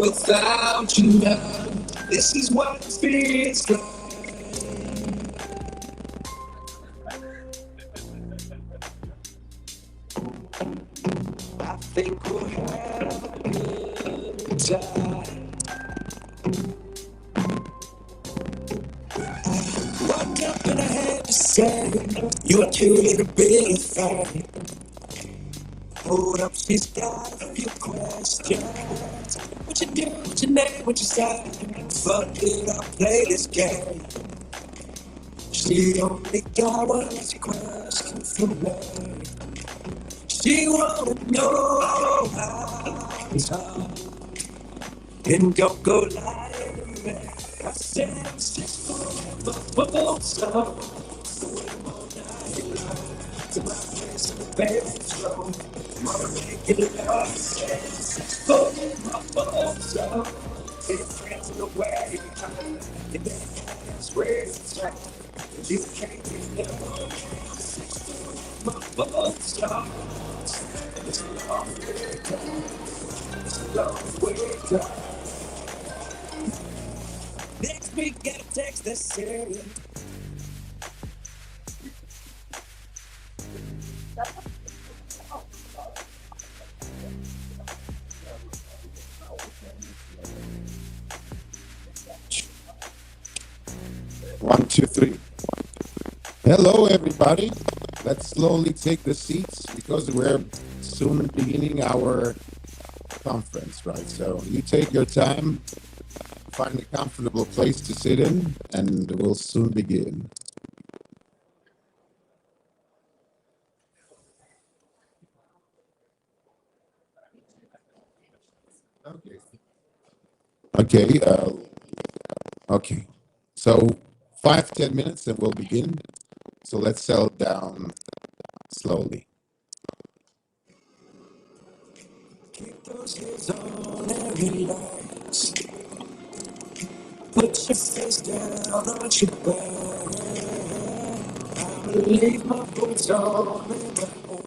Without you now, this is what it feels like. I think we'll have a good time. Woke up and I had to say, you're too little bit fine. Hold up, she's got a few questions. What you do, what your name, what you say? Fuck it, I'll play this game. She only got one question for me. She wanna know how it's hard. And don't go lying. I said it's just forever, so to my place in the bedroom. Wanna make it lost. It's for my fault, so it's friends in the way. And then it's where it's at. You can't get no. My fault, so it's a long way down. It's a long way down. Next week, get a text that's serious. One, two, three. Hello, everybody. Let's slowly take the seats because we're soon beginning our conference, right? So you take your time, find a comfortable place to sit in, and we'll soon begin. Okay. Okay. So 5-10 minutes and we'll begin. So let's settle down slowly. Keep those hands on and relax. Put your face down on your back. I'ma leave my boots on in the hole.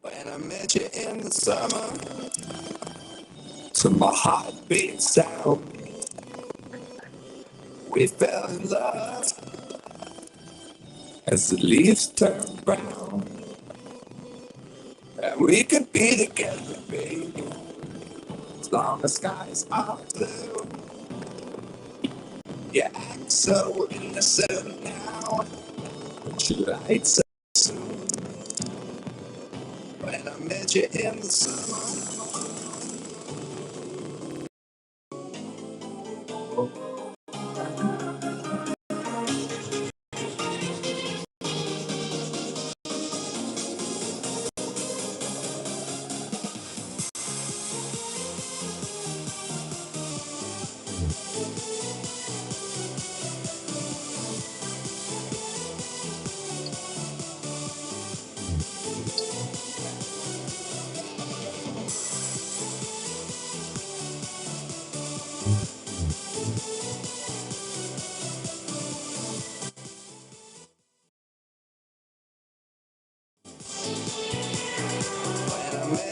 When I met you in the summer, to my heartbeat sound, we fell in love as the leaves turn brown. And we could be together, baby, as long as skies are blue. You act so innocent now, but you light so soon. When I met you in the summer.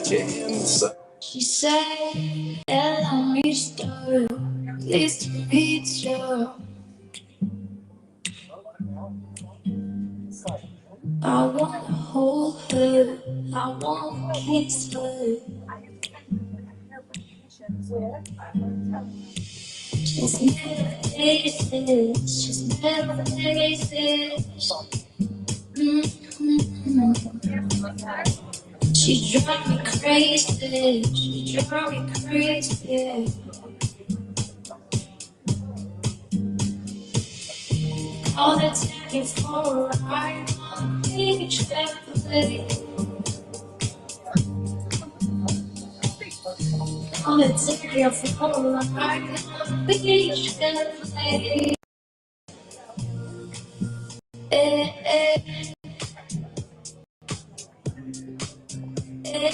She said, hello, mister, pleased to meet you. I wanna hold her, I wanna kiss her. She's never tasted, she's never tasted. She drive me crazy, she drive me crazy. All the time for a ride on the beach, cafe. All the time for a ride on the beach, cafe. Eh, eh, eh,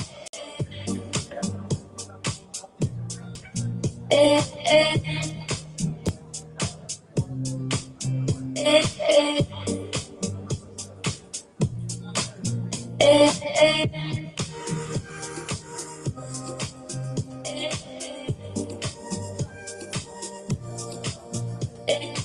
eh, eh, eh, eh, eh, eh.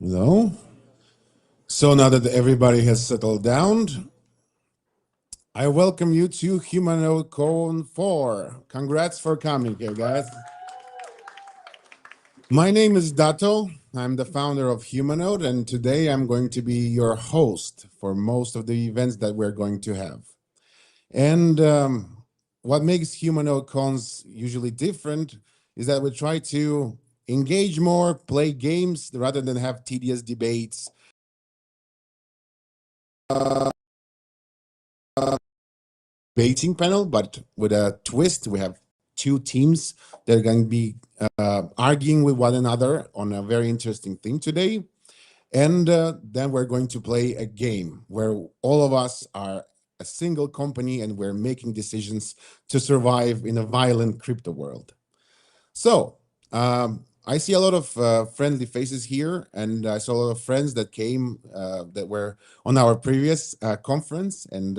No. So now that everybody has settled down, I welcome you to HumanodeCon IV. Congrats for coming here, guys. My name is Dato. I'm the founder of Humanode, and today I'm going to be your host for most of the events that we're going to have. And what makes Humanoid Cons usually different is that we try to engage more, play games rather than have tedious debates. Debating panel, but with a twist. We have two teams that are going to be arguing with one another on a very interesting thing today. And then we're going to play a game where all of us are a single company and we're making decisions to survive in a violent crypto world. So I see a lot of friendly faces here, and I saw a lot of friends that came that were on our previous conference, and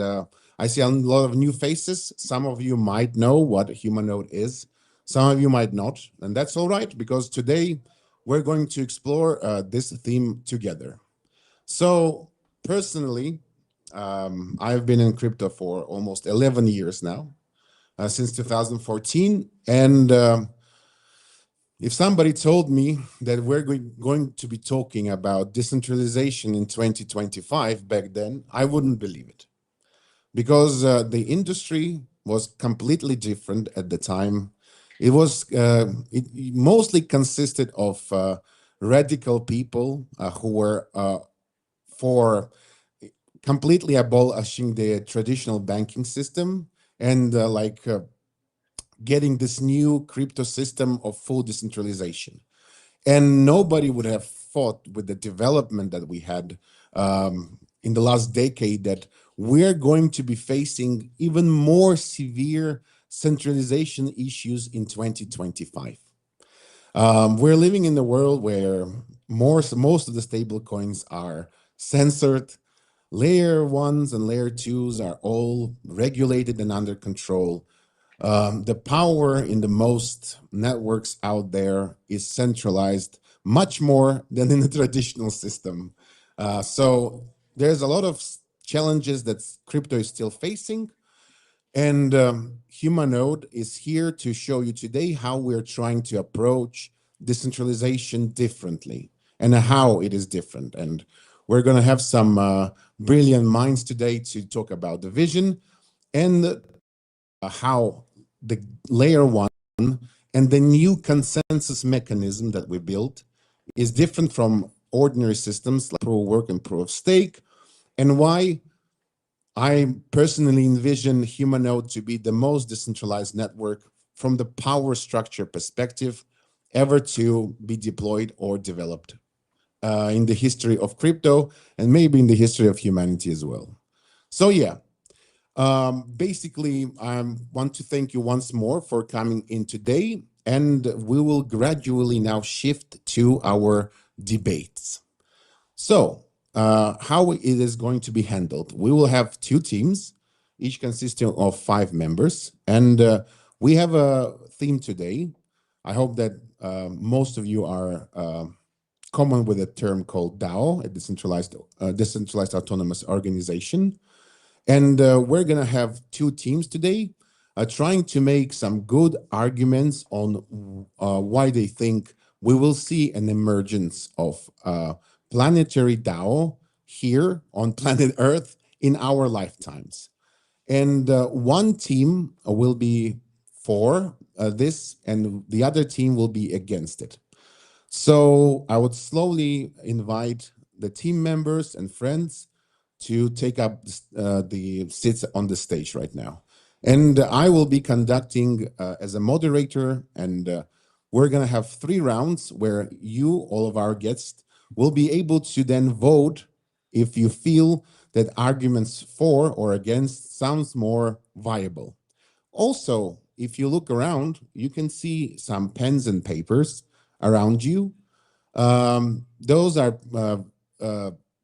I see a lot of new faces. Some of you might know what Humanode is, some of you might not, and that's all right, because today we're going to explore this theme together. So personally, I've been in crypto for almost 11 years now, since 2014, and if somebody told me that we're going to be talking about decentralization in 2025 back then, I wouldn't believe it, because the industry was completely different at the time. It mostly consisted of radical people who were for completely abolishing the traditional banking system and getting this new crypto system of full decentralization. And nobody would have thought, with the development that we had in the last decade, that we're going to be facing even more severe centralization issues in 2025. We're living in a world where most of the stable coins are censored. Layer ones and layer twos are all regulated and under control. The power in the most networks out there is centralized much more than in the traditional system. So there's a lot of challenges that crypto is still facing. And Humanode is here to show you today how we're trying to approach decentralization differently and how it is different. And we're going to have some brilliant minds today to talk about the vision and how the layer one and the new consensus mechanism that we built is different from ordinary systems like proof of work and proof of stake, and why I personally envision Humanode to be the most decentralized network from the power structure perspective ever to be deployed or developed in the history of crypto, and maybe in the history of humanity as well. So yeah, basically, I want to thank you once more for coming in today, and we will gradually now shift to our debates. So, how it is going to be handled? We will have two teams, each consisting of 5 members, and we have a theme today. I hope that most of you are common with a term called DAO, a decentralized autonomous organization. And we're going to have two teams today trying to make some good arguments on why they think we will see an emergence of planetary DAO here on planet Earth in our lifetimes. And one team will be for this, and the other team will be against it. So I would slowly invite the team members and friends to take up the seats on the stage right now. And I will be conducting as a moderator, and we're going to have 3 rounds where you, all of our guests, will be able to then vote if you feel that arguments for or against sounds more viable. Also, if you look around, you can see some pens and papers around you. Those are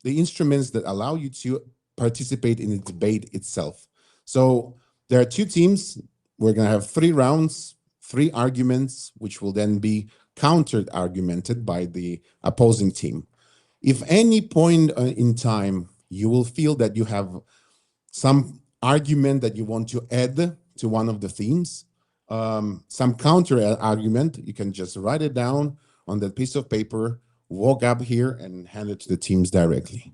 the instruments that allow you to participate in the debate itself. So there are 2 teams. We're going to have 3 rounds, 3 arguments, which will then be countered argumented by the opposing team. If any point in time you will feel that you have some argument that you want to add to one of the themes, some counter argument, you can just write it down on that piece of paper, walk up here and hand it to the teams directly.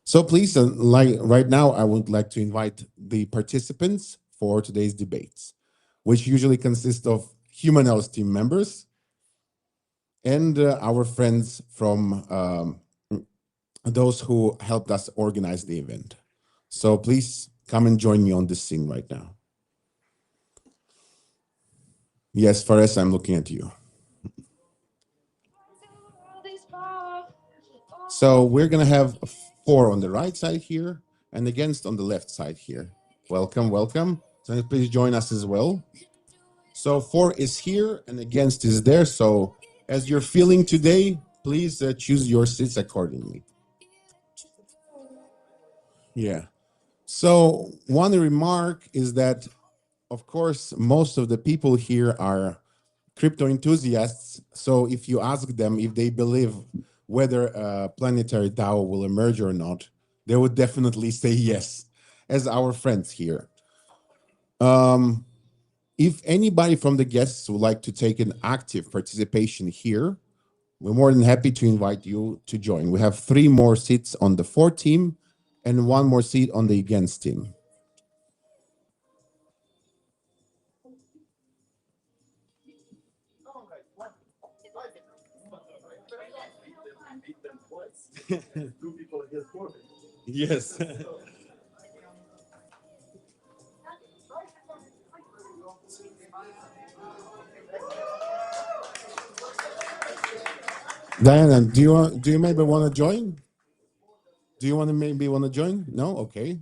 So please, like right now, I would like to invite the participants for today's debates, which usually consist of HumanodeCon team members and our friends from those who helped us organize the event. So please come and join me on this scene right now. Yes, Fares, I'm looking at you. So we're gonna have 4 on the right side here and against on the left side here. Welcome, welcome. So please join us as well. So 4 is here and against is there. So as you're feeling today, please choose your seats accordingly. Yeah. So one remark is that, of course, most of the people here are crypto enthusiasts. So if you ask them if they believe whether a planetary DAO will emerge or not, they would definitely say yes, as our friends here. If anybody from the guests would like to take an active participation here, we're more than happy to invite you to join. We have 3 more seats on the for team and 1 more seat on the against team. Yes. Diana, do you maybe want to join? Do you want to maybe want to join? No? Okay.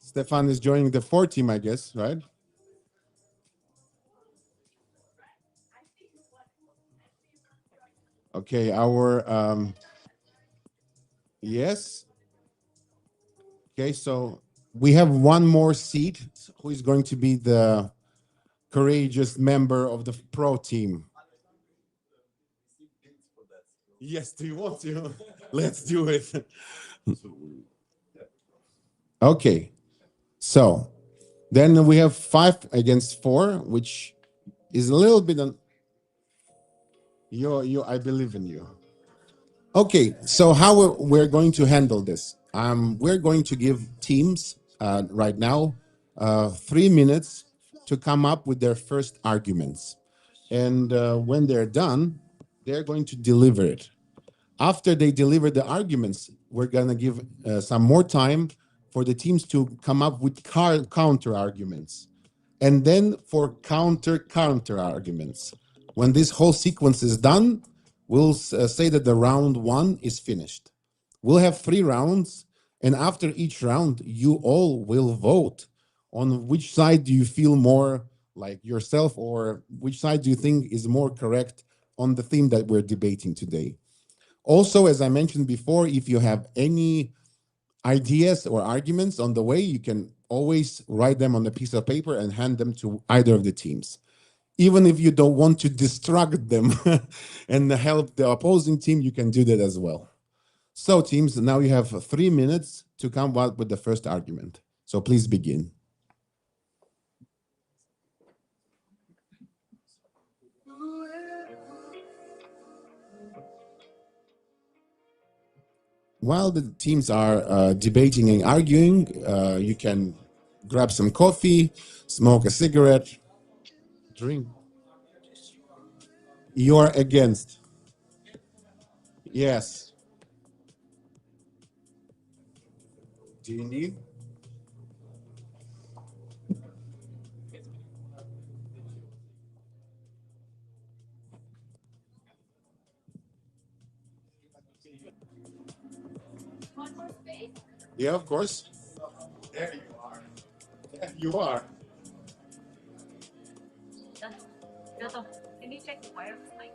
Stefan is joining the 4 team, I guess, right? Okay, yes. Okay, so we have 1 more seat. Who is going to be the courageous member of the pro team? Yes, do you want to? Let's do it. Okay, so then we have 5 against 4, which is a little bit on I believe in you. Okay, so how we're going to handle this? We're going to give teams right now 3 minutes to come up with their first arguments. And when they're done, they're going to deliver it. After they deliver the arguments, we're going to give some more time for the teams to come up with counter arguments. And then for counter arguments. When this whole sequence is done, we'll say that the round 1 is finished. We'll have 3 rounds, and after each round, you all will vote on which side do you feel more like yourself, or which side do you think is more correct on the theme that we're debating today. Also, as I mentioned before, if you have any ideas or arguments on the way, you can always write them on a piece of paper and hand them to either of the teams. Even if you don't want to distract them and help the opposing team, you can do that as well. So teams, now you have 3 minutes to come up with the first argument. So please begin. While the teams are debating and arguing, you can grab some coffee, smoke a cigarette, drink. You're against. Yes. Do you need? Yeah, of course. There you are. There you are. Can you check the wireless mic?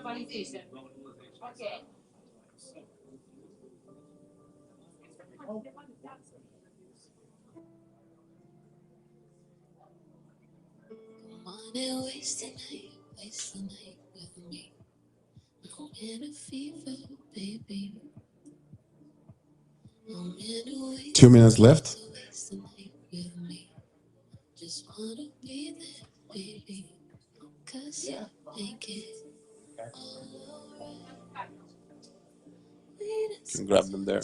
Waste the night with me. I'm in a fever, baby. 2 minutes left. Waste the night with me. Just wanna be there, baby. 'Cause you make it all alright. Can grab them there.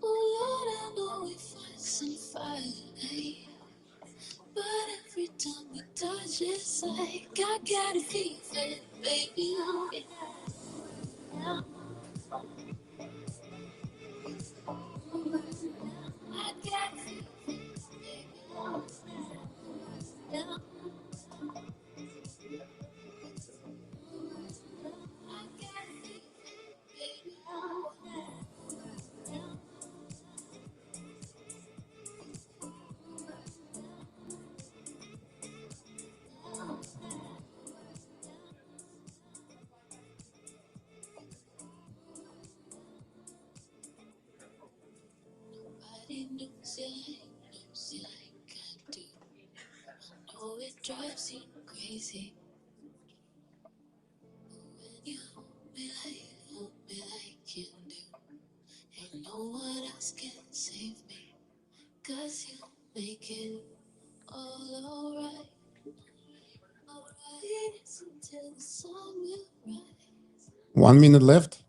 Oh Lord, I know we fight some fire, but every time we touch, it's like I got a fever, baby. Oh, yeah. I got a fever, baby. Oh, yeah. I got a fever, baby. Oh, yeah. 'Nobody knows you like I do. I know it drives you crazy. When you hold me like you do. Ain't no one else can save me. 'Cause you make it all alright. Alright, it's until the sun will rise. 1 minute left.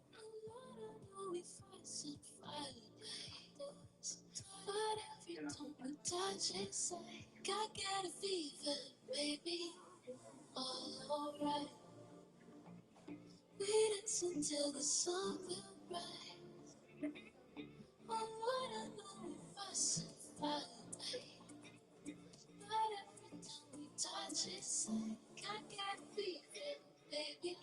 But every time we touch, it's like I got a fever, baby. All alright. Wait until the sun will rise. Oh Lord, I know if I survive. But every time we touch, it's like I got a fever, baby.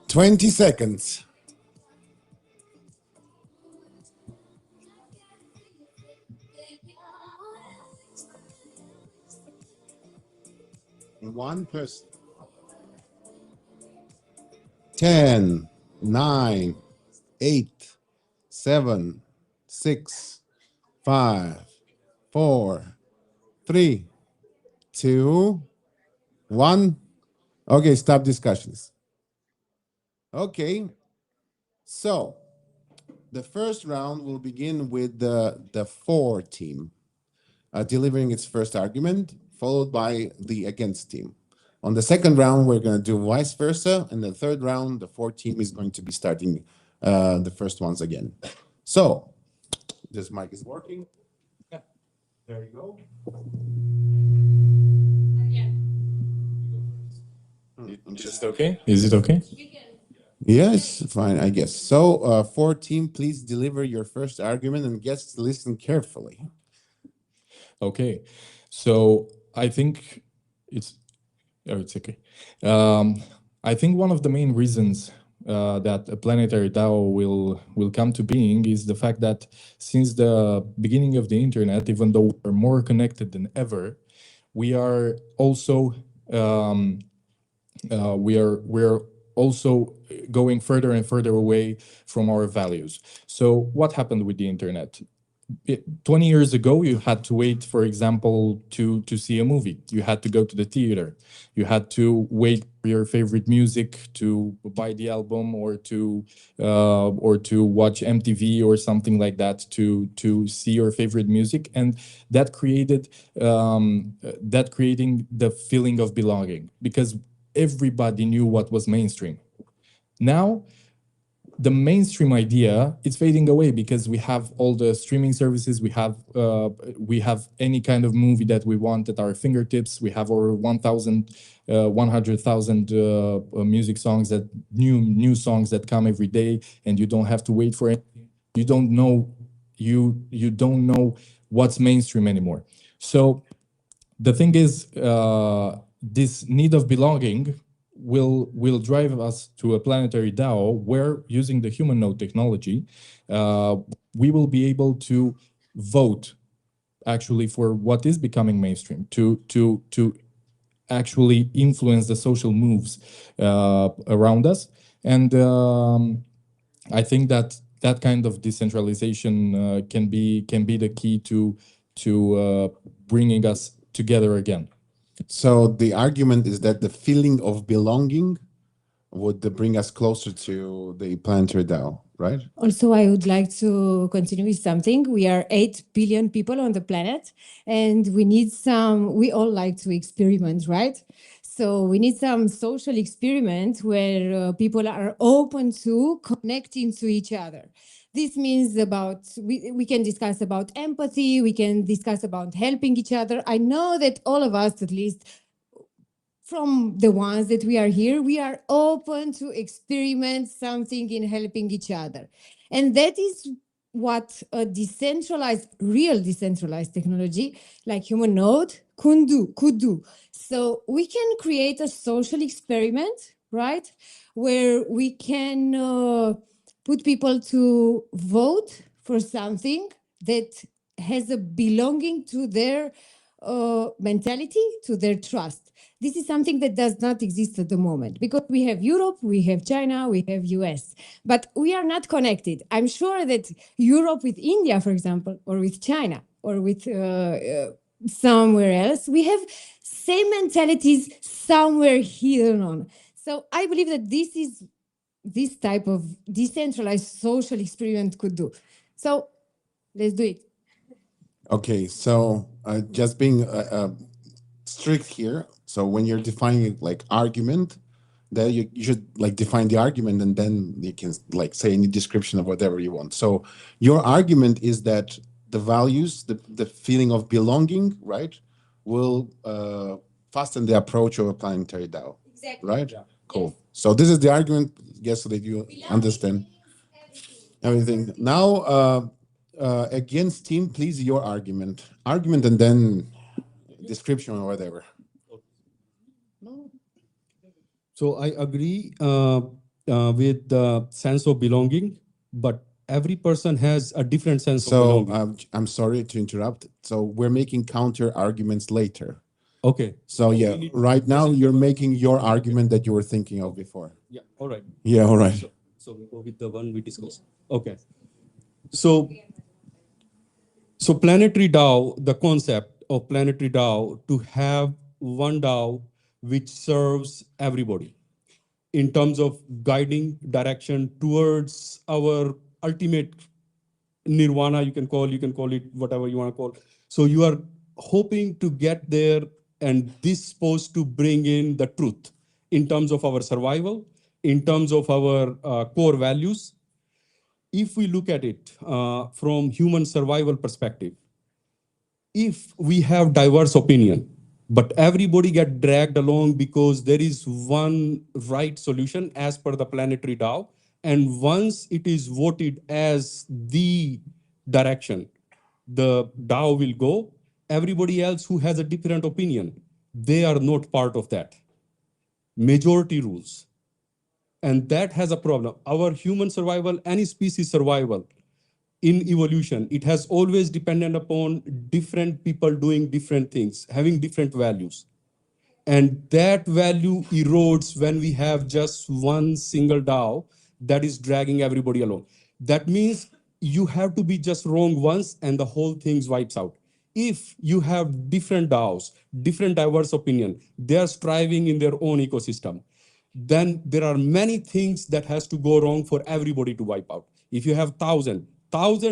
20 seconds. One person. 10, 9, 8, 7, 6, 5, 4, 3, 2, 1. Okay, stop discussions. Okay, so the first round will begin with the for team delivering its first argument, followed by the against team. On the second round, we're going to do vice versa. And the third round, the for team is going to be starting the first ones again. So this mic is working. Yeah, there you go. Just okay? Is it okay? Yes, fine, I guess. So for team, please deliver your first argument and guests listen carefully. Okay. So I think it's okay. I think one of the main reasons that a planetary DAO will come to being is the fact that since the beginning of the internet, even though we're more connected than ever, we are also we're also going further and further away from our values. So what happened with the internet? 20 years ago, you had to wait, for example, to see a movie. You had to go to the theater. You had to wait for your favorite music to buy the album or to watch MTV or something like that to see your favorite music, and that creating the feeling of belonging because everybody knew what was mainstream. Now the mainstream idea is fading away because we have all the streaming services. We have any kind of movie that we want at our fingertips. We have over 100,000 music songs, that new songs that come every day, and you don't have to wait for it. You don't know what's mainstream anymore. So the thing is, this need of belonging will drive us to a planetary DAO where, using the human node technology, we will be able to vote actually for what is becoming mainstream, to actually influence the social moves around us. And I think that that kind of decentralization can be the key to bringing us together again. So the argument is that the feeling of belonging would bring us closer to the planetary DAO, right? Also, I would like to continue with something. We are 8 billion people on the planet, and we all like to experiment, right? So we need some social experiment where people are open to connecting to each other. This means we can discuss about empathy, we can discuss about helping each other. I know that all of us, at least from the ones that we are here, we are open to experiment something in helping each other. And that is what a real decentralized technology like HumanodeCon could do. So we can create a social experiment, right? Where we can put people to vote for something that has a belonging to their mentality, to their trust. This is something that does not exist at the moment because we have Europe, we have China, we have US, but we are not connected. I'm sure that Europe with India, for example, or with China, or with somewhere else, we have same mentalities somewhere hidden on. So I believe that this type of decentralized social experiment could do. So let's do it. Okay, so just being strict here. So when you're defining like argument, then you should like define the argument, and then you can like say any description of whatever you want. So your argument is that the values, the feeling of belonging, right, will fasten the approach of a planetary DAO. Exactly. Right? Yeah. Cool. Yes. So this is the argument, yes, so that you understand everything. Now, against team, please, your argument. Argument and then description or whatever. So I agree with the sense of belonging, but every person has a different sense of belonging. So I'm sorry to interrupt. So we're making counter arguments later. Okay. So yeah, right now you're making your argument that you were thinking of before. Yeah. All right. Yeah. All right. So we go with the one we discussed. Okay. So planetary DAO, the concept of planetary DAO to have one DAO which serves everybody in terms of guiding direction towards our ultimate nirvana, you can call it whatever you want to call. So you are hoping to get there, and this is supposed to bring in the truth in terms of our survival, in terms of our core values. If we look at it from human survival perspective, if we have diverse opinion, but everybody get dragged along because there is one right solution as per the planetary DAO, and once it is voted as the direction, the DAO will go. Everybody else who has a different opinion, they are not part of that. Majority rules. And that has a problem. Our human survival, any species survival, in evolution, it has always depended upon different people doing different things, having different values. And that value erodes when we have just one single DAO that is dragging everybody along. That means you have to be just wrong once and the whole thing wipes out. If you have different DAOs, different diverse opinion, they are striving in their own ecosystem, then there are many things that has to go wrong for everybody to wipe out. If you have 1,000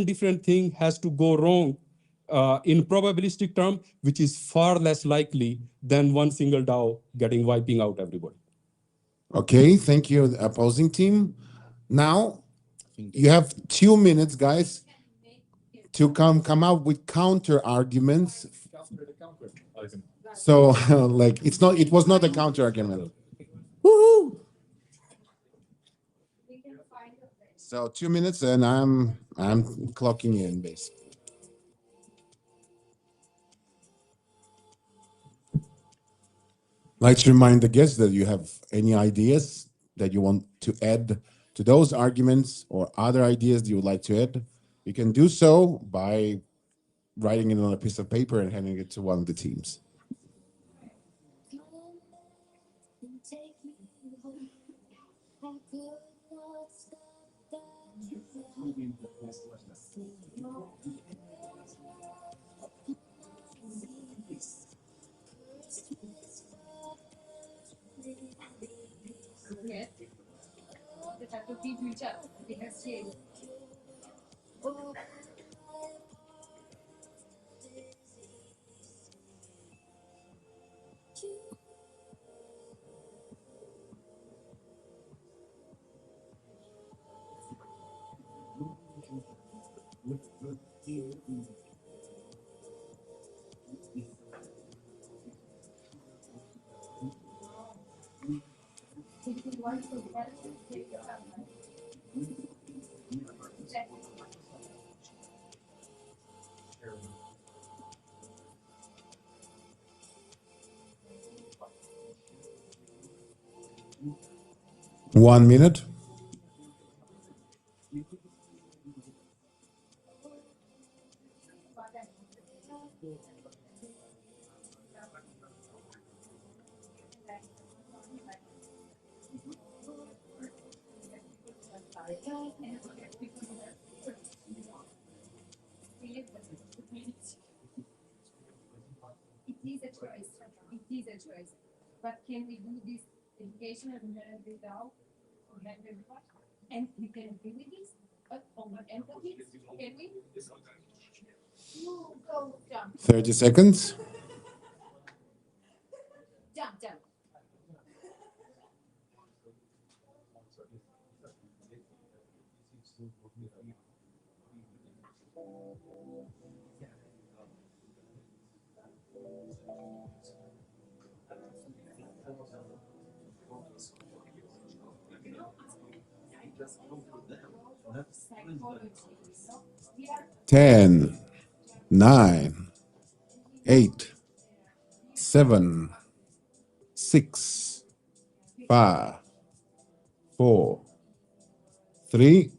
different things has to go wrong in probabilistic term, which is far less likely than one single DAO wiping out everybody. Okay, thank you, opposing team. Now, you have 2 minutes, guys, to come up with counter arguments. So, like, it was not a counter argument. Woohoo! So 2 minutes, and I'm clocking in, basically. Like to remind the guests that you have any ideas that you want to add to those arguments or other ideas that you would like to add, you can do so by writing it on a piece of paper and handing it to one of the teams. Yes. Deci ar fi ducea, adică și One minute. it is a choice. It is a choice. But can we do this education and without and we can agree with this? But on the empathy, can we? You go jump, 30 seconds. jump. 10, 9, 8, 7, 6, 5, 4, 3,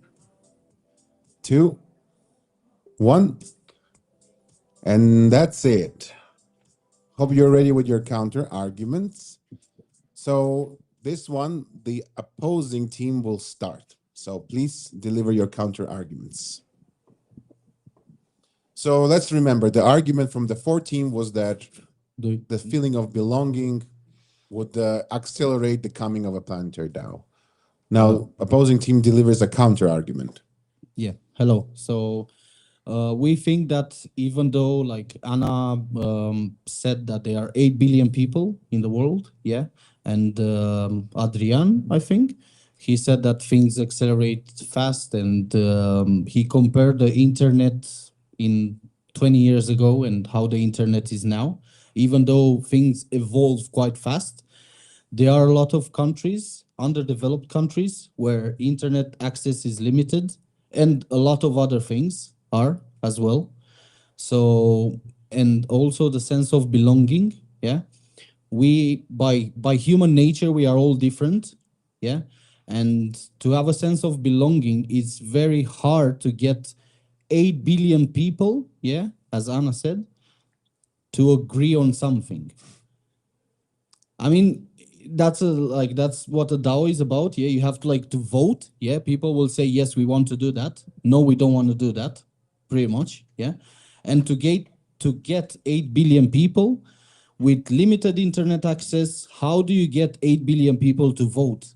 2, 1. And that's it. Hope you're ready with your counter arguments. So this one, the opposing team will start. So please deliver your counter arguments. So let's remember the argument from the 14 was that the feeling of belonging would accelerate the coming of a planetary DAO. Now, opposing team delivers a counter argument. Yeah, hello. So we think that even though like Anna said that there are 8 billion people in the world, yeah, and Adrian, I think, he said that things accelerate fast, and he compared the internet in 20 years ago and how the internet is now. Even though things evolve quite fast, there are a lot of countries, underdeveloped countries, where internet access is limited, and a lot of other things are as well. So, and also the sense of belonging, yeah. We, by human nature, we are all different, yeah. And to have a sense of belonging, it's very hard to get 8 billion people, yeah, as Anna said, to agree on something. I mean, that's what a DAO is about. Yeah, you have to vote. Yeah, people will say yes, we want to do that. No, we don't want to do that. Pretty much, yeah. And to get 8 billion people with limited internet access, how do you get 8 billion people to vote?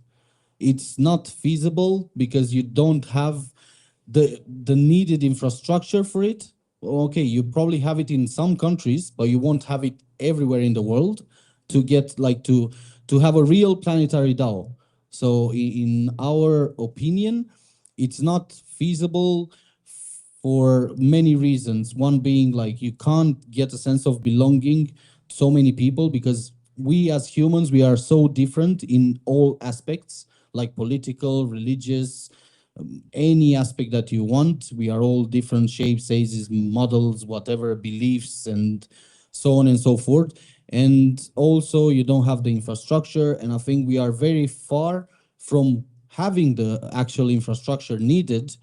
It's not feasible because you don't have the needed infrastructure for it. Okay, you probably have it in some countries, but you won't have it everywhere in the world to get to have a real planetary DAO. So in our opinion, it's not feasible for many reasons. One being like you can't get a sense of belonging to so many people because we as humans, we are so different in all aspects, like political, religious, any aspect that you want. We are all different shapes, sizes, models, whatever, beliefs, and so on and so forth. And also you don't have the infrastructure. And I think we are very far from having the actual infrastructure needed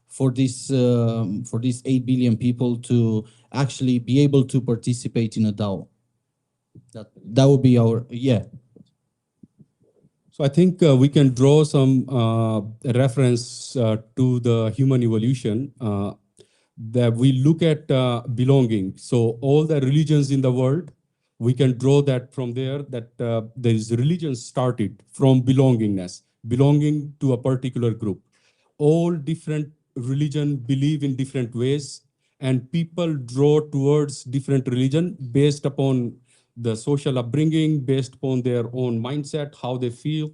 for these 8 billion people to actually be able to participate in a DAO. That would be our, yeah. So I think we can draw some reference to the human evolution that we look at belonging. So all the religions in the world, we can draw that from there, that there is religion started from belongingness, belonging to a particular group. All different religion believe in different ways, and people draw towards different religion based upon the social upbringing, based upon their own mindset, how they feel,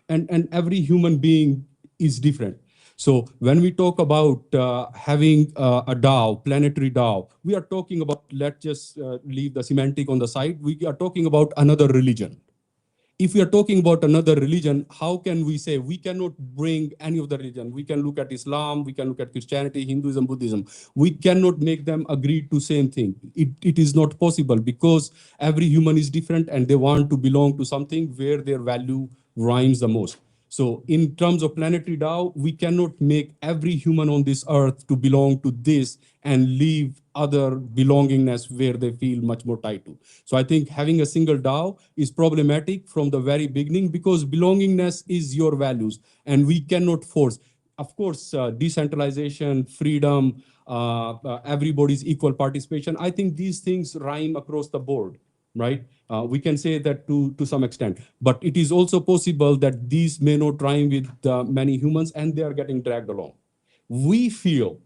and every human being is different. So when we talk about having a DAO, planetary DAO, we are talking about, let's just leave the semantic on the side. We are talking about another religion. If we are talking about another religion, how can we say we cannot bring any of the religion? We can look at Islam, we can look at Christianity, Hinduism, Buddhism. We cannot make them agree to same thing. It is not possible because every human is different and they want to belong to something where their value rhymes the most. So in terms of planetary DAO, we cannot make every human on this earth to belong to this and leave other belongingness where they feel much more tied to. So I think having a single DAO is problematic from the very beginning because belongingness is your values and we cannot force. Of course, decentralization, freedom, everybody's equal participation. I think these things rhyme across the board, right? We can say that to some extent, but it is also possible that these may not rhyme with many humans and they are getting dragged along. We feel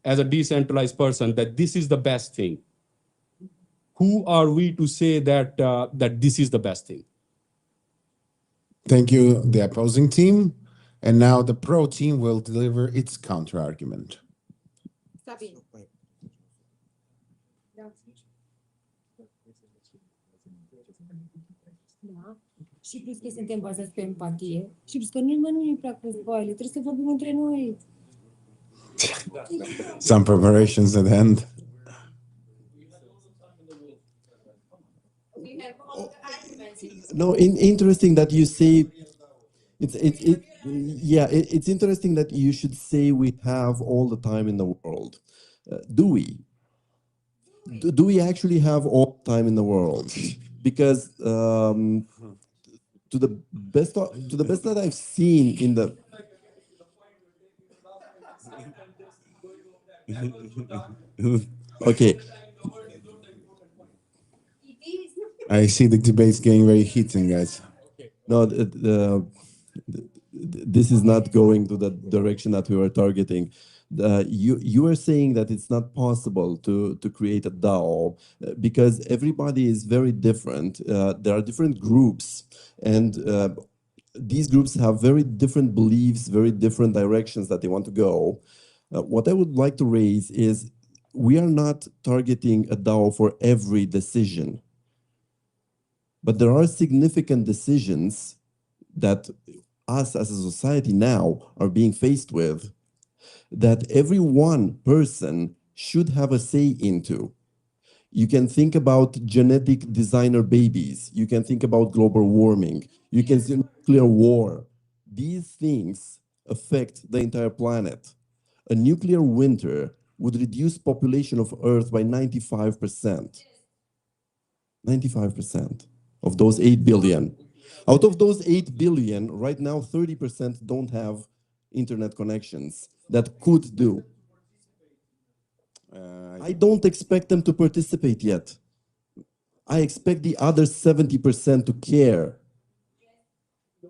as a decentralized person that this is the best thing. Who are we to say that that this is the best thing? Thank you, the opposing team. And now the pro team will deliver its counter argument. Sabine. Da. Și plus că suntem bazați pe empatie și plus că nimeni nu e prea cu voile, trebuie să vorbim între noi. Some preparations at the end. No, interesting that you say it's interesting that you should say we have all the time in the world. Do we? Do we actually have all the time in the world? Because to the best that I've seen in the okay. I see the debate's getting very heated, guys. No, this is not going to the direction that we were targeting. You are saying that it's not possible to create a DAO because everybody is very different. There are different groups, and these groups have very different beliefs, very different directions that they want to go. What I would like to raise is we are not targeting a DAO for every decision. But there are significant decisions that us as a society now are being faced with that every one person should have a say into. You can think about genetic designer babies. You can think about global warming. You can see nuclear war. These things affect the entire planet. A nuclear winter would reduce population of Earth by 95%. 95%. Of those 8 billion. Out of those 8 billion, right now 30% don't have internet connections that could do. I don't expect them to participate yet. I expect the other 70% to care.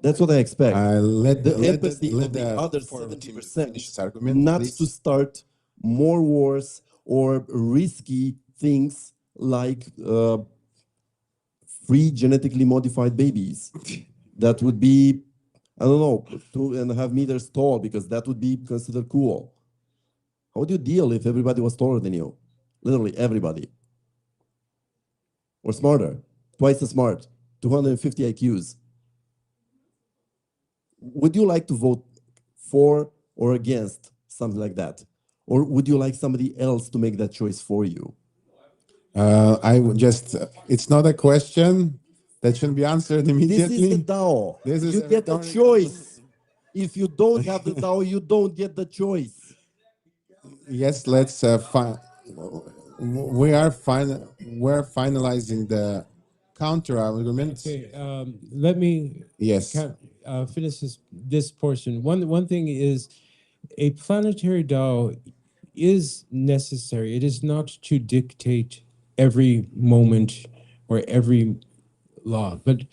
That's what I expect. Let the empathy of the other 70% not to start more wars or risky things like free genetically modified babies that would be, I don't know, 2.5 meters tall because that would be considered cool. How would you deal if everybody was taller than you? Literally everybody. Or smarter, twice as smart, 250 IQs. Would you like to vote for or against something like that? Or would you like somebody else to make that choice for you? I would just, it's not a question that should be answered This immediately. is the DAO. This is You a get a rhetorical- choice. If you don't have the DAO, you don't get the choice. Yes, let's we're finalizing the counter argument. Okay, let me Yes. finish this portion. One thing is a planetary DAO is necessary. It is not to dictate every moment or every law, but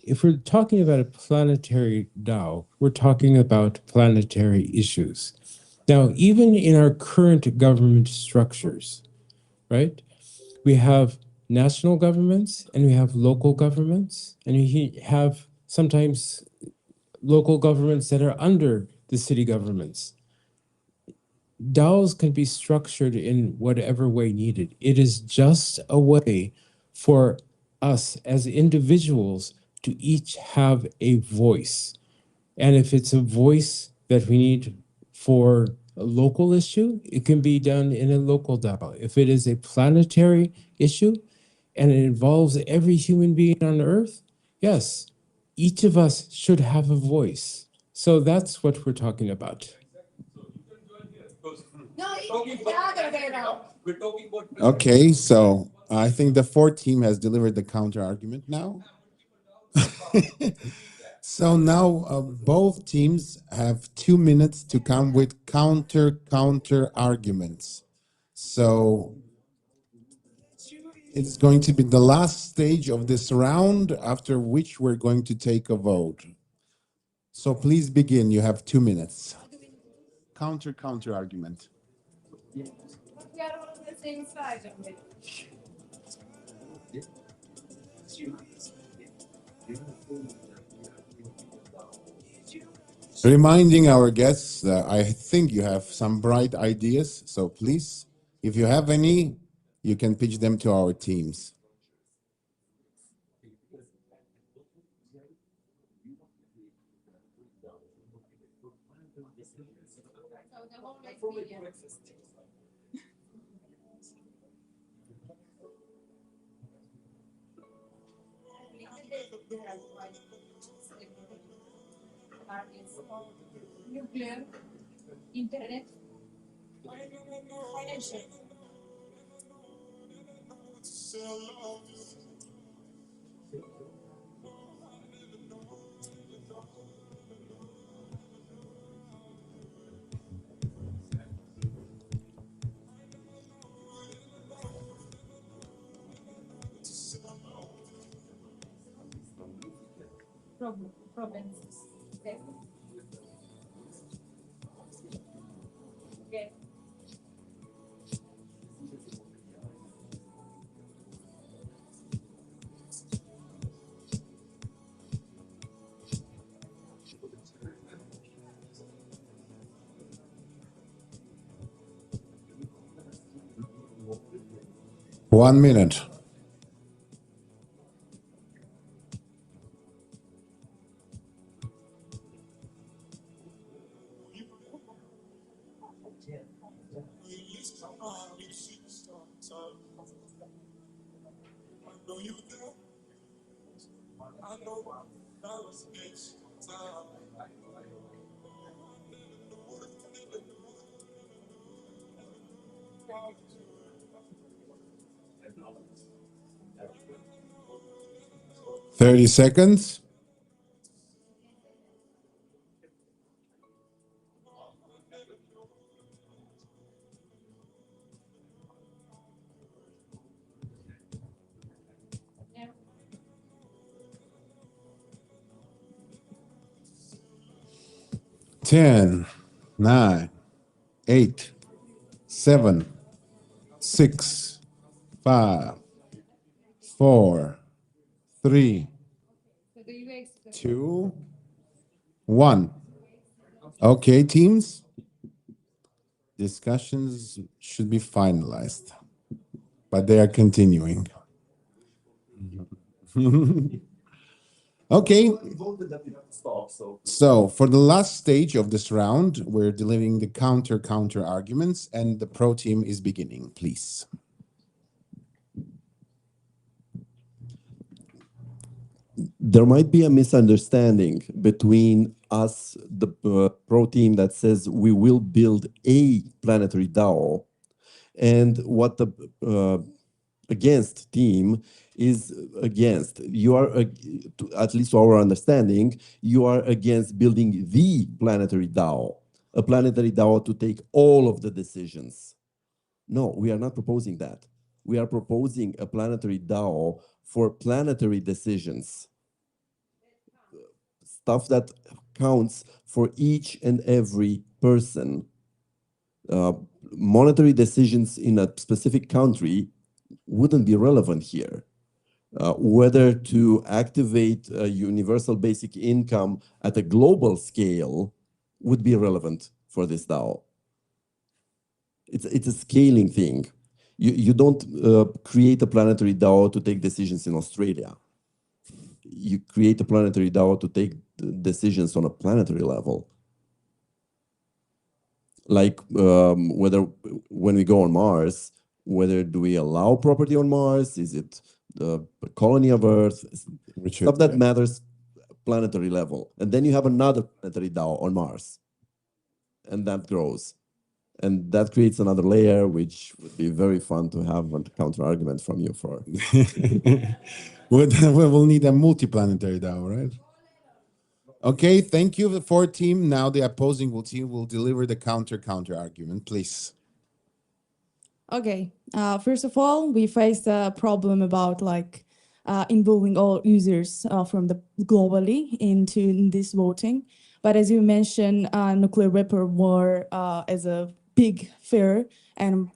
if we're talking about a planetary DAO, we're talking about planetary issues. Now, even in our current government structures, right? We have national governments and we have local governments, and we have sometimes local governments that are under the city governments. DAOs can be structured in whatever way needed. It is just a way for us as individuals to each have a voice. And if it's a voice that we need for a local issue, it can be done in a local DAO. If it is a planetary issue and it involves every human being on Earth, yes, each of us should have a voice. So that's what we're talking about. Okay, so I think the fourth team has delivered the counter argument now. So now both teams have 2 minutes to come with counter arguments. So it's going to be the last stage of this round, after which we're going to take a vote. So please begin. You have 2 minutes. Counter argument. We are all on the same side of it. Reminding our guests that I think you have some bright ideas. So please, if you have any, you can pitch them to our teams. So the whole experience. Nuclear, internet, financial. Problems. Okay. Okay. One minute. Thirty seconds. Yeah. 10, 9, 8, 7, 6, 5, 4, 3, So the UX. 2, 1. Okay, teams. Discussions should be finalized, but they are continuing. Okay. So for the last stage of this round, we're delivering the counter arguments, and the pro team is beginning, please. there might be a misunderstanding between us, the pro team that says we will build a planetary DAO, and what the against team is against. You are, at least to our understanding, you are against building the planetary DAO, a planetary DAO to take all of the decisions. No, we are not proposing that. We are proposing a planetary DAO for planetary decisions. Stuff that counts for each and every person. Monetary decisions in a specific country wouldn't be relevant here. Whether to activate a universal basic income at a global scale would be relevant for this DAO. It's a scaling thing. You don't create a planetary DAO to take decisions in Australia. You create a planetary DAO to take decisions on a planetary level. Like when we go on Mars, whether do we allow property on Mars? Is it a colony of Earth? Stuff that matters planetary level. And then you have another planetary DAO on Mars. And that grows. And that creates another layer, which would be very fun to have a counter argument from you for. We'll need a multi-planetary DAO, right? Okay, thank you for team. Now the opposing team will deliver the counter argument, please. Okay, first of all, we faced a problem about involving all users from the globally in this voting. But as you mentioned, nuclear weapon war as a big fear and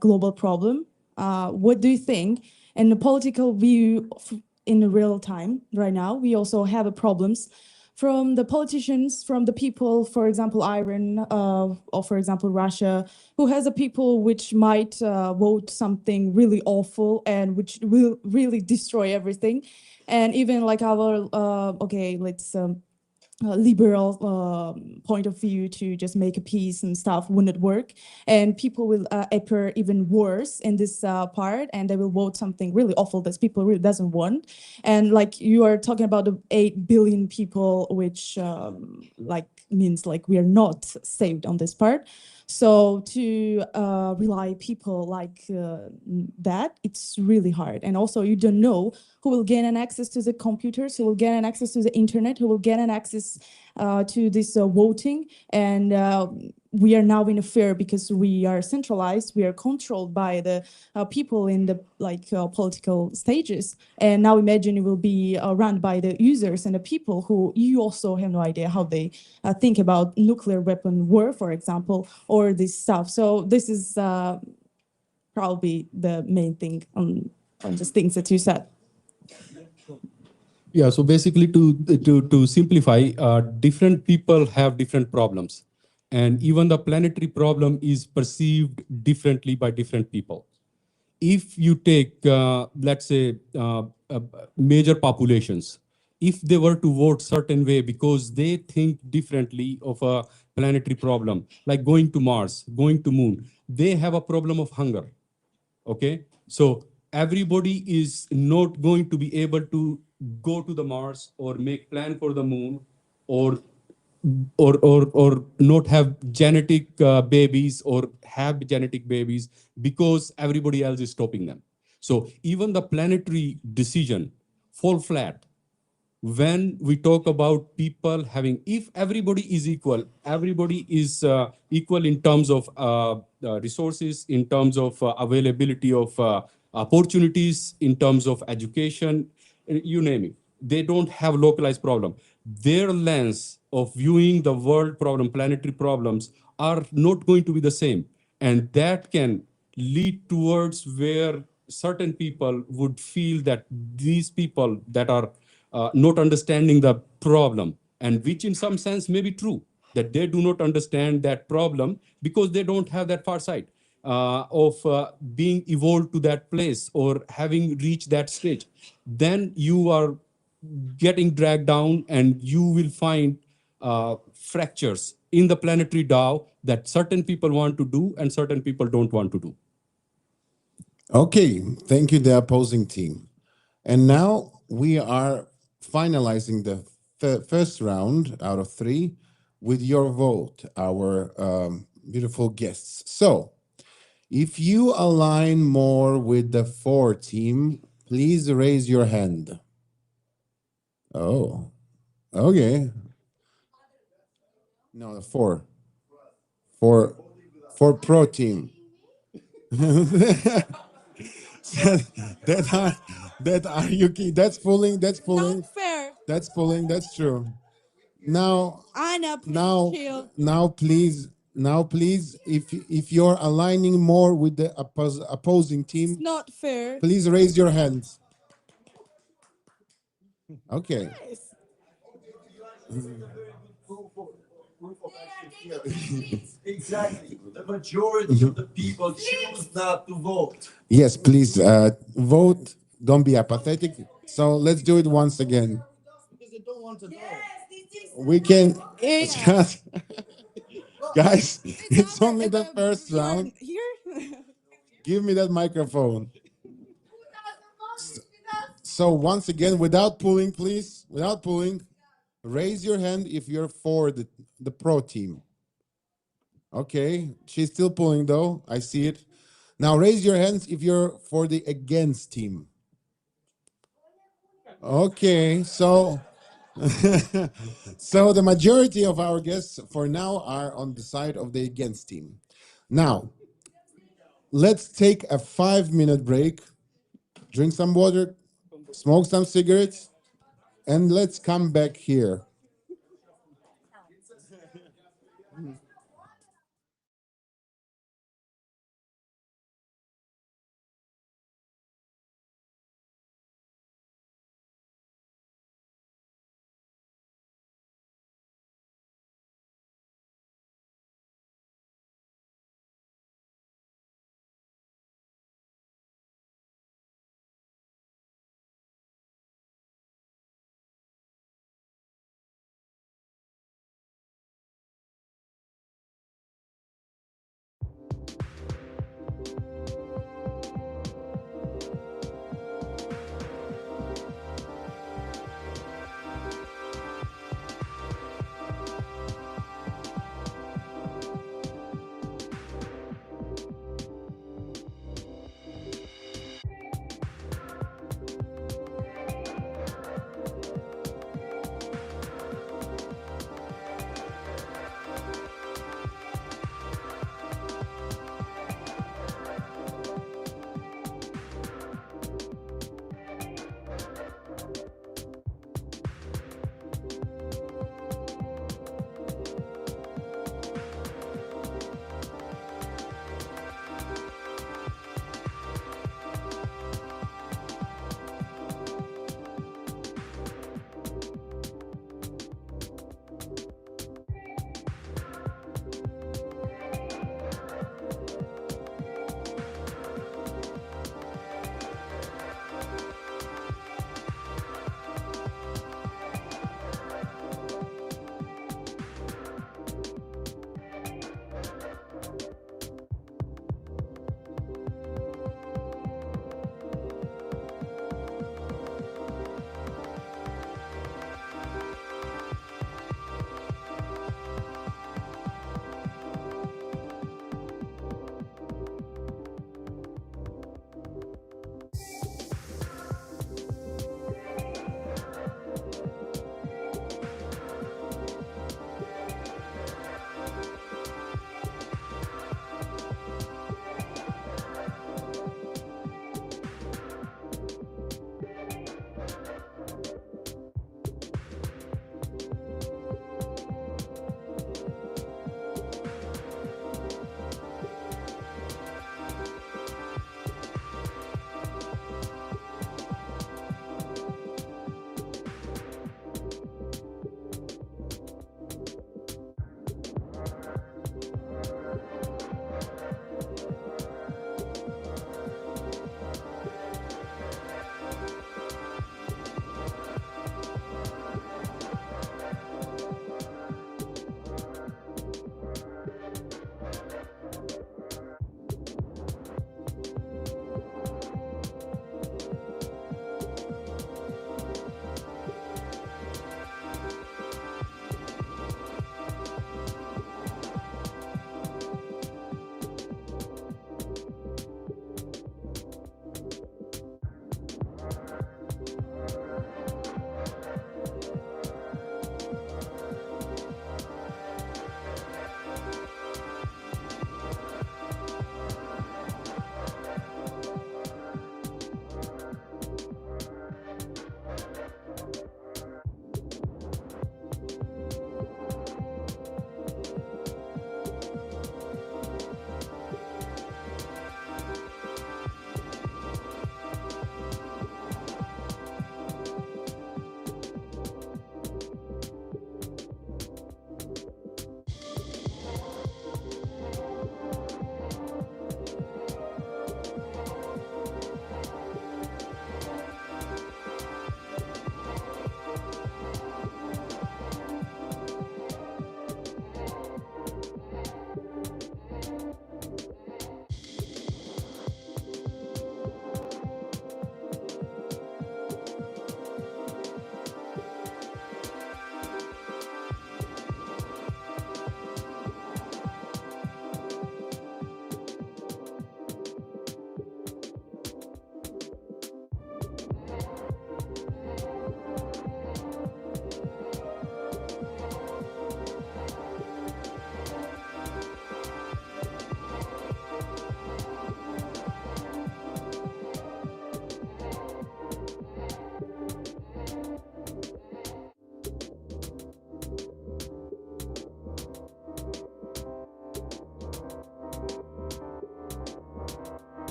global problem. What do you think? In the political view, in the real time right now, we also have problems from the politicians, from the people, for example, Iran, or for example, Russia, who has a people which might vote something really awful and which will really destroy everything. And even our, liberal point of view to just make a peace and stuff wouldn't work, and people will appear even worse in this part, and they will vote something really awful that people really doesn't want. And you are talking about the 8 billion people, which means we are not saved on this part. So to rely people that, it's really hard. And also you don't know who will gain an access to the computers, who will gain an access to the internet, who will gain an access to this voting. And we are now in a fear because we are centralized, we are controlled by the people in the political stages. And now imagine it will be run by the users and the people who you also have no idea how they think about nuclear weapon war, for example, or this stuff. So this is probably the main thing on just things that you said. Yeah, so basically to simplify, different people have different problems. And even the planetary problem is perceived differently by different people. If you take, let's say, major populations, if they were to vote certain way because they think differently of a planetary problem, like going to Mars, going to Moon, they have a problem of hunger, okay? So everybody is not going to be able to go to the Mars or make plan for the Moon or not have genetic babies or have genetic babies because everybody else is stopping them. So even the planetary decision fall flat when we talk about people having, if everybody is equal in terms of resources, in terms of availability of opportunities, in terms of education, you name it. They don't have localized problem. Their lens of viewing the world problem, planetary problems, are not going to be the same. And that can lead towards where certain people would feel that these people that are not understanding the problem, and which in some sense may be true, that they do not understand that problem because they don't have that far sight of being evolved to that place or having reached that stage. Then you are getting dragged down and you will find fractures in the planetary DAO that certain people want to do and certain people don't want to do. Okay, thank you, the opposing team. And now we are finalizing the first round out of 3 with your vote, our beautiful guests. So, if you align more with the 4 team, please raise your hand. Oh, okay. No, the 4. For pro team. that are you that's pulling, that's pulling. Not fair. That's pulling, that's true. Now, Anna, please now, chill. now, please, if you're aligning more with the opposing team, Not fair. please raise your hands. Okay. Exactly. The majority of the people choose not to vote. Yes, please vote. Don't be apathetic. So let's do it once again. We can. Just, guys, it's only the first round. Here? Give me that microphone. So once again, without pulling, please, without pulling, raise your hand if you're for the pro team. Okay, she's still pulling though. I see it. Now raise your hands if you're for the against team. Okay, so so the majority of our guests for now are on the side of the against team. Now, let's take a 5-minute break, drink some water, smoke some cigarettes, and let's come back here.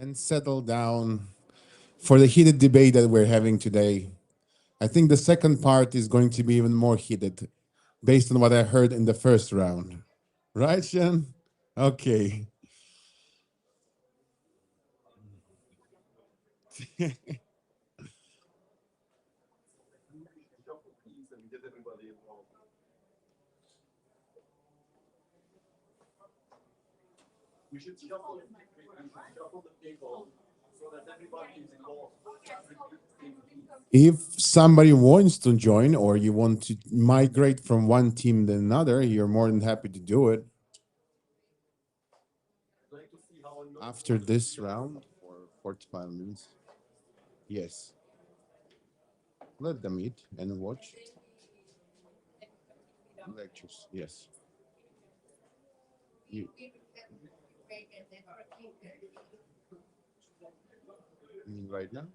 and settle down for the heated debate that we're having today. I think the second part is going to be even more heated based on what I heard in the first round. Right, Shen? Okay. If somebody wants to join or you want to migrate from one team to another, you're more than happy to do it. After this round for 45 minutes. Yes. Let them eat and watch lectures. Yes. You, right now?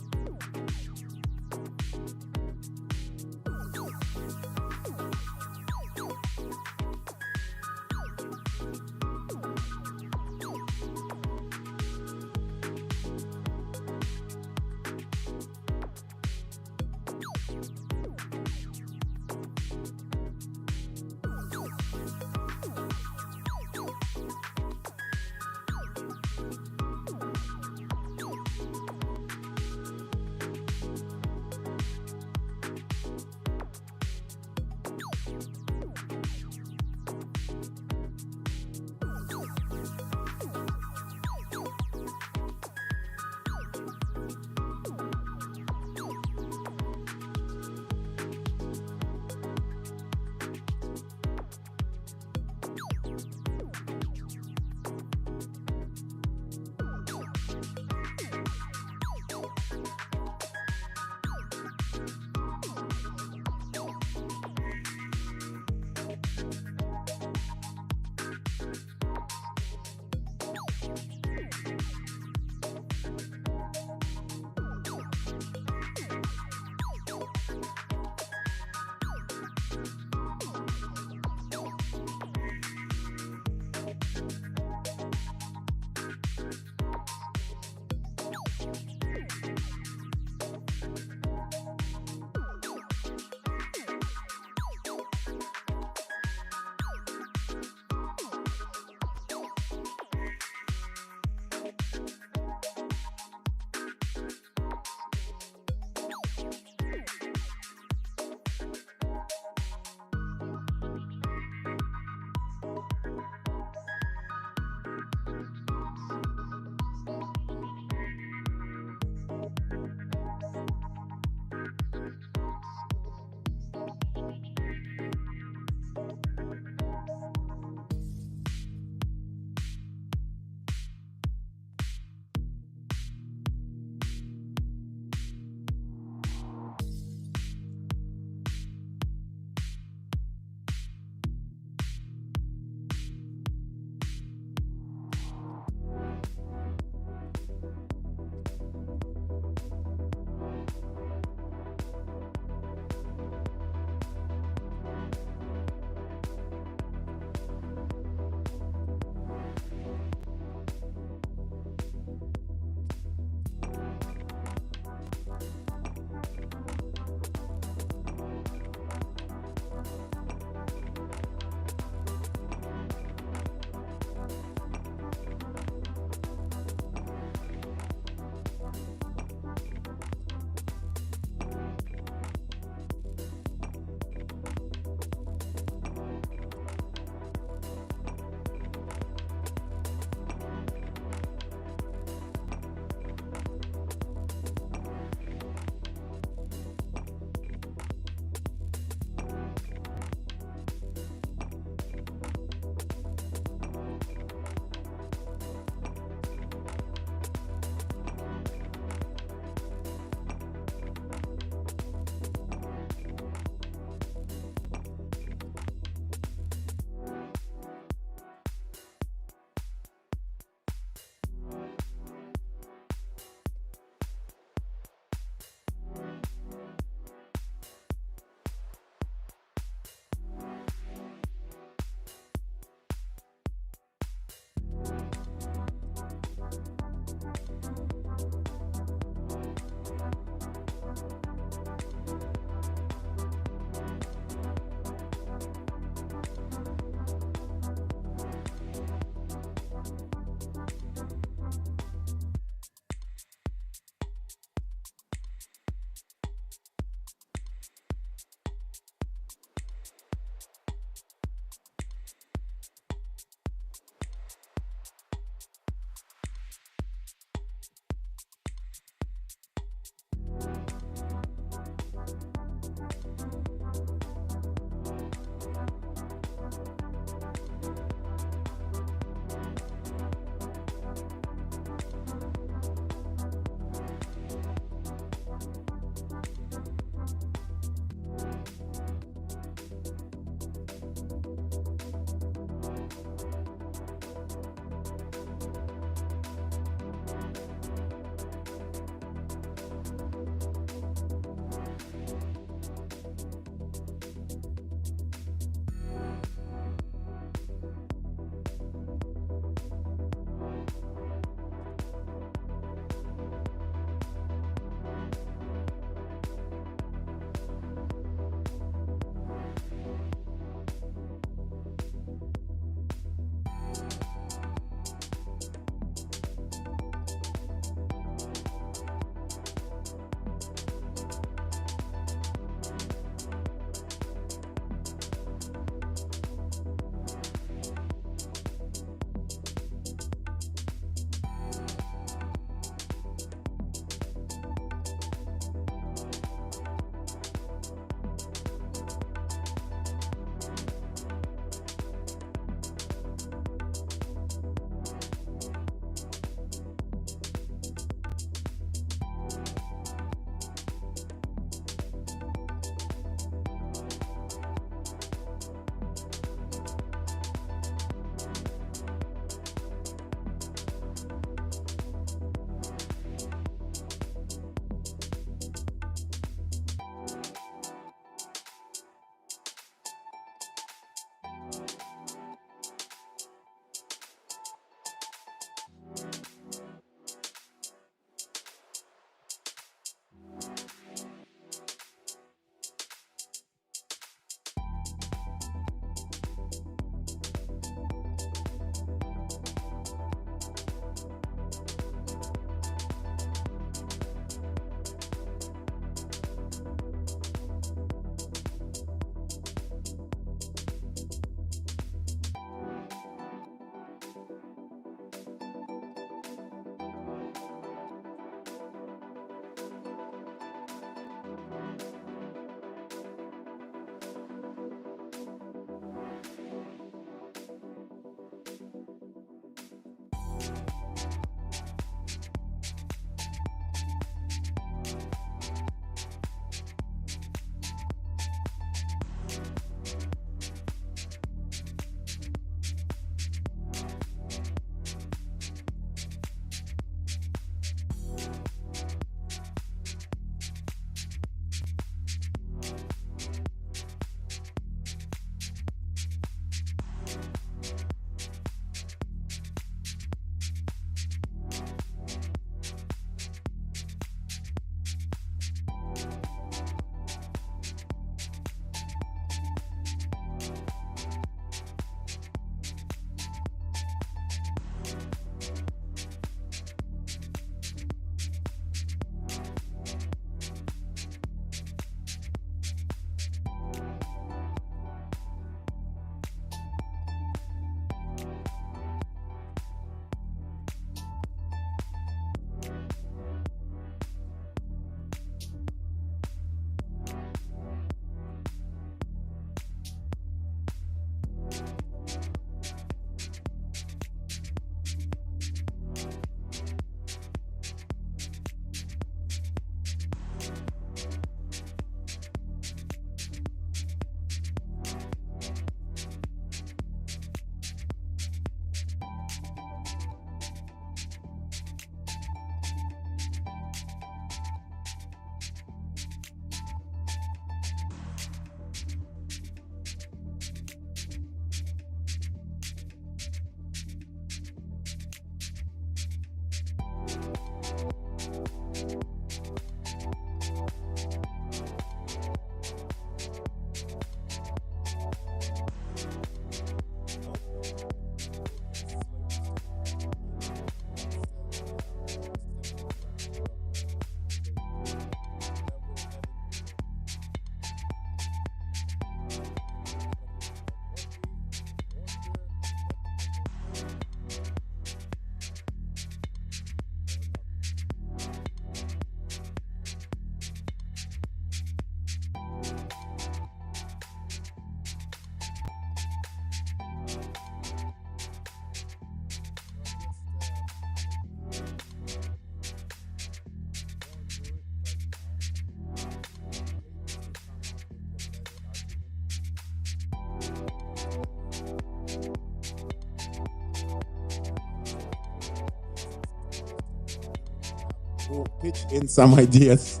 to pitch in some ideas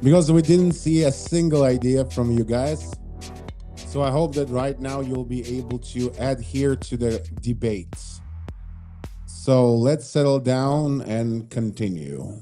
because we didn't see a single idea from you guys. So I hope that right now you'll be able to adhere to the debates. So let's settle down and continue.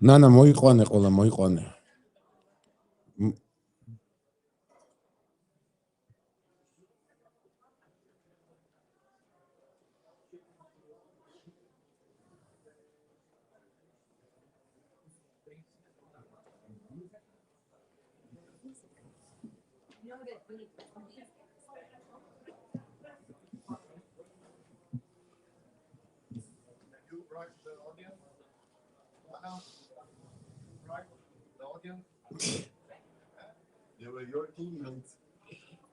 Nana moiqone qola moiqone.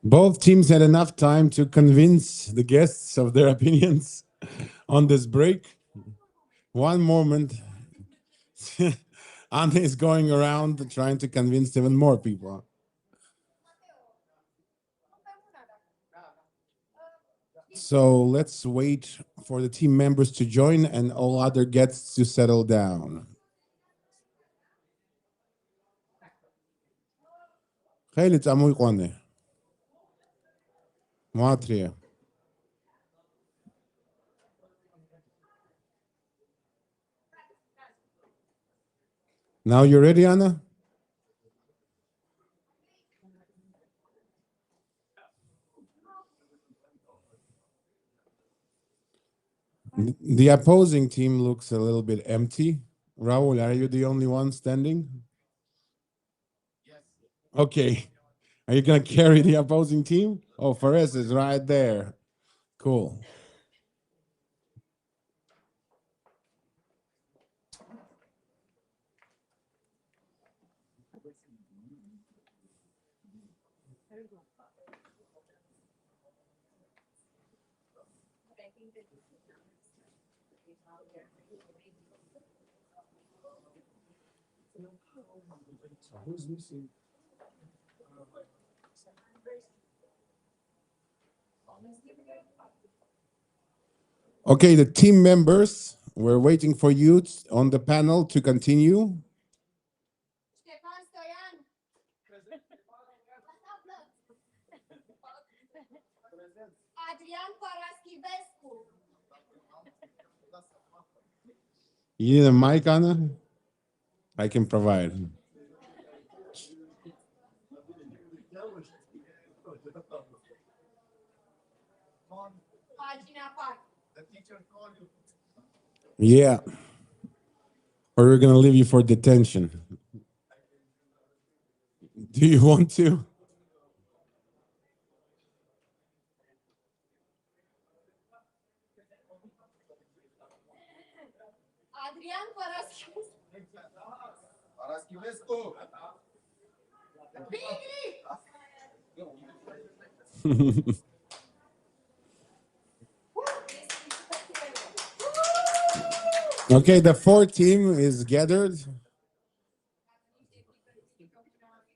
Both teams had enough time to convince the guests of their opinions on this break. One moment, Anna is going around trying to convince even more people. So let's wait for the team members to join and all other guests to settle down. خیلی تموی قانه. Матria. Now you're ready, Anna? The opposing team looks a little bit empty. Raul, are you the only one standing? Yes. Okay. Are you going to carry the opposing team? Oh, Fares is right there. Cool. Who's missing? Okay, the team members, we're waiting for you on the panel to continue. You need a mic, Anna? I can provide. Yeah. Or we're going to leave you for detention. Do you want to? Okay, the fourth team is gathered.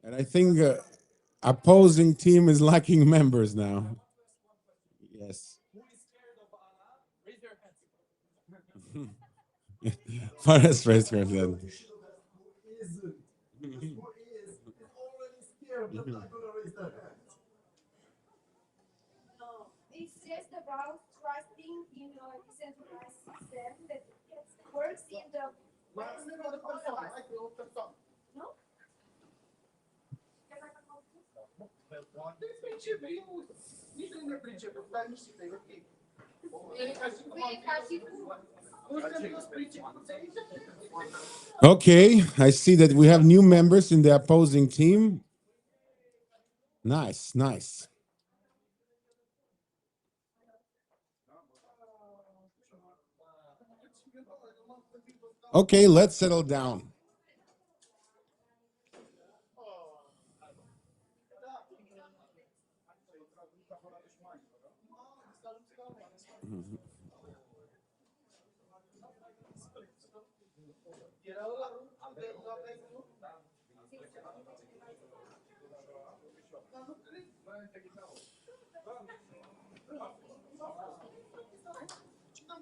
And I think opposing team is lacking members now. Yes. Forest race her hand. It's just about trusting in a decentralized system that works in the no? Okay, I see that we have new members in the opposing team. Nice, nice. Okay, let's settle down.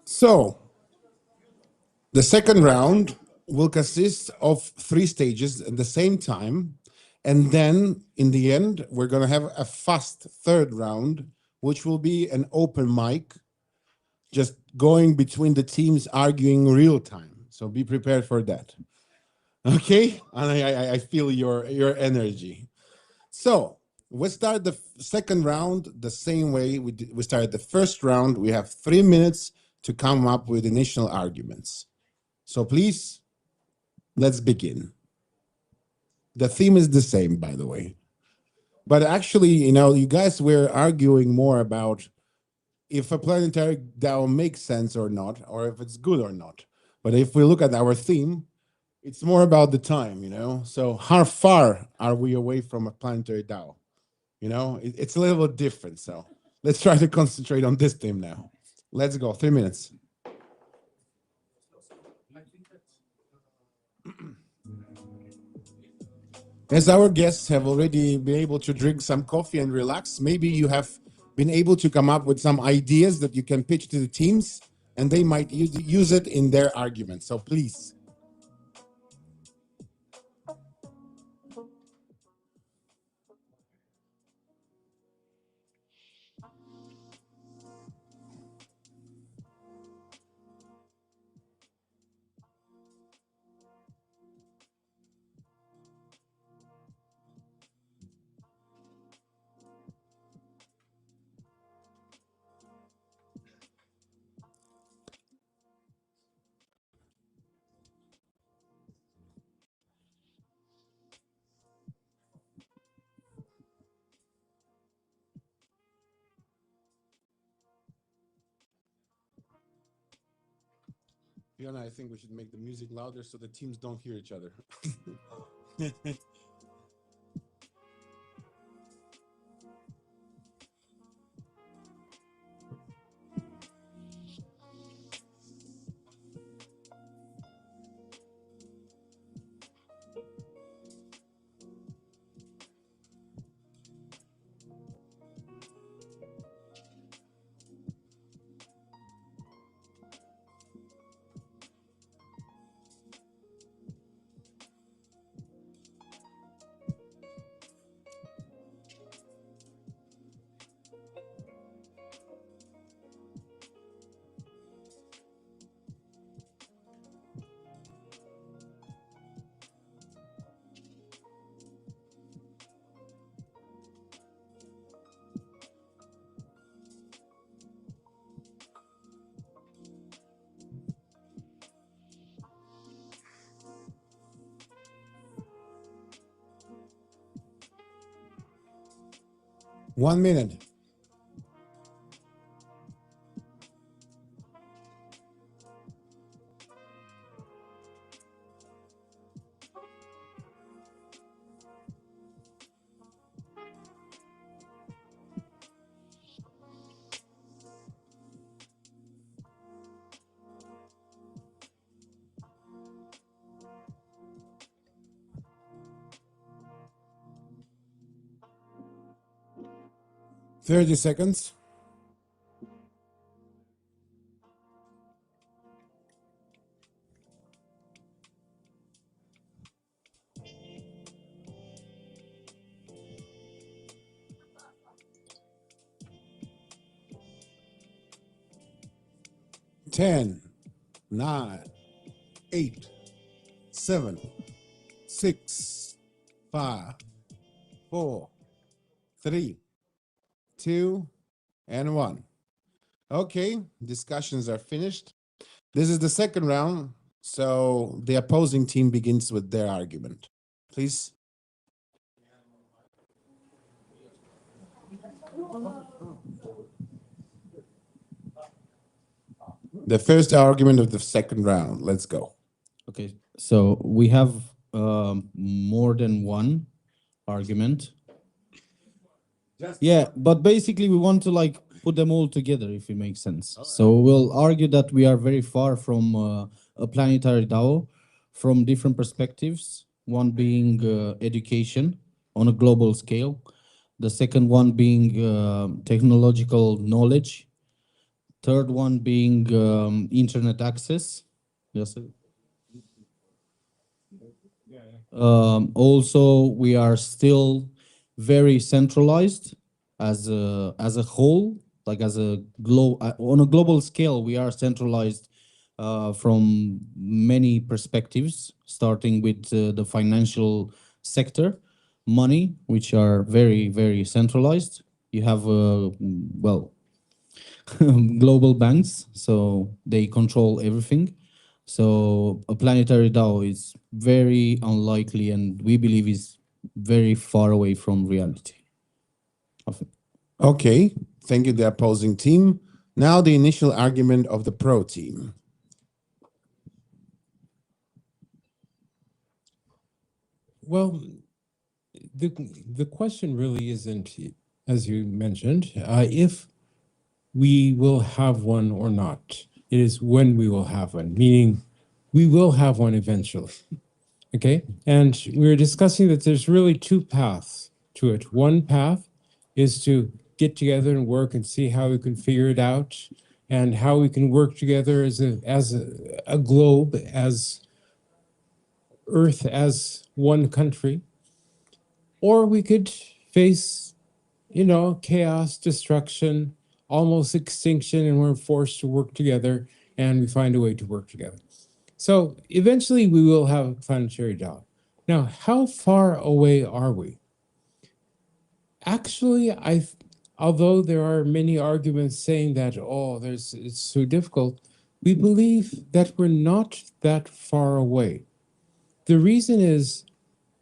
So, the second round will consist of 3 stages at the same time. And then in the end, we're going to have a fast third round, which will be an open mic, just going between the teams, arguing real time. So be prepared for that. Okay? And I feel your energy. So we start the second round the same way we started the first round. We have 3 minutes to come up with initial arguments. So please, let's begin. The theme is the same, by the way. But actually, you guys were arguing more about if a planetary DAO makes sense or not, or if it's good or not. But if we look at our theme, it's more about the time, So how far are we away from a planetary DAO? It's a little bit different. So let's try to concentrate on this theme now. Let's go, 3 minutes. As our guests have already been able to drink some coffee and relax, maybe you have been able to come up with some ideas that you can pitch to the teams, and they might use it in their argument. So please. Fiona, I think we should make the music louder so the teams don't hear each other. 1 minute. Thirty seconds. Ten, 9, 8, 7, 6, 5, 4, 3, 2, and 1. Okay, discussions are finished. This is the second round, so the opposing team begins with their argument. Please. The first argument of the second round. Let's go. Okay, so we have more than one argument. Yeah, but basically we want to like put them all together if it makes sense. So we'll argue that we are very far from a planetary DAO from different perspectives. One being education on a global scale. The second one being technological knowledge. Third one being internet access. Yes. Also, we are still very centralized as a whole, like as a on a global scale. We are centralized from many perspectives, starting with the financial sector, money, which are very centralized. You have well, global banks, so they control everything. So a planetary DAO is very unlikely, and we believe is very far away from reality. Okay, thank you, the opposing team. Now the initial argument of the pro team. Well, the question really isn't, as you mentioned, if we will have one or not. It is when we will have one, meaning we will have one eventually. Okay? And we were discussing that there's really two paths to it. One path is to get together and work and see how we can figure it out and how we can work together as a globe, as Earth, as one country. Or we could face, chaos, destruction, almost extinction, and we're forced to work together, and we find a way to work together. So eventually we will have a planetary DAO. Now, how far away are we? Actually, although there are many arguments saying that, it's so difficult, we believe that we're not that far away. The reason is,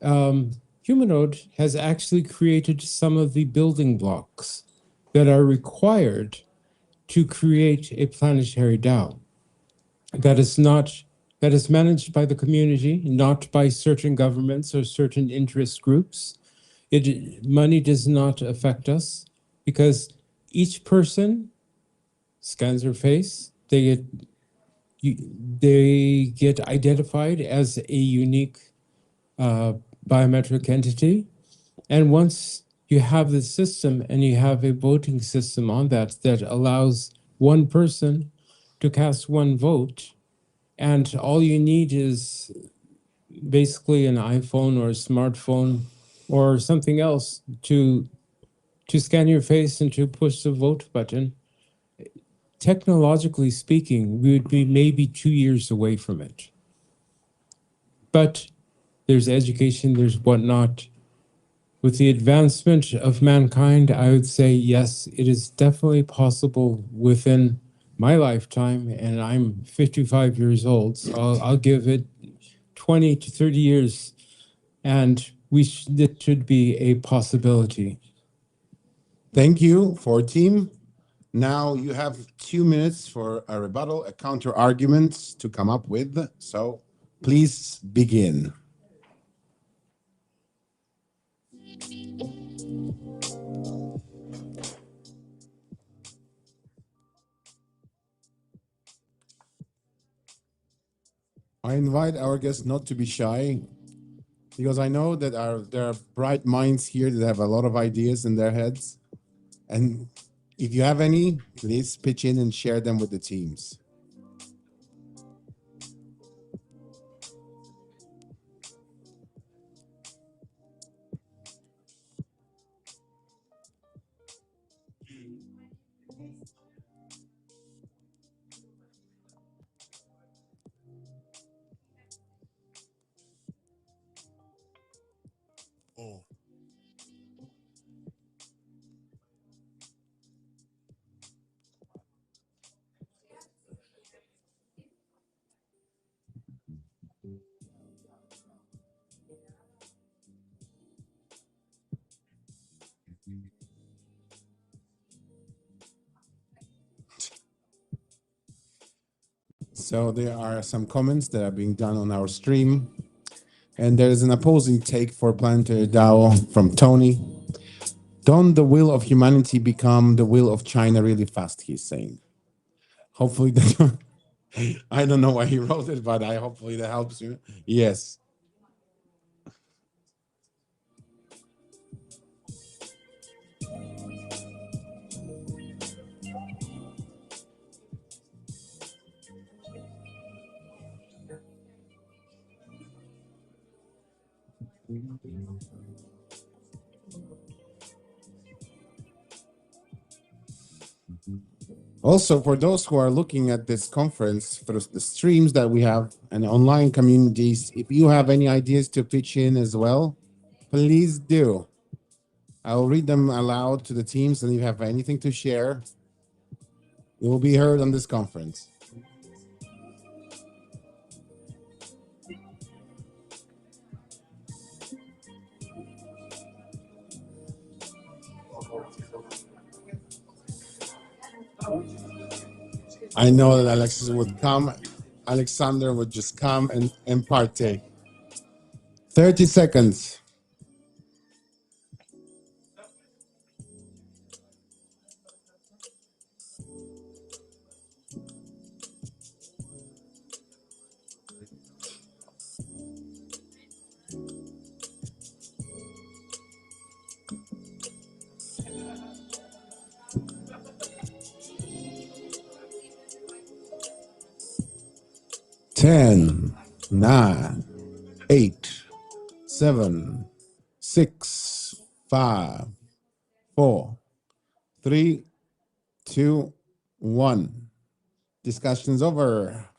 Humanode has actually created some of the building blocks that are required to create a planetary DAO that is managed by the community, not by certain governments or certain interest groups. Money does not affect us because each person scans their face. They get identified as a unique biometric entity. And once you have the system and you have a voting system on that allows one person to cast one vote, and all you need is basically an iPhone or a smartphone or something else to scan your face and to push the vote button. Technologically speaking, we would be maybe 2 years away from it. But there's education, there's whatnot. With the advancement of mankind, I would say, yes, it is definitely possible within my lifetime, and I'm 55 years old, so I'll give it 20 to 30 years, and it should be a possibility. Thank you for team. Now you have 2 minutes for a rebuttal, a counter argument to come up with. So please begin. I invite our guests not to be shy, because I know that there are bright minds here that have a lot of ideas in their heads. And if you have any, please pitch in and share them with the teams. So there are some comments that are being done on our stream. And there's an opposing take for planetary DAO from Tony. Don't the will of humanity become the will of China really fast, he's saying. Hopefully that, I don't know why he wrote it, but hopefully that helps you. Yes. Also, for those who are looking at this conference through the streams that we have and online communities, if you have any ideas to pitch in as well, please do. I'll read them aloud to the teams, and if you have anything to share, it will be heard on this conference. I know that Alexis would come. Alexander would just come and partake. 30 seconds. Ten, 9, 8, 7, 6, 5, 4, 3, 2, 1. Discussion's over.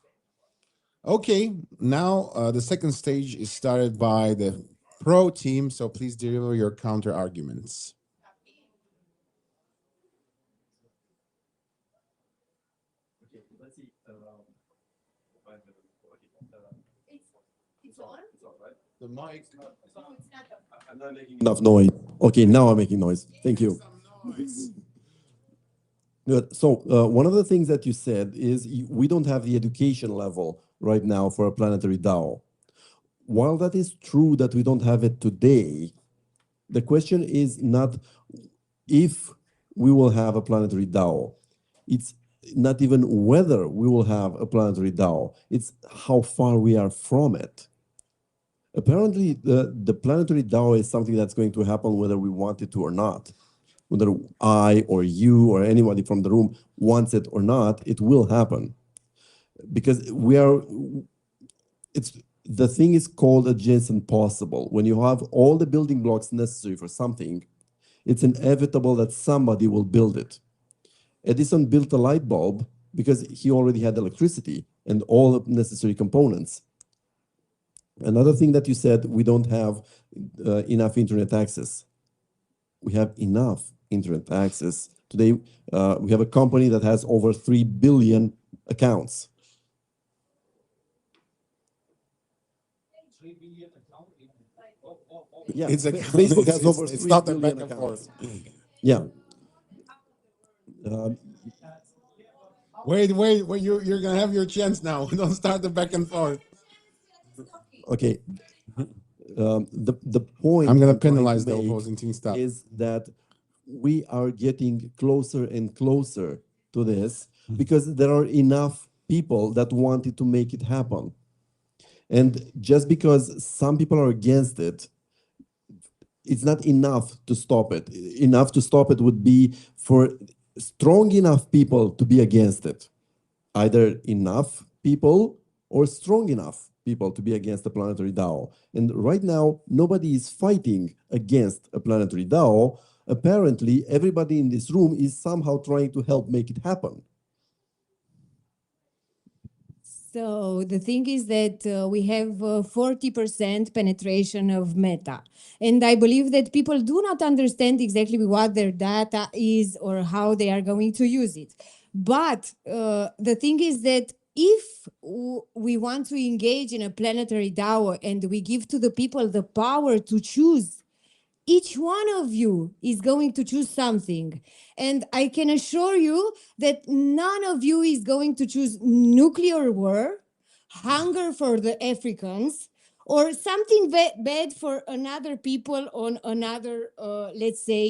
Okay, now the second stage is started by the pro team, so please deliver your counter arguments. The mic. I'm not making enough noise. Okay, now I'm making noise. Thank you. Good. So one of the things that you said is we don't have the education level right now for a planetary DAO. While that is true that we don't have it today, the question is not if we will have a planetary DAO. It's not even whether we will have a planetary DAO. It's how far we are from it. Apparently, the planetary DAO is something that's going to happen whether we want it to or not. Whether I or you or anybody from the room wants it or not, it will happen. Because the thing is called adjacent possible. When you have all the building blocks necessary for something, it's inevitable that somebody will build it. Edison built a light bulb because he already had electricity and all the necessary components. Another thing that you said, we don't have enough internet access. We have enough internet access. Today, we have a company that has over 3 billion accounts. 3 billion accounts? Yeah, Facebook has over 3 billion accounts. Yeah. Wait, you're going to have your chance now. Don't start the back and forth. Okay. The point I'm going to penalize the opposing team staff. Is that we are getting closer and closer to this because there are enough people that wanted to make it happen. And just because some people are against it, it's not enough to stop it. Enough to stop it would be for strong enough people to be against it. Either enough people or strong enough people to be against a planetary DAO. And right now, nobody is fighting against a planetary DAO. Apparently, everybody in this room is somehow trying to help make it happen. So the thing is that we have 40% penetration of Meta. And I believe that people do not understand exactly what their data is or how they are going to use it. But the thing is that if we want to engage in a planetary DAO and we give to the people the power to choose each one of you is going to choose something. And I can assure you that none of you is going to choose nuclear war, hunger for the Africans, or something bad for another people on another, let's say,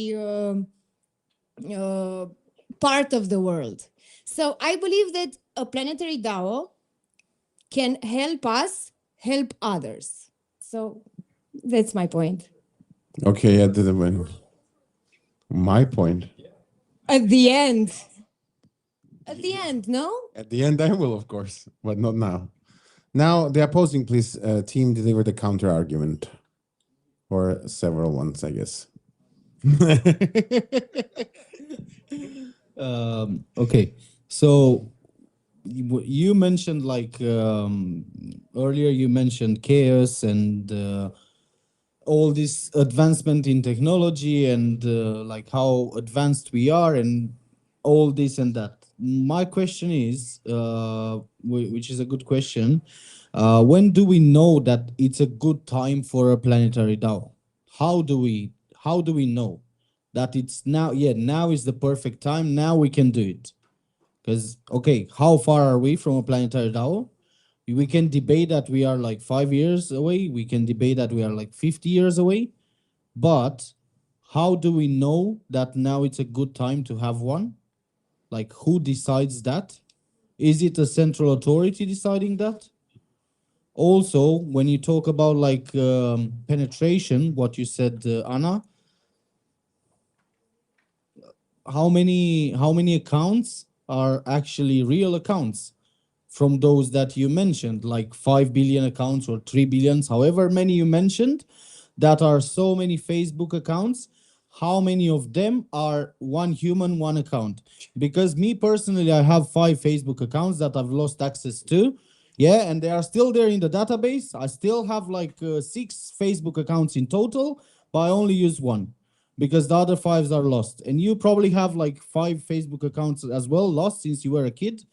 part of the world. So I believe that a planetary DAO can help us help others. So that's my point. Okay, my point. At the end. At the end, no? At the end, I will, of course, but not now. Now, the opposing, please, team, deliver the counter argument, or several ones, I guess. Okay, so you mentioned like earlier you mentioned chaos and all this advancement in technology and like how advanced we are and all this and that. My question is, which is a good question, when do we know that it's a good time for a planetary DAO? How do we know that it's now? Yeah, now is the perfect time. Now we can do it. Because okay, how far are we from a planetary DAO? We can debate that we are like 5 years away. We can debate that we are like 50 years away. But how do we know that now it's a good time to have one? Like, who decides that? Is it a central authority deciding that? Also, when you talk about like penetration, what you said, Anna, how many accounts are actually real accounts from those that you mentioned, like 5 billion accounts or 3 billions, however many you mentioned, that are so many Facebook accounts? How many of them are one human, one account? Because me personally, I have 5 Facebook accounts that I've lost access to. Yeah, and they are still there in the database. I still have like 6 Facebook accounts in total, but I only use one because the other 5s are lost. And you probably have like 5 Facebook accounts as well lost since you were a kid.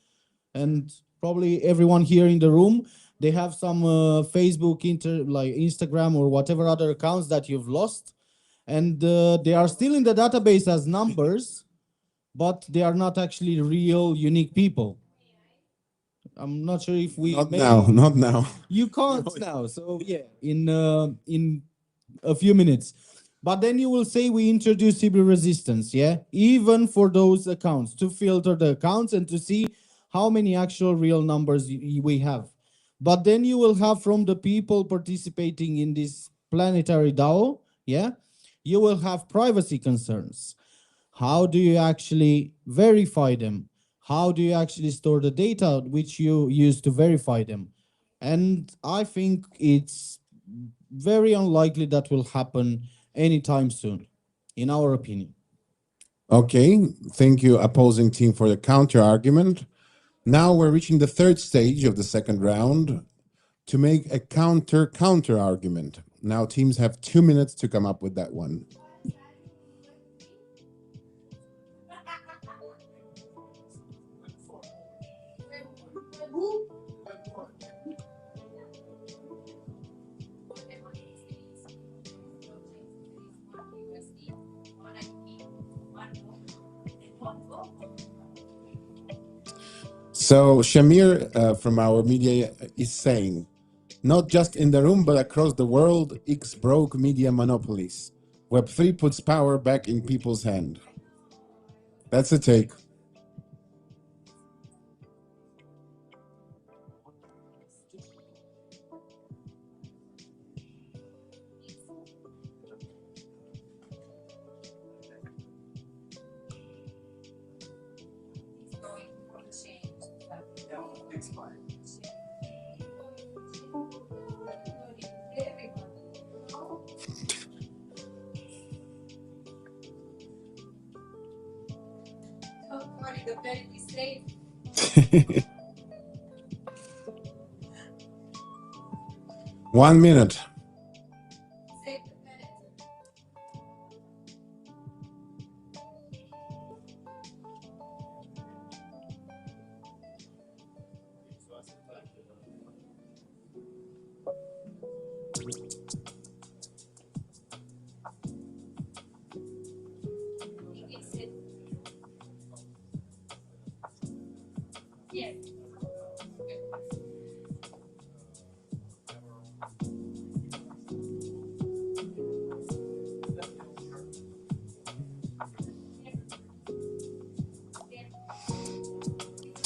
And probably everyone here in the room, they have some Facebook, like Instagram or whatever other accounts that you've lost. And they are still in the database as numbers, but they are not actually real unique people. I'm not sure if we Not now, not now. You can't now. So yeah, in a few minutes. But then you will say we introduce Hybrid resistance, yeah? Even for those accounts, to filter the accounts and to see how many actual real numbers we have. But then you will have from the people participating in this planetary DAO, yeah? You will have privacy concerns. How do you actually verify them? How do you actually store the data which you use to verify them? And I think it's very unlikely that will happen anytime soon, in our opinion. Okay, thank you, opposing team, for the counter argument. Now we're reaching the third stage of the second round to make a counter argument. Now teams have 2 minutes to come up with that one. So Shamir from our media is saying, not just in the room, but across the world, X broke media monopolies. Web3 puts power back in people's hand. That's a take. One minute.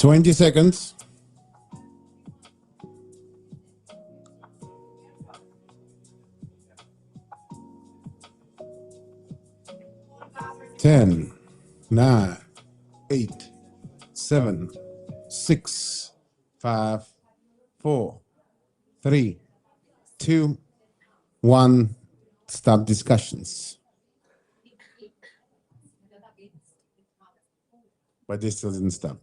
20 seconds. Ten, 9, 8, 7, 6, 5, 4, 3, 2, 1. Stop discussions. But this still didn't stop.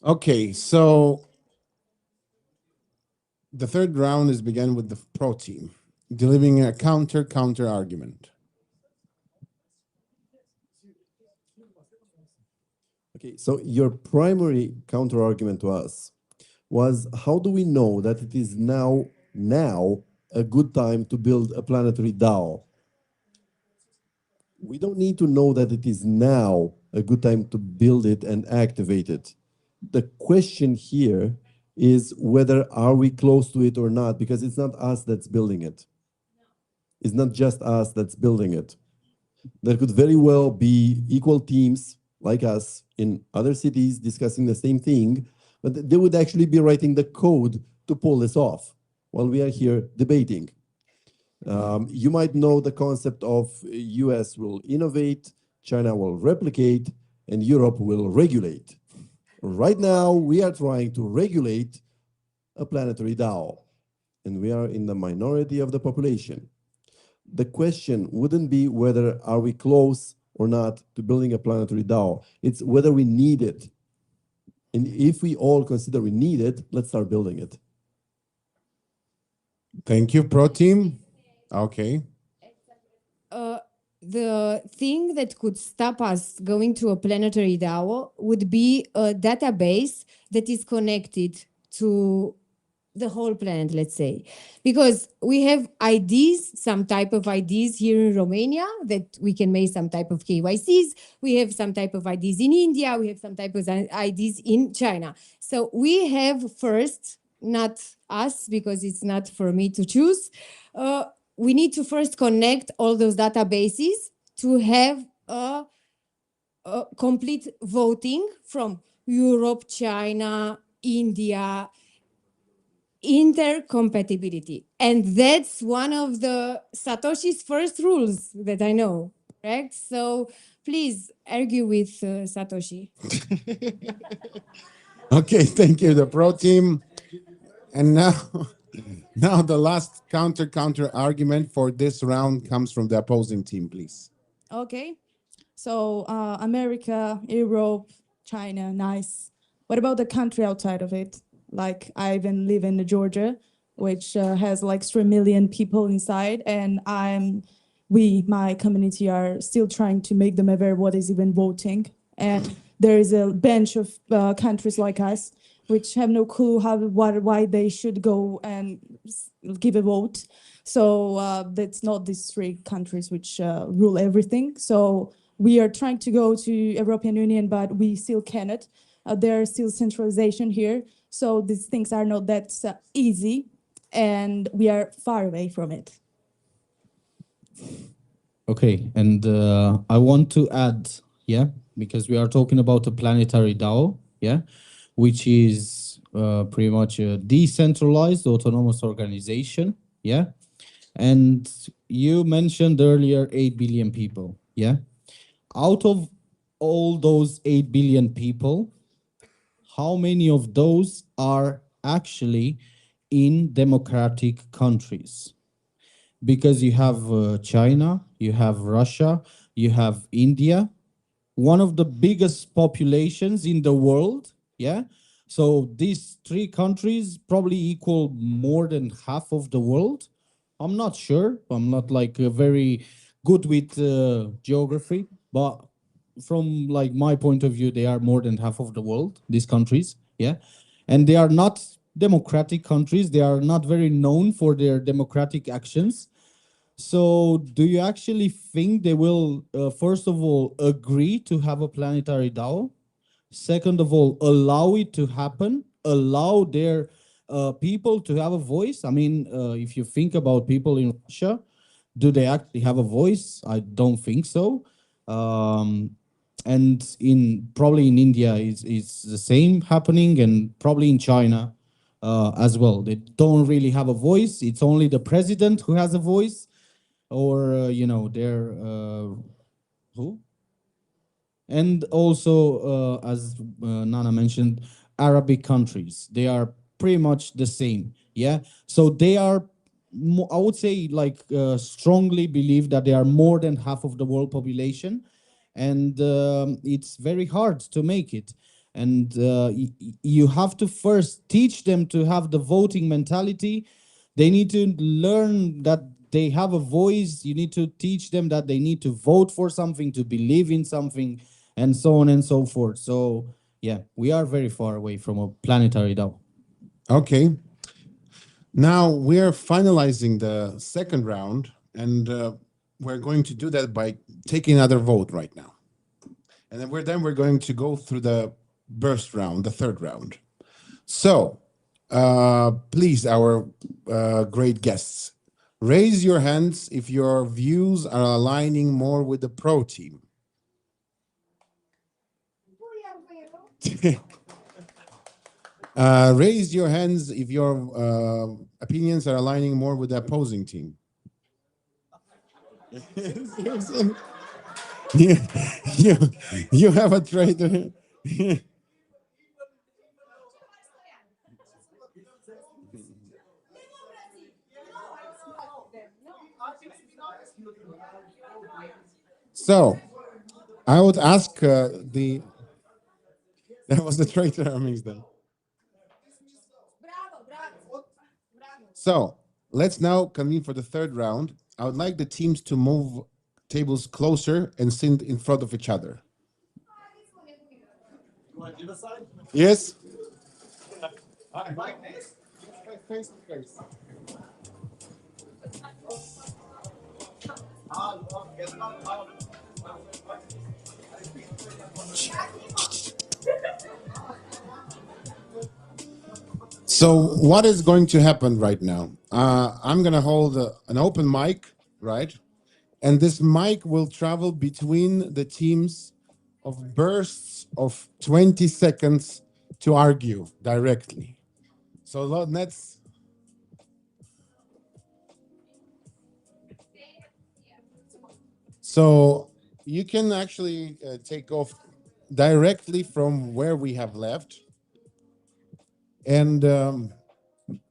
Okay, so the third round is began with the pro team, delivering a counter argument. Okay, so your primary counter argument to us was, how do we know that it is now a good time to build a planetary DAO? We don't need to know that it is now a good time to build it and activate it. The question here is whether are we close to it or not, because it's not us that's building it. It's not just us that's building it. There could very well be equal teams like us in other cities discussing the same thing, but they would actually be writing the code to pull this off while we are here debating. You might know the concept of US will innovate, China will replicate, and Europe will regulate. Right now, we are trying to regulate a planetary DAO, and we are in the minority of the population. The question wouldn't be whether are we close or not to building a planetary DAO. It's whether we need it. And if we all consider we need it, let's start building it. Thank you, pro team. Okay. The thing that could stop us going to a planetary DAO would be a database that is connected to the whole planet, let's say, because we have IDs, some type of IDs here in Romania that we can make some type of KYCs. We have some type of IDs in India. We have some type of IDs in China. So we have first, not us, because it's not for me to choose. We need to first connect all those databases to have a complete voting from Europe, China, India, intercompatibility. And that's one of the Satoshi's first rules that I know, correct? So please argue with Satoshi. Okay, thank you, the pro team. And now the last counter argument for this round comes from the opposing team, please. Okay. So America, Europe, China, nice. What about the country outside of it? Like I even live in Georgia, which has like 3 million people inside, and my community are still trying to make them aware what is even voting. And there is a bunch of countries like us which have no clue why they should go and give a vote. So that's not these 3 countries which rule everything. So we are trying to go to European Union, but we still cannot. There's still centralization here. So these things are not that easy, and we are far away from it. Okay, and I want to add, because we are talking about a planetary DAO, which is pretty much a decentralized autonomous organization, and you mentioned earlier 8 billion people, Out of all those 8 billion people, how many of those are actually in democratic countries? Because you have China, you have Russia, you have India, one of the biggest populations in the world, So these 3 countries probably equal more than half of the world. I'm not sure. I'm not like very good with geography, but from like my point of view, they are more than half of the world, these countries, and they are not democratic countries. They are not very known for their democratic actions. So do you actually think they will, first of all, agree to have a planetary DAO? Second of all, allow it to happen, allow their people to have a voice? I mean, if you think about people in Russia, do they actually have a voice? I don't think so. And probably in India is the same happening, and probably in China as well. They don't really have a voice. It's only the president who has a voice, or their who. And also, as Nana mentioned, Arabic countries, they are pretty much the same. Yeah. So they are, I would say, like strongly believe that they are more than half of the world population. And it's very hard to make it. And you have to first teach them to have the voting mentality. They need to learn that they have a voice. You need to teach them that they need to vote for something, to believe in something, and so on and so forth. So yeah, we are very far away from a planetary DAO. Okay. Now we're finalizing the second round, and we're going to do that by taking another vote right now. And then we're going to go through the burst round, the third round. So please, our great guests, raise your hands if your views are aligning more with the pro team. Raise your hands if your opinions are aligning more with the opposing team. you, you, you have a traitor. So I would ask that was the traitor amongst them. So let's now convene for the third round. I would like the teams to move tables closer and sit in front of each other. Yes? So what is going to happen right now? I'm going to hold an open mic, right? And this mic will travel between the teams of bursts of 20 seconds to argue directly. So let's... So you can actually take off directly from where we have left and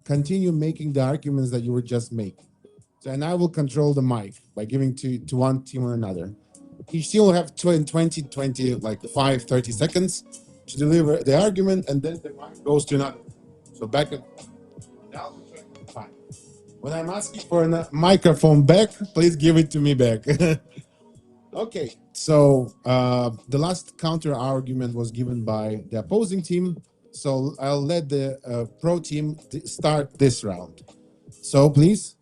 continue making the arguments that you were just making. So, and I will control the mic by giving to one team or another. Each team will have 20, like 30 seconds to deliver the argument, and then the mic goes to another. So back and now, fine. When I'm asking for a microphone back, please give it to me back. Okay, so the last counter argument was given by the opposing team. So I'll let the pro team start this round. So please.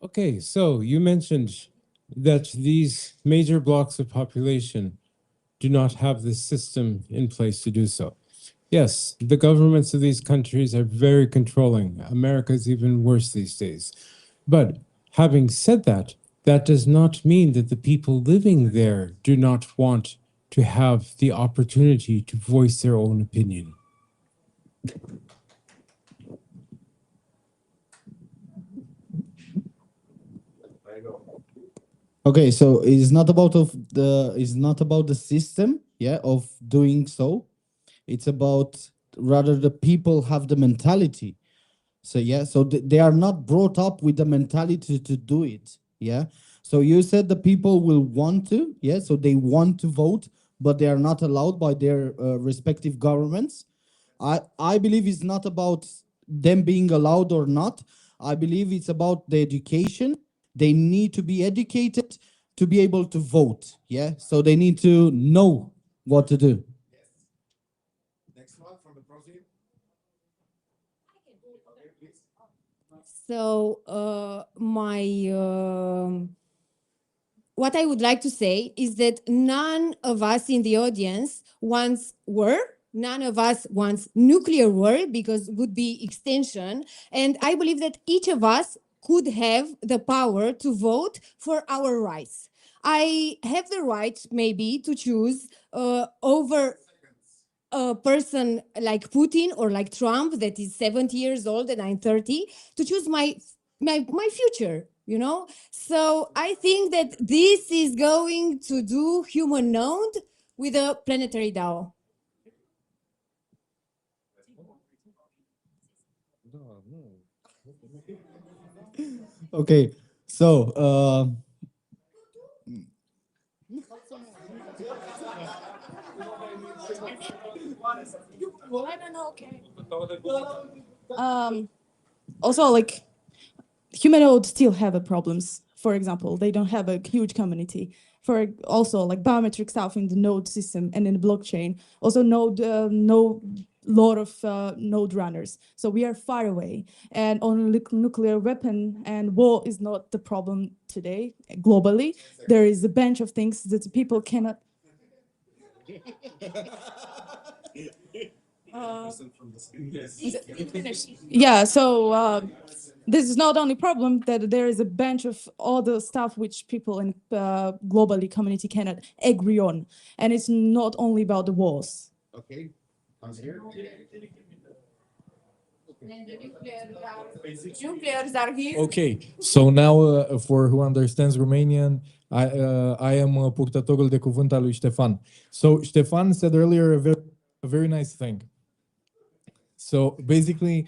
Okay, so you mentioned that these major blocks of population do not have the system in place to do so. Yes, the governments of these countries are very controlling. America is even worse these days. But having said that, that does not mean that the people living there do not want to have the opportunity to voice their own opinion. Okay, so it's not about the system, yeah, of doing so. It's about rather the people have the mentality. So yeah, so they are not brought up with the mentality to do it. Yeah. So you said the people will want to, yeah. So they want to vote, but they are not allowed by their respective governments. I believe it's not about them being allowed or not. I believe it's about the education. They need to be educated to be able to vote. Yeah. So they need to know what to do. Next one from the pro team. So what I would like to say is that none of us in the audience wants war. None of us wants nuclear war because it would be extension. And I believe that each of us could have the power to vote for our rights. I have the right maybe to choose over a person like Putin or like Trump that is 70 years old and I'm 30 to choose my future, you know? So I think that this is going to do humanoid with a planetary DAO. Okay, so I don't know. Okay. Also, like humanoids still have a problems. For example, they don't have a huge community. For also like biometric stuff in the node system and in the blockchain. Also, no lot of node runners. So we are far away. And on nuclear weapon and war is not the problem today globally. There is a bunch of things that people cannot. Yeah, so this is not only problem that there is a bunch of other stuff which people in globally community cannot agree on, and it's not only about the wars. Okay. Okay, so now for who understands Romanian, I am purtătorul de cuvânt al lui Ștefan. So Ștefan said earlier a very nice thing. So basically,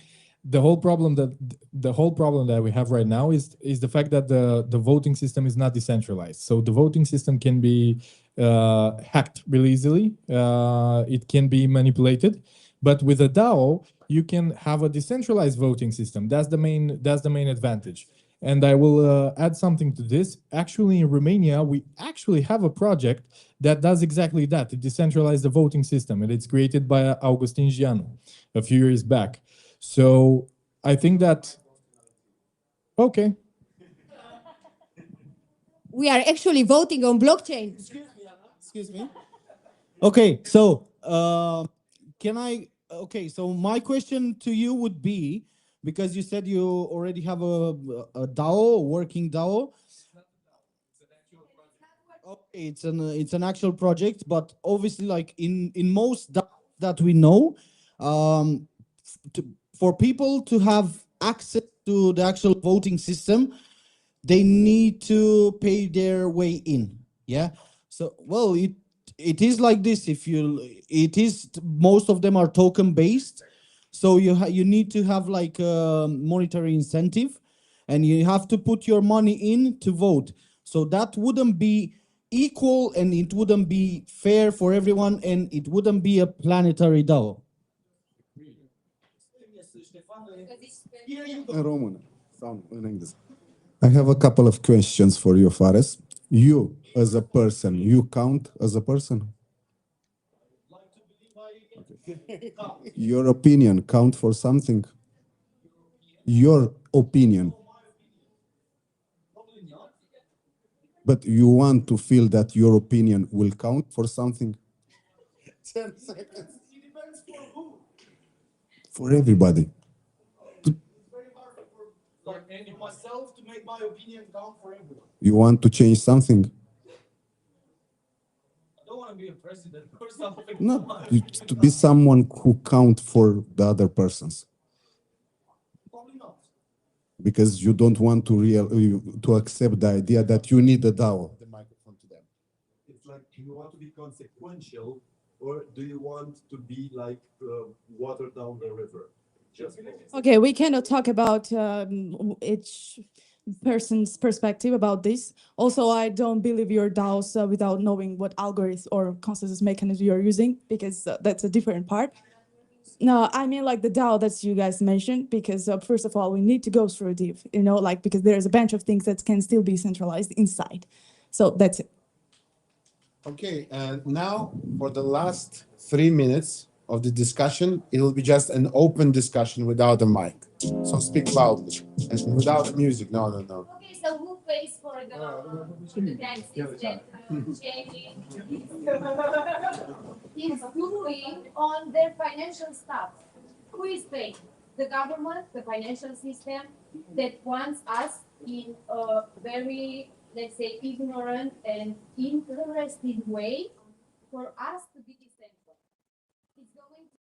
the whole problem that we have right now is the fact that the voting system is not decentralized. So the voting system can be hacked really easily. It can be manipulated, but with a DAO, you can have a decentralized voting system. That's the main advantage. And I will add something to this. Actually, in Romania, we actually have a project that does exactly that, to decentralize the voting system, and it's created by Augustin Gianu a few years back. So I think that, okay. We are actually voting on blockchain. Excuse me. Okay, so okay, so my question to you would be, because you said you already have a DAO, working DAO. Okay, it's an actual project, but obviously, like in most DAOs that we know, for people to have access to the actual voting system, they need to pay their way in. Yeah. So, well, it is like this. Most of them are token based. So you need to have like a monetary incentive, and you have to put your money in to vote. So that wouldn't be equal, and it wouldn't be fair for everyone, and it wouldn't be a planetary DAO. In Român, sau în engleză. I have a couple of questions for you, Fares. You, as a person, you count as a person? Okay. Your opinion count for something? Your opinion. But you want to feel that your opinion will count for something? 10 seconds. For everybody. Myself to make my opinion count for everyone. You want to change something? I don't want to be a president or something. Not to be someone who count for the other persons. Probably not. Because you don't want to accept the idea that you need a DAO. The microphone to them. It's like, do you want to be consequential, or do you want to be like water down the river? Okay, we cannot talk about each person's perspective about this. Also, I don't believe your DAOs without knowing what algorithm or consensus mechanism you're using, because that's a different part. No, I mean like the DAO that you guys mentioned, because first of all, we need to go through deep, like because there's a bunch of things that can still be centralized inside. So that's it. Okay, and now for the last 3 minutes of the discussion, it will be just an open discussion without a mic. So speak loudly and without music. No. Okay, so who pays for the taxes that changing is doing on their financial stuff? Who is paying? the government, the financial system that wants us in a very, let's say, ignorant and interesting way for us to be decentralized. It's going to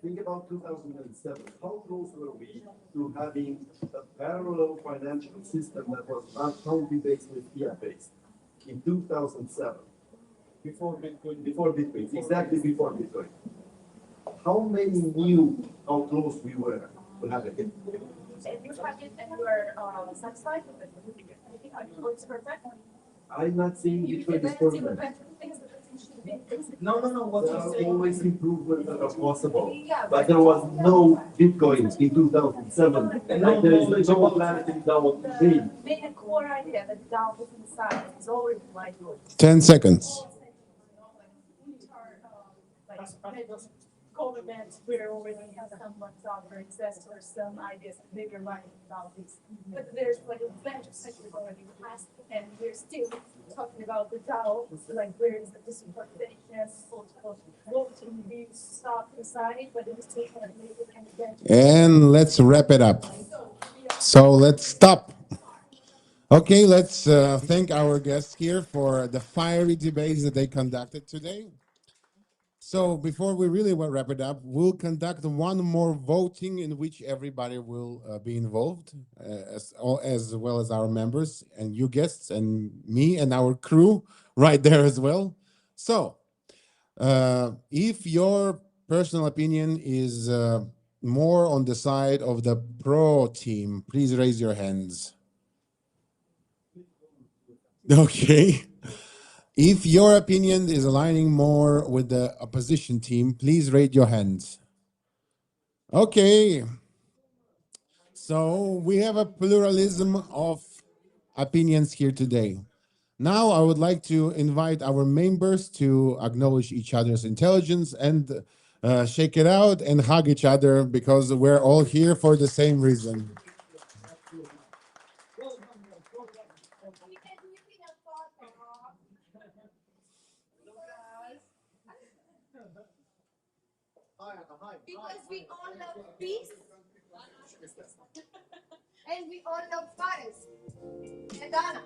Think about 2007. How close were we to having a parallel financial system that was not county-based with fiat-based in 2007? Before Bitcoin. Before Bitcoin, exactly before Bitcoin. How many knew how close we were to having it? and you have it and you are satisfied with it. I think it's perfect. I'm not saying Bitcoin is perfect. No. There are always improvements that are possible. But there was no Bitcoin in 2007. And like there is no planetary DAO today. The core idea that DAO is inside is already like 10 seconds. government, we already have someone sovereign access or some ideas, bigger mind about this. But there's like a venture sector already passed, and we're still talking about the DAO, like where is the disorganization, political voting, being stopped inside, but it's still kind of maybe kind of And let's wrap it up. So let's stop. Okay, let's thank our guests here for the fiery debates that they conducted today. So before we really wrap it up, we'll conduct one more voting in which everybody will be involved, as well as our members and you guests and me and our crew right there as well. So if your personal opinion is more on the side of the pro team, please raise your hands. Okay. If your opinion is aligning more with the opposition team, please raise your hands. Okay. So we have a pluralism of opinions here today. Now I would like to invite our members to acknowledge each other's intelligence and shake it out and hug each other because we're all here for the same reason. because we all love peace And we all love Paris and Anna.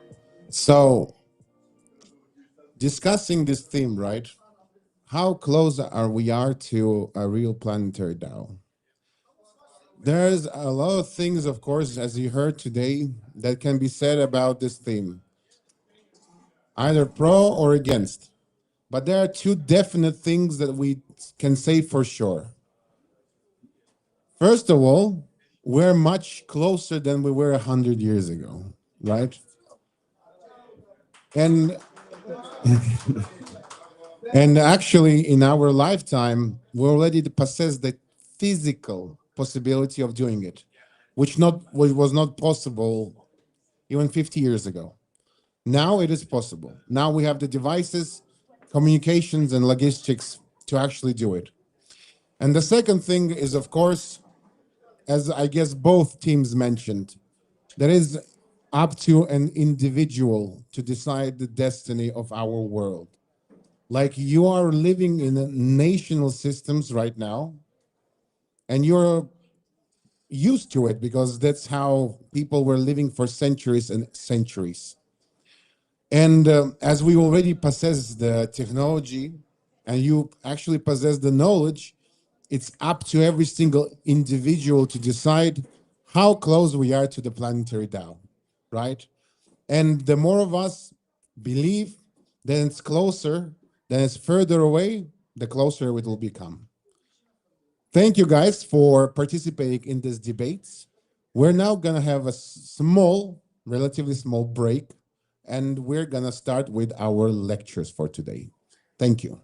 So, discussing this theme, right? How close are we to a real planetary DAO? There's a lot of things, of course, as you heard today, that can be said about this theme, either pro or against. But there are two definite things that we can say for sure. First of all, we're much closer than we were 100 years ago, right? And and actually, in our lifetime, we already possess the physical possibility of doing it, which was not possible even 50 years ago. Now it is possible. Now we have the devices, communications, and logistics to actually do it. And the second thing is, of course, as I guess both teams mentioned, that is up to an individual to decide the destiny of our world. Like you are living in national systems right now, and you're used to it because that's how people were living for centuries and centuries. And as we already possess the technology and you actually possess the knowledge, it's up to every single individual to decide how close we are to the planetary DAO, right? And the more of us believe that it's closer, then it's further away, the closer it will become. Thank you guys for participating in this debate. We're now going to have a small, relatively small break, and we're going to start with our lectures for today. Thank you.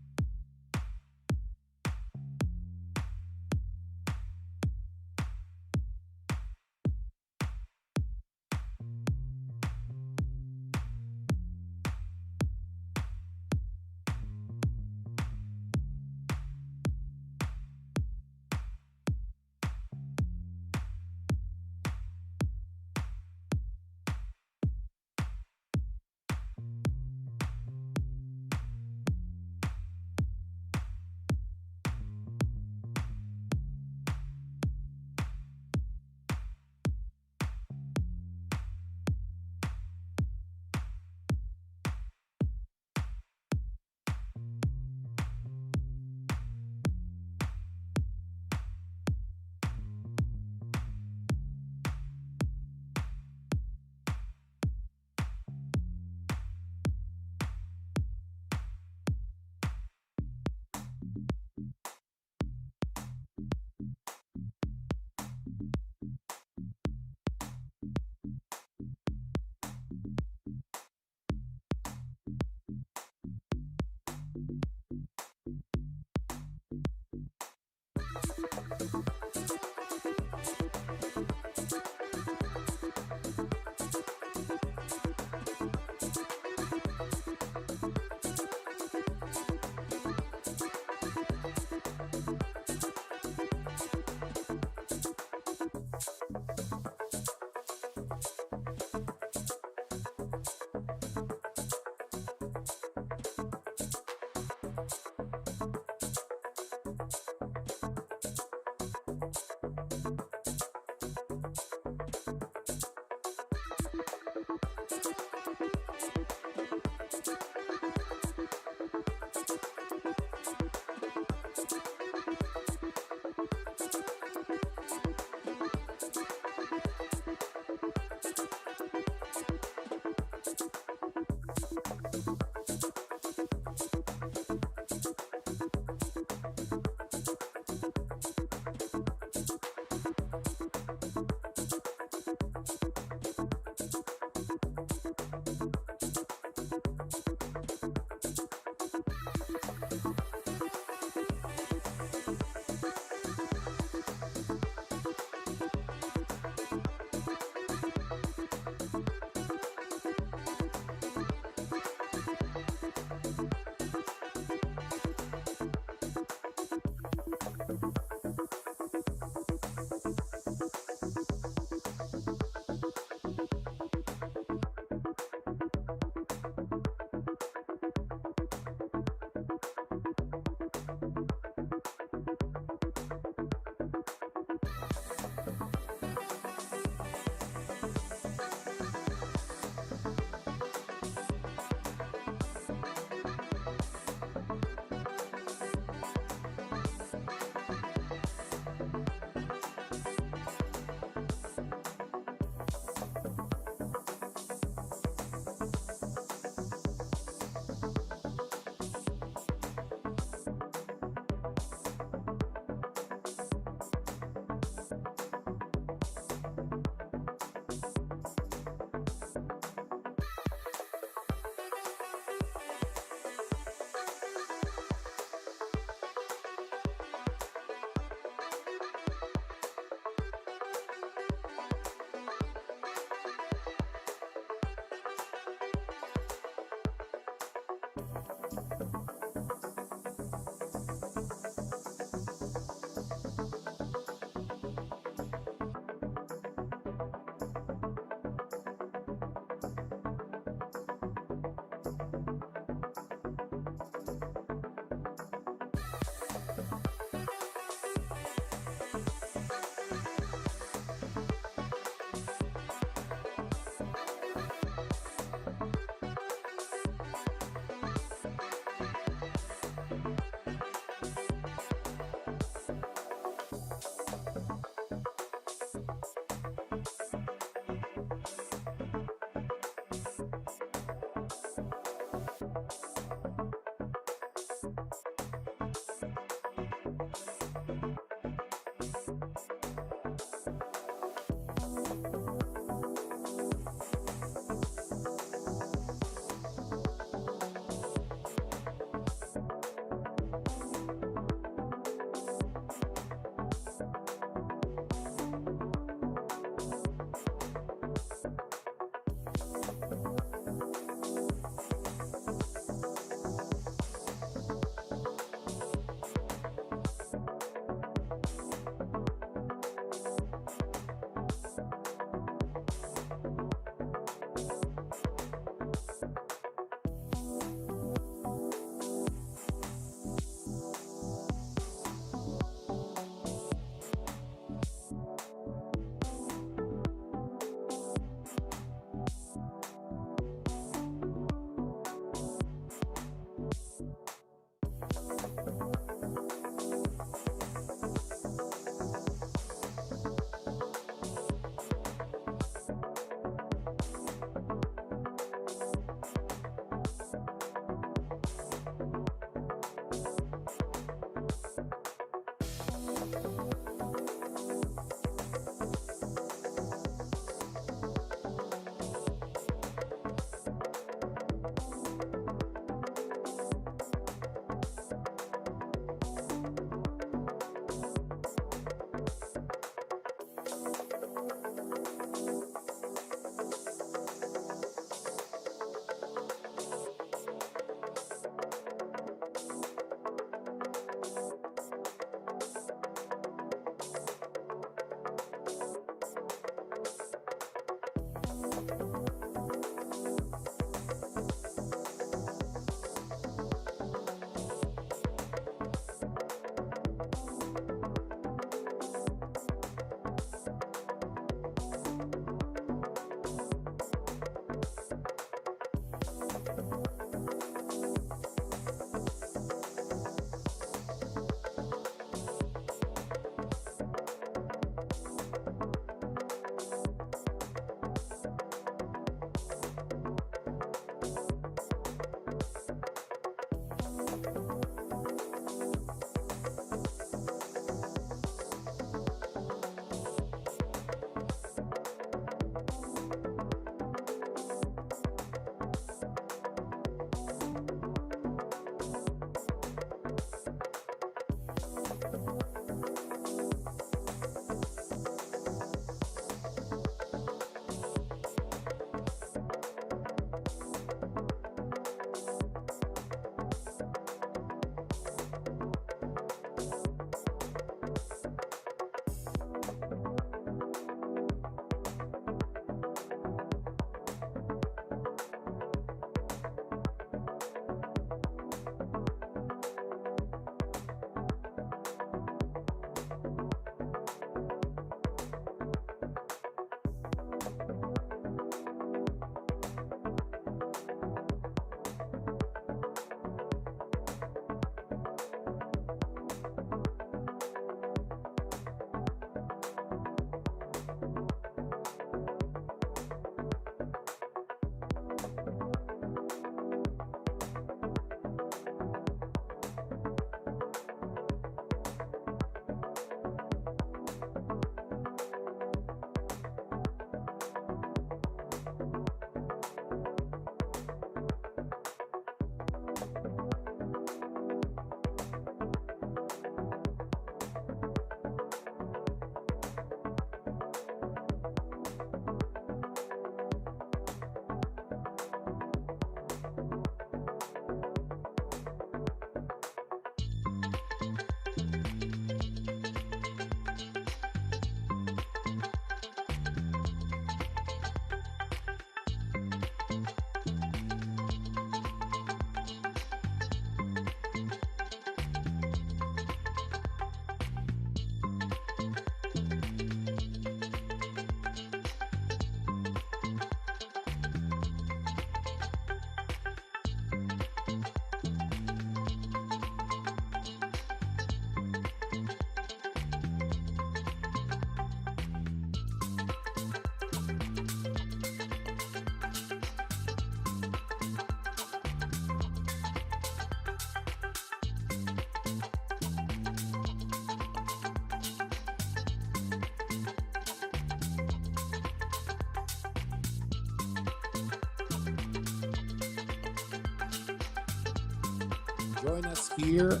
Join us here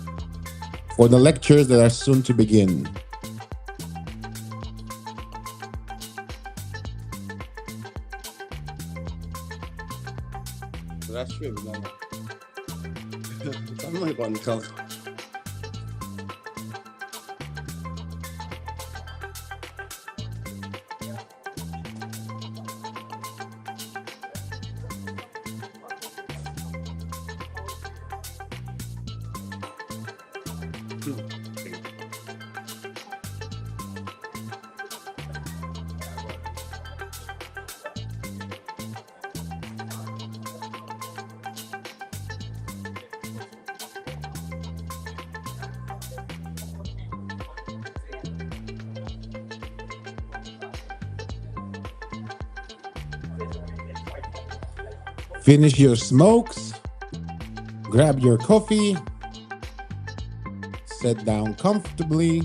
for the lectures that are soon to begin. Finish your smokes, grab your coffee, sit down comfortably,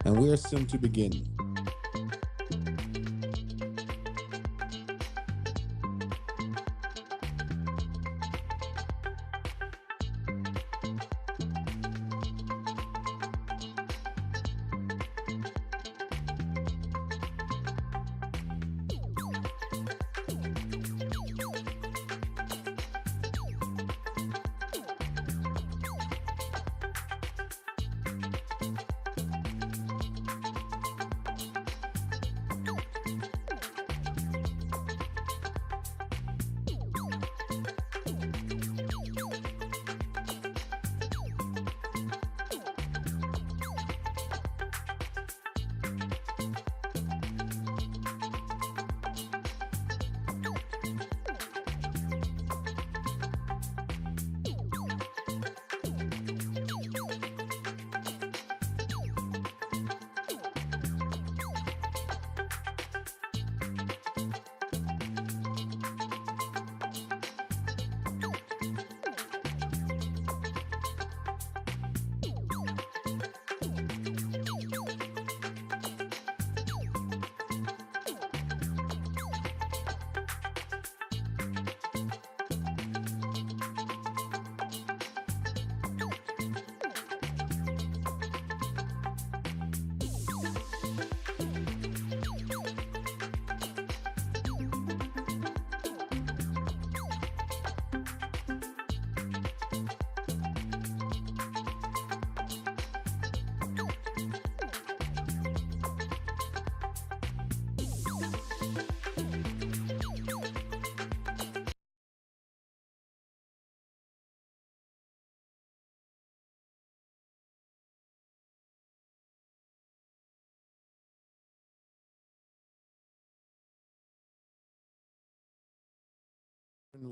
and we're soon to begin.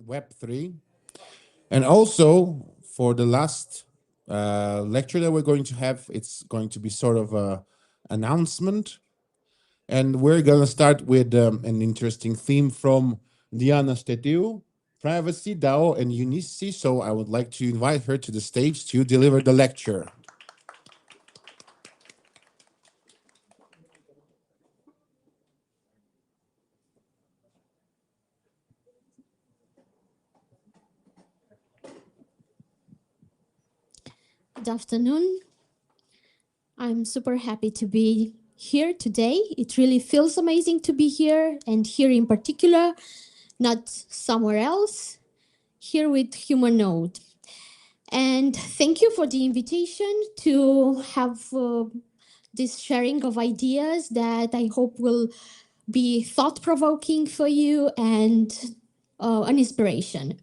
Web3. And also for the last lecture that we're going to have, it's going to be sort of a announcement. And we're going to start with an interesting theme from Diana Stetiu, Privacy, DAO, and Unici. So I would like to invite her to the stage to deliver the lecture. Good afternoon. I'm super happy to be here today. It really feels amazing to be here, and here in particular, not somewhere else, here with Humanode. And thank you for the invitation to have this sharing of ideas that I hope will be thought-provoking for you and an inspiration.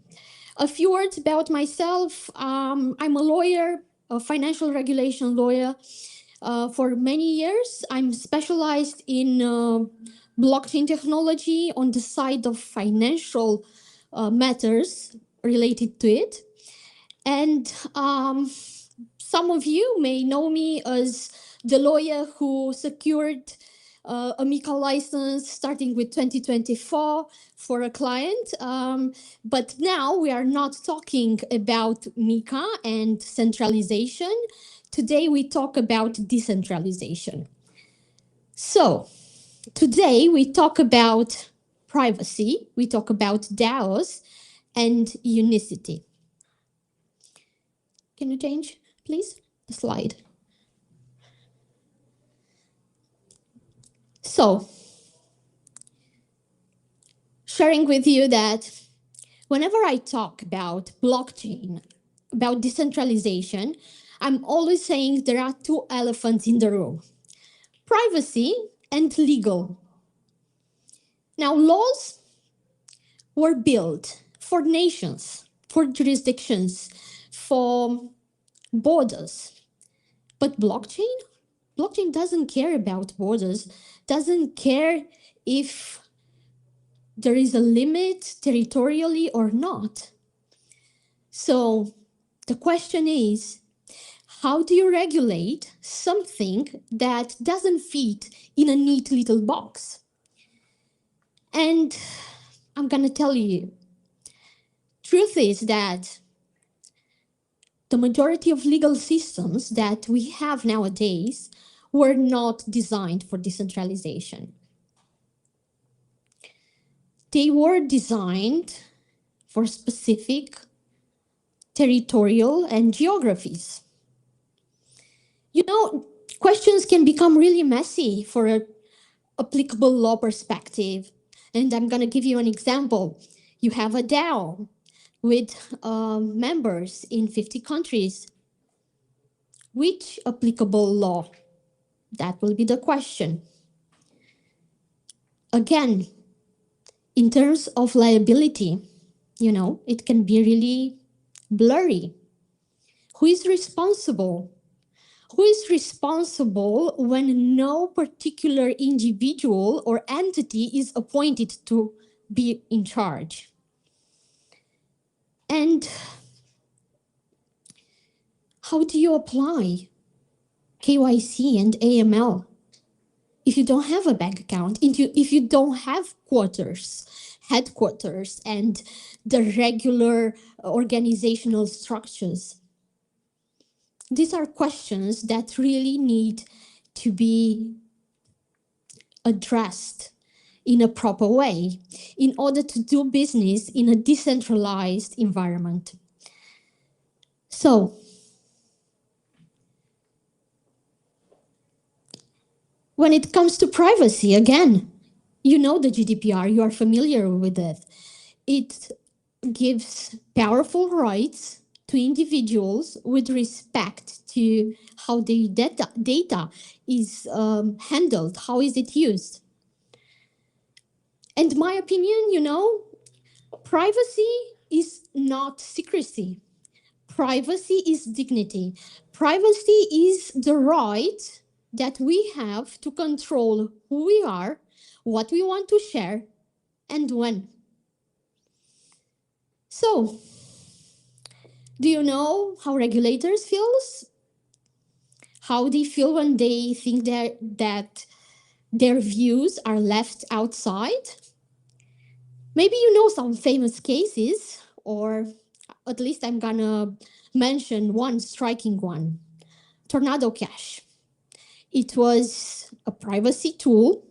A few words about myself. I'm a lawyer, a financial regulation lawyer. For many years, I'm specialized in blockchain technology on the side of financial matters related to it. And some of you may know me as the lawyer who secured a MiCA license starting with 2024 for a client. But now we are not talking about MiCA and centralization. Today we talk about decentralization. So today we talk about privacy, we talk about DAOs and unicity. Can you change, please, the slide? So, sharing with you that whenever I talk about blockchain, about decentralization, I'm always saying there are two elephants in the room: privacy and legal. Now, laws were built for nations, for jurisdictions, for borders. But blockchain doesn't care about borders, doesn't care if there is a limit territorially or not. So the question is, how do you regulate something that doesn't fit in a neat little box? And I'm gonna tell you, truth is that the majority of legal systems that we have nowadays were not designed for decentralization. They were designed for specific territorial and geographies. You know, questions can become really messy for an applicable law perspective. And I'm going to give you an example. You have a DAO with members in 50 countries. Which applicable law? That will be the question. Again, in terms of liability, you know, it can be really blurry. Who is responsible? Who is responsible when no particular individual or entity is appointed to be in charge? And how do you apply KYC and AML if you don't have a bank account, if you don't have headquarters, and the regular organizational structures? These are questions that really need to be addressed in a proper way in order to do business in a decentralized environment. So, when it comes to privacy, again, you know the GDPR, you are familiar with it. It gives powerful rights to individuals with respect to how their data is handled, how is it used. And my opinion, you know, privacy is not secrecy. Privacy is dignity. Privacy is the right that we have to control who we are, what we want to share, and when. So, do you know how regulators feel? How they feel when they think that their views are left outside? Maybe you know some famous cases, or at least I'm gonna mention one striking one. Tornado Cash. It was a privacy tool.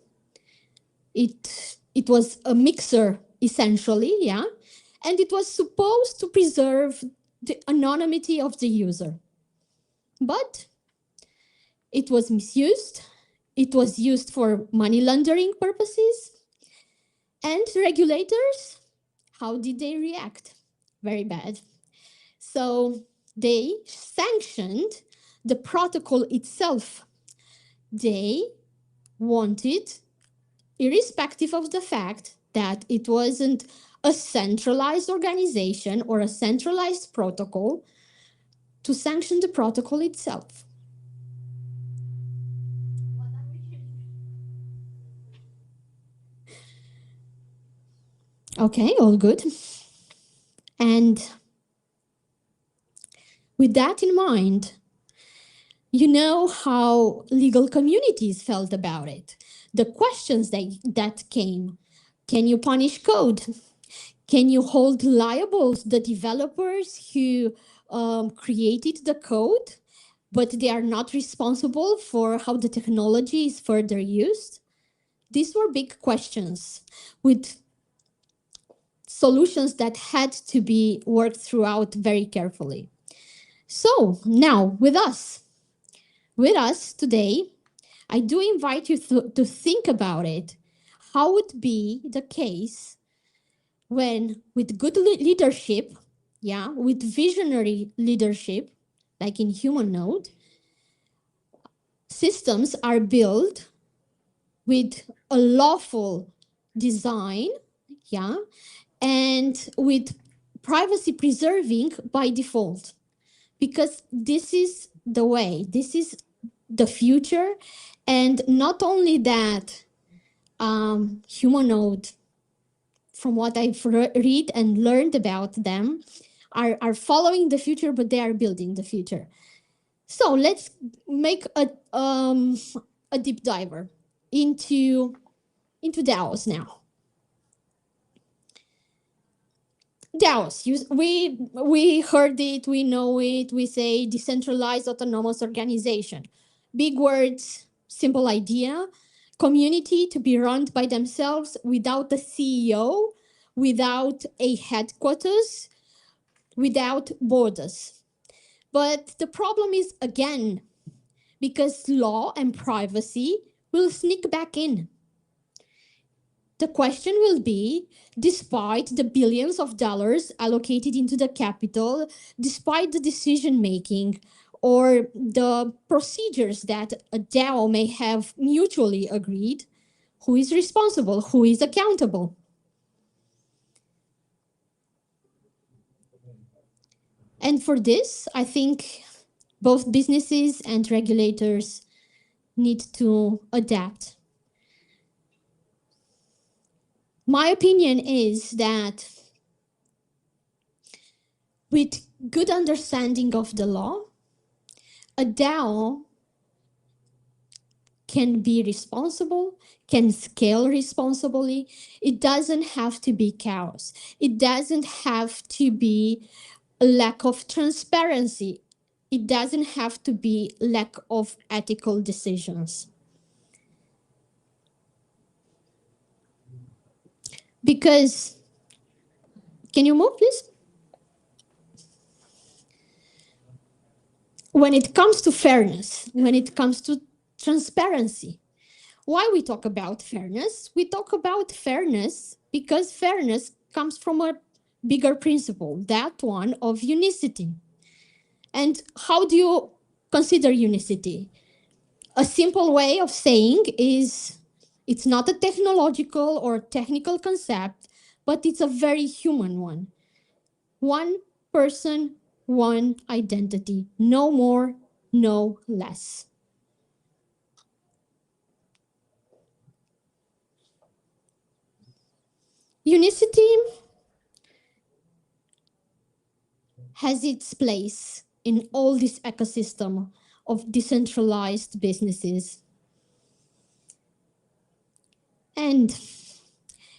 It was a mixer, essentially, yeah? And it was supposed to preserve the anonymity of the user. But it was misused. It was used for money laundering purposes. And regulators, how did they react? Very bad. So they sanctioned the protocol itself. They wanted, irrespective of the fact that it wasn't a centralized organization or a centralized protocol, to sanction the protocol itself. Okay, all good. And with that in mind, you know how legal communities felt about it. The questions that came: can you punish code? Can you hold liable the developers who created the code, but they are not responsible for how the technology is further used? These were big questions with solutions that had to be worked throughout very carefully. So now with us today, I do invite you to think about it. How would be the case when with good leadership, with visionary leadership, like in HumanodeCon, systems are built with a lawful design, and with privacy preserving by default, because this is the way, this is the future. And not only that, Humanode, from what I've read and learned about them, are following the future, but they are building the future. So let's make a deep diver into DAOs now. DAOs, we heard it, we know it, we say decentralized autonomous organization. Big words, simple idea. Community to be run by themselves without a CEO, without a headquarters, without borders. But the problem is, again, because law and privacy will sneak back in. The question will be, despite the billions of dollars allocated into the capital, despite the decision-making or the procedures that a DAO may have mutually agreed, who is responsible? Who is accountable? And for this, I think both businesses and regulators need to adapt. My opinion is that with good understanding of the law, a DAO can be responsible, can scale responsibly. It doesn't have to be chaos. It doesn't have to be a lack of transparency. It doesn't have to be lack of ethical decisions. Because, can you move, please? When it comes to fairness, when it comes to transparency, why we talk about fairness? We talk about fairness because fairness comes from a bigger principle, that one of unicity. And how do you consider unicity? A simple way of saying is it's not a technological or technical concept, but it's a very human one. One person, one identity, no more, no less. Unicity has its place in all this ecosystem of decentralized businesses. And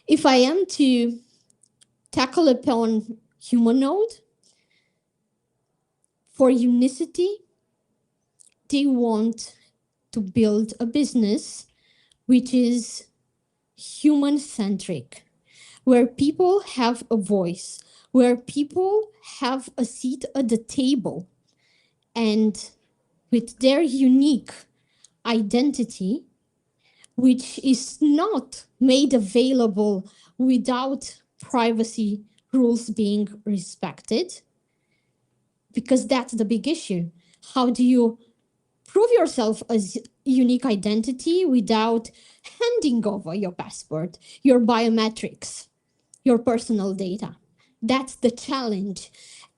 if I am to tackle upon Humanode, for unicity, they want to build a business which is human-centric, where people have a voice, where people have a seat at the table, and with their unique identity, which is not made available without privacy rules being respected, because that's the big issue. How do you prove yourself as unique identity without handing over your passport, your biometrics, your personal data? That's the challenge.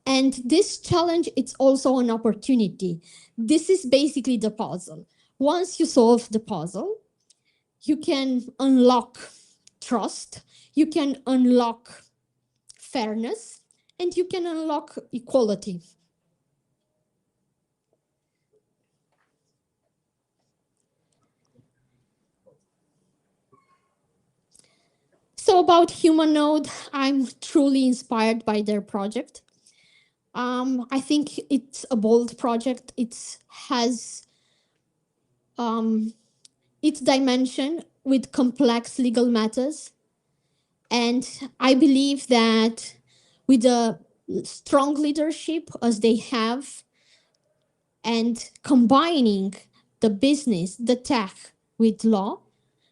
And this challenge, it's also an opportunity. This is basically the puzzle. Once you solve the puzzle, you can unlock trust, you can unlock fairness, and you can unlock equality. So about Humanode, I'm truly inspired by their project. I think it's a bold project. It has its dimension with complex legal matters. And I believe that with a strong leadership as they have, and combining the business, the tech with law,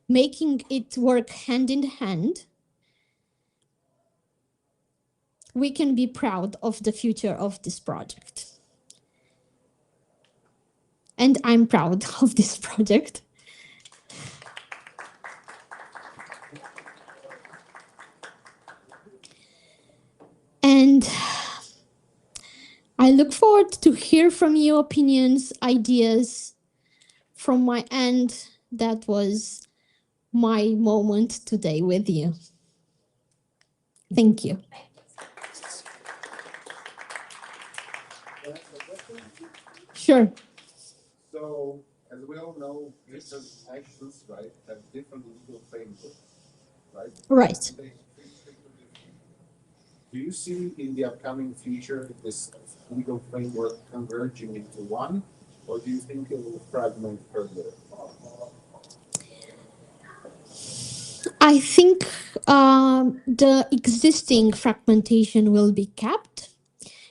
making it work hand in hand, we can be proud of the future of this project. And I'm proud of this project. And I look forward to hear from you opinions, ideas. From my end, that was my moment today with you. Thank you. Sure. So, as we all know, different actions, right, have different legal frameworks, right? Right. Do you see in the upcoming future this legal framework converging into one, or do you think it will fragment further? I think the existing fragmentation will be kept.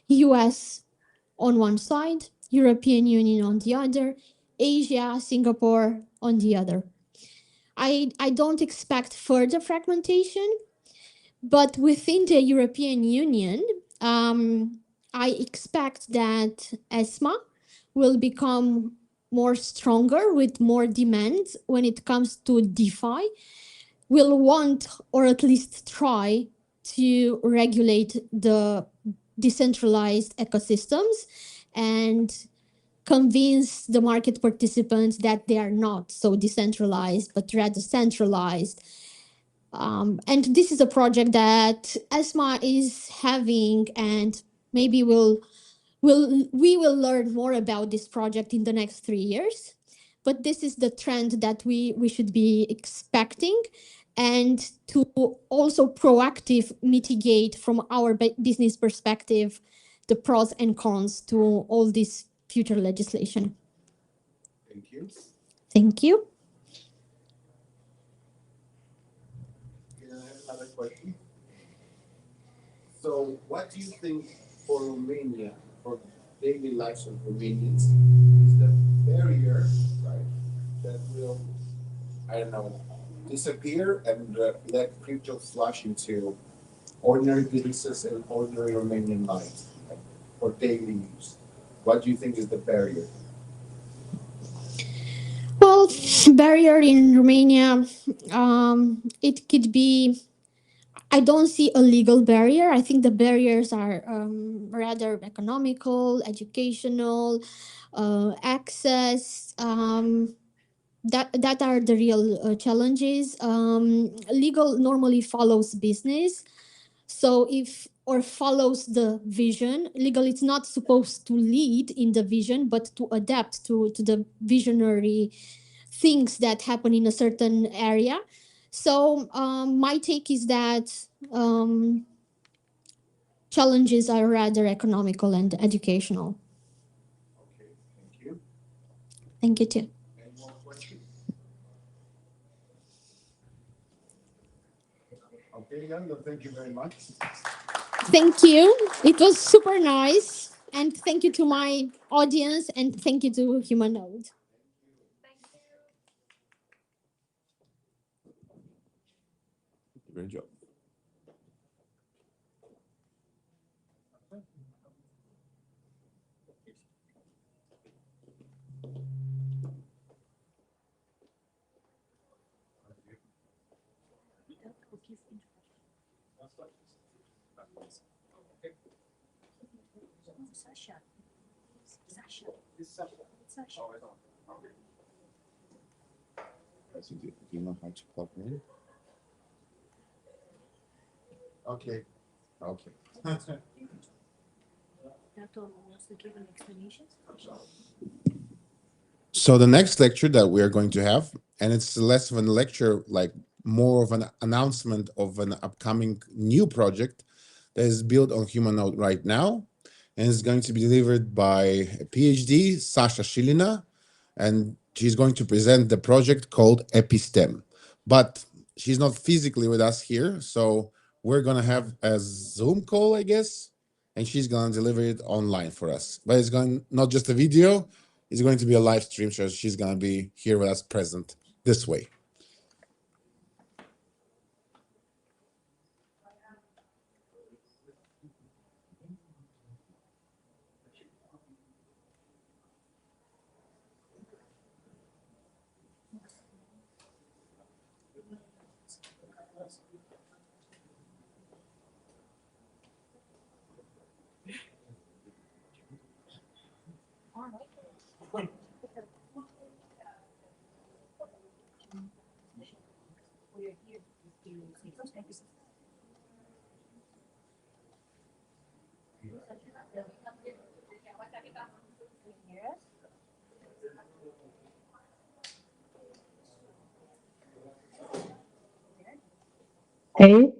US on one side, European Union on the other, Asia, Singapore on the other. I don't expect further fragmentation, but within the European Union, I expect that ESMA will become more stronger with more demands when it comes to DeFi, will want or at least try to regulate the decentralized ecosystems and convince the market participants that they are not so decentralized, but rather centralized. And this is a project that ESMA is having, and maybe we will learn more about this project in the next 3 years. But this is the trend that we should be expecting, and to also proactive mitigate from our business perspective the pros and cons to all this future legislation. Thank you. Thank you. Can I have another question? So, what do you think for Romania, for daily lives of Romanians, is the barrier, right, that will, I don't know, disappear and let crypto flush into ordinary businesses and ordinary Romanian lives, like, for daily use? What do you think is the barrier? Well, barrier in Romania, it could be. I don't see a legal barrier. I think the barriers are rather economical, educational, access. That are the real challenges. Legal normally follows business, so if or follows the vision. Legal is not supposed to lead in the vision, but to adapt to the visionary things that happen in a certain area. So my take is that challenges are rather economical and educational. Okay, thank you. Thank you too. Any more questions? Okay, Yanda, thank you very much. Thank you. It was super nice. And thank you to my audience, and thank you to Humanode. Great job. Do you know how to plug in? Okay. Okay. So the next lecture that we are going to have, and it's less of a lecture, like more of an announcement of an upcoming new project that is built on Humanode right now, and is going to be delivered by a PhD, Sasha Shilina, and she's going to present the project called Epistem. But she's not physically with us here, so we're gonna have a Zoom call, I guess. and she's going to deliver it online for us. But it's going not just a video, it's going to be a live stream, so she's going to be here with us present this way. Hey,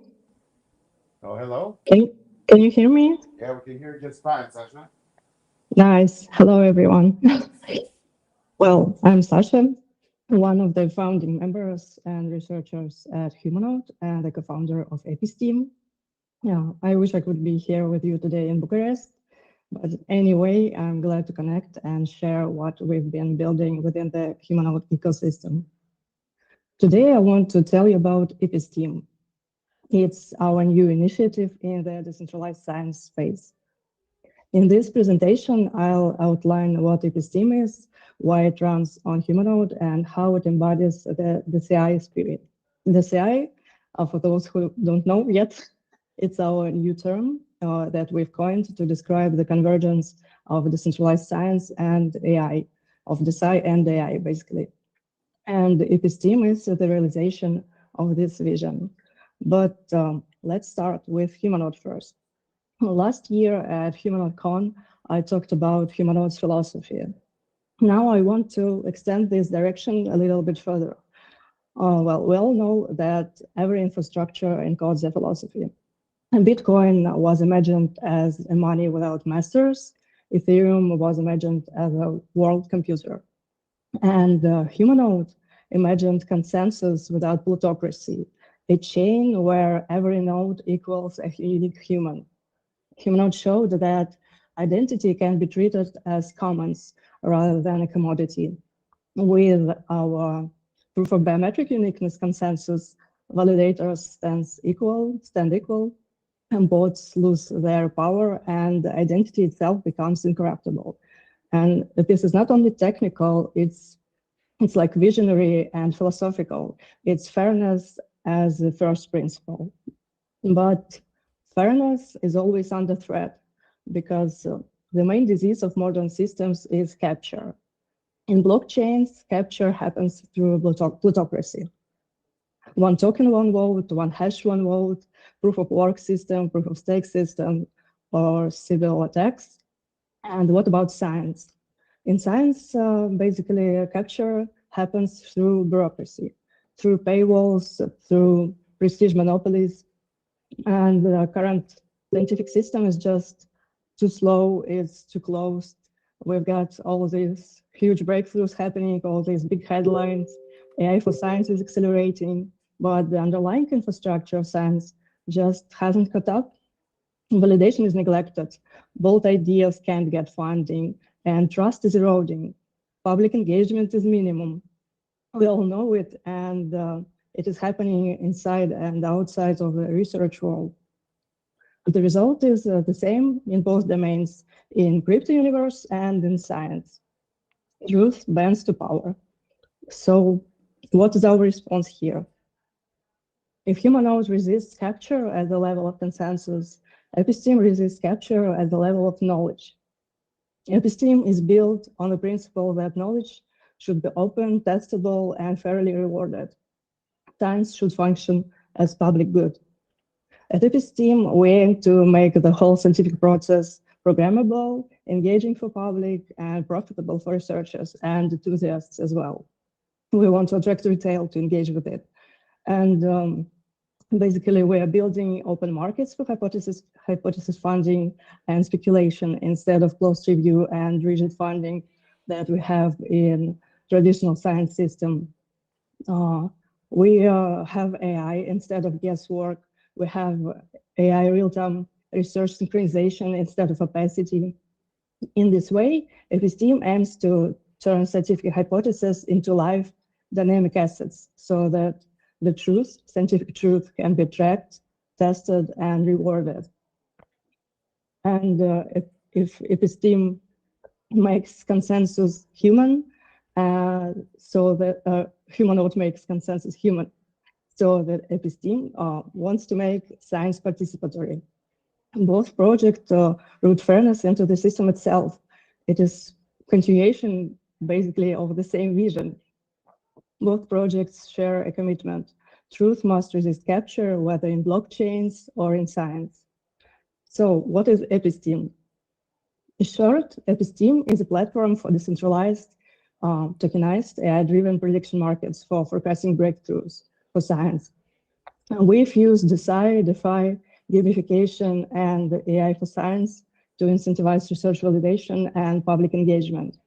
Oh, hello. can you hear me? Yeah, we can hear you just fine, Sasha. Nice. Hello, everyone. Well, I'm Sasha, one of the founding members and researchers at Humanode and the co-founder of Episteam. Yeah, I wish I could be here with you today in Bucharest, but anyway, I'm glad to connect and share what we've been building within the Humanode ecosystem. Today, I want to tell you about Episteam. It's our new initiative in the decentralized science space. In this presentation, I'll outline what Episteam is, why it runs on Humanode, and how it embodies the CI spirit. The CI, for those who don't know yet, it's our new term that we've coined to describe the convergence of decentralized science and AI, of the Sci and AI, basically. And Episteam is the realization of this vision. But let's start with Humanode first. Last year at HumanodeCon, I talked about Humanode's philosophy. Now I want to extend this direction a little bit further. Well, we all know that every infrastructure encodes a philosophy. And Bitcoin was imagined as a money without masters. Ethereum was imagined as a world computer. And Humanode imagined consensus without plutocracy, a chain where every node equals a unique human. Humanode showed that identity can be treated as commons rather than a commodity. With our proof of biometric uniqueness consensus, validators stand equal, and bots lose their power, and the identity itself becomes incorruptible. And this is not only technical, it's like visionary and philosophical. It's fairness as the first principle. But fairness is always under threat because the main disease of modern systems is capture. In blockchains, capture happens through plutocracy. One token, one vote, one hash, one vote, proof of work system, proof of stake system, or civil attacks. And what about science? In science, basically, capture happens through bureaucracy, through paywalls, through prestige monopolies, and the current scientific system is just too slow, it's too closed. We've got all these huge breakthroughs happening, all these big headlines. AI for science is accelerating, but the underlying infrastructure of science just hasn't caught up. Validation is neglected. Bold ideas can't get funding, and trust is eroding. Public engagement is minimum. We all know it, and it is happening inside and outside of the research world. The result is the same in both domains, in crypto universe and in science. Truth bends to power. So what is our response here? If Humanodes resists capture at the level of consensus, Episteam resists capture at the level of knowledge. Episteam is built on the principle that knowledge should be open, testable, and fairly rewarded. Science should function as public good. At Episteam, we aim to make the whole scientific process programmable, engaging for public, and profitable for researchers and enthusiasts as well. We want to attract retail to engage with it. And basically, we are building open markets for hypothesis funding and speculation instead of closed review and rigid funding that we have in traditional science system. We have AI instead of guesswork. We have AI real-time research synchronization instead of opacity. In this way, episteme aims to turn scientific hypotheses into live dynamic assets so that the truth, scientific truth, can be tracked, tested, and rewarded. And if episteme makes consensus human, so that Humanode makes consensus human, so that episteme wants to make science participatory. Both projects root fairness into the system itself. It is continuation, basically, of the same vision. Both projects share a commitment. Truth must resist capture, whether in blockchains or in science. So what is episteme? In short, episteme is a platform for decentralized, tokenized, AI-driven prediction markets for forecasting breakthroughs for science. And we've used DeFi, gamification, and AI for science to incentivize research validation and public engagement.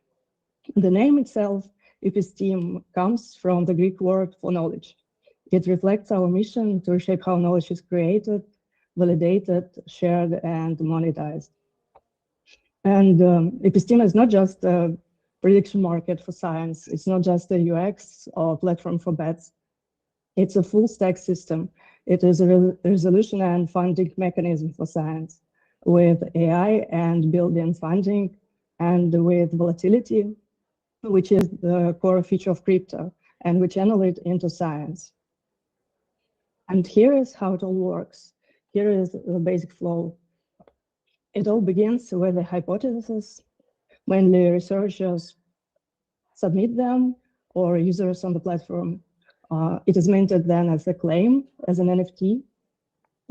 The name itself, episteme, comes from the Greek word for knowledge. It reflects our mission to reshape how knowledge is created, validated, shared, and monetized. And episteme is not just a prediction market for science. It's not just a UX or platform for bets. It's a full stack system. It is a resolution and funding mechanism for science with AI and built-in funding and with volatility, which is the core feature of crypto, and we channel it into science. And here is how it all works. Here is the basic flow. It all begins with a hypothesis. Mainly researchers submit them or users on the platform. It is minted then as a claim, as an NFT.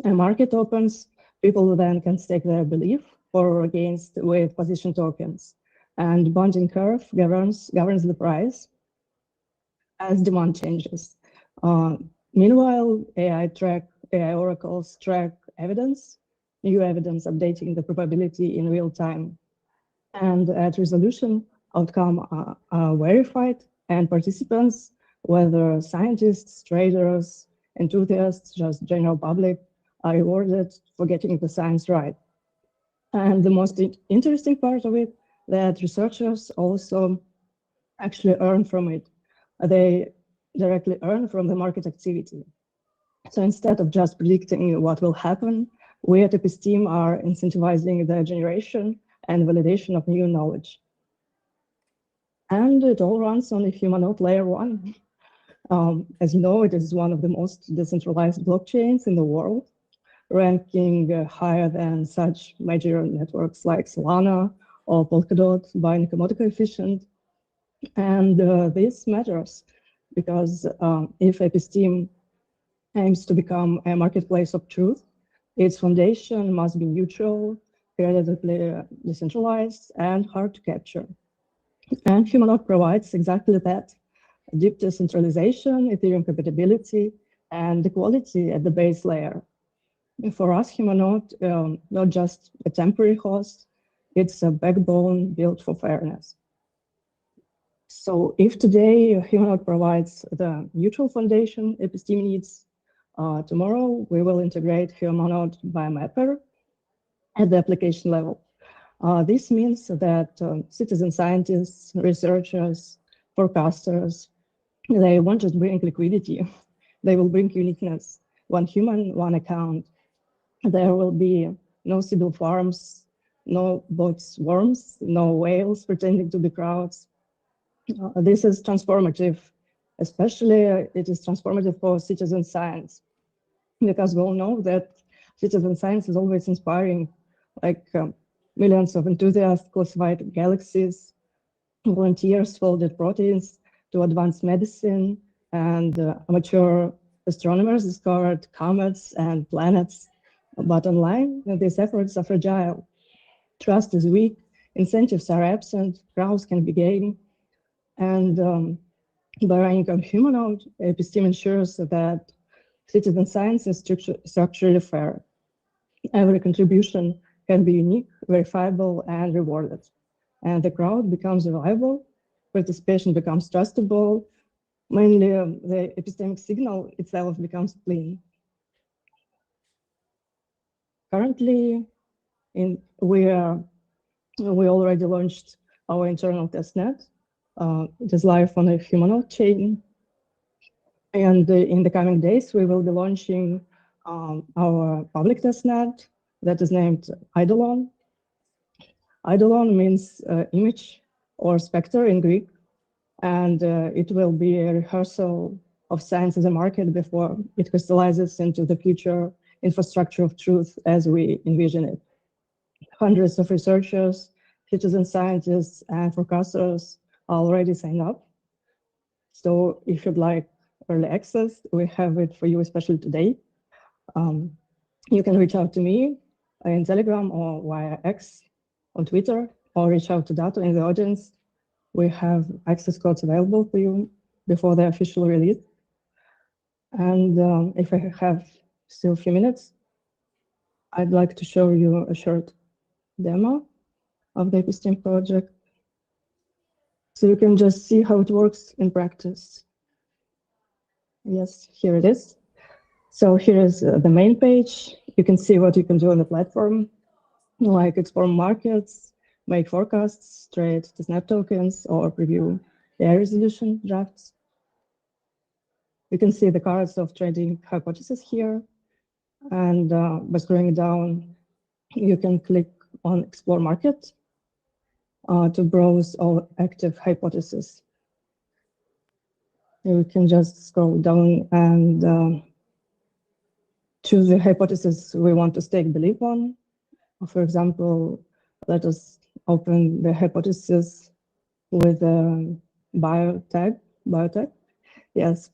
A market opens, people then can stake their belief for or against with position tokens. And bonding curve governs the price as demand changes. Meanwhile, AI oracles track evidence, new evidence updating the probability in real time. And at resolution, outcome are verified, and participants, whether scientists, traders, enthusiasts, just general public, are rewarded for getting the science right. And the most interesting part of it, that researchers also actually earn from it. They directly earn from the market activity. So instead of just predicting what will happen, we at episteme are incentivizing the generation and validation of new knowledge. And it all runs on the Humanode layer 1. As you know, it is one of the most decentralized blockchains in the world, ranking higher than such major networks like Solana or Polkadot by Nakamoto coefficient. And this matters because if episteme aims to become a marketplace of truth, its foundation must be neutral, creatively decentralized, and hard to capture. And Humanode provides exactly that: deep decentralization, Ethereum compatibility, and equality at the base layer. For us, Humanode, not just a temporary host, it's a backbone built for fairness. So if today Humanode provides the neutral foundation episteme needs, tomorrow we will integrate Humanode by Mapper at the application level. This means that citizen scientists, researchers, forecasters, they won't just bring liquidity, they will bring uniqueness. One human, one account. There will be no Sibyl farms, no bots worms, no whales pretending to be crowds. This is transformative, especially it is transformative for citizen science, because we all know that citizen science is always inspiring, like millions of enthusiasts classified galaxies, volunteers folded proteins to advance medicine, and amateur astronomers discovered comets and planets. But online, these efforts are fragile. Trust is weak, incentives are absent, crowds can be gained, and by running on Humanode, episteme ensures that citizen science is structurally fair. Every contribution can be unique, verifiable, and rewarded. And the crowd becomes reliable, participation becomes trustable, mainly the epistemic signal itself becomes clean. Currently, we already launched our internal testnet. It is live on a Humanode chain. And in the coming days, we will be launching our public testnet that is named Eidolon. Eidolon means image or spectre in Greek. And it will be a rehearsal of science as a market before it crystallizes into the future infrastructure of truth as we envision it. Hundreds of researchers, citizen scientists, and forecasters are already signed up. So if you'd like early access, we have it for you, especially today. You can reach out to me in Telegram or via X on Twitter, or reach out to Dato in the audience. We have access codes available for you before the official release. And if I have still a few minutes, I'd like to show you a short demo of the Epistem project, so you can just see how it works in practice. Yes, here it is. So here is the main page. You can see what you can do on the platform, like explore markets, make forecasts, trade the snap tokens, or preview AI resolution drafts. You can see the cards of trading hypotheses here. And by scrolling down, you can click on Explore Market to browse all active hypotheses. You can just scroll down and choose the hypothesis we want to stake belief on. For example, let us open the hypothesis with biotech. Yes.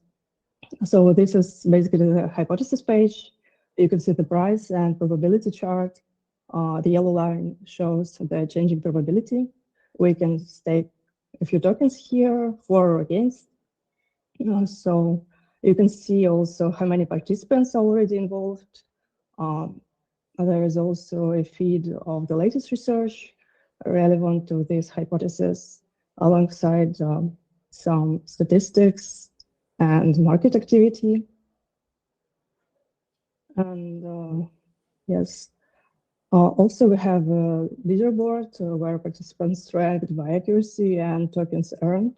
So this is basically the hypothesis page. You can see the price and probability chart. The yellow line shows the changing probability. We can stake a few tokens here for or against. So you can see also how many participants are already involved. There is also a feed of the latest research relevant to this hypothesis, alongside some statistics and market activity. And yes, also we have a leaderboard where participants ranked by accuracy and tokens earned.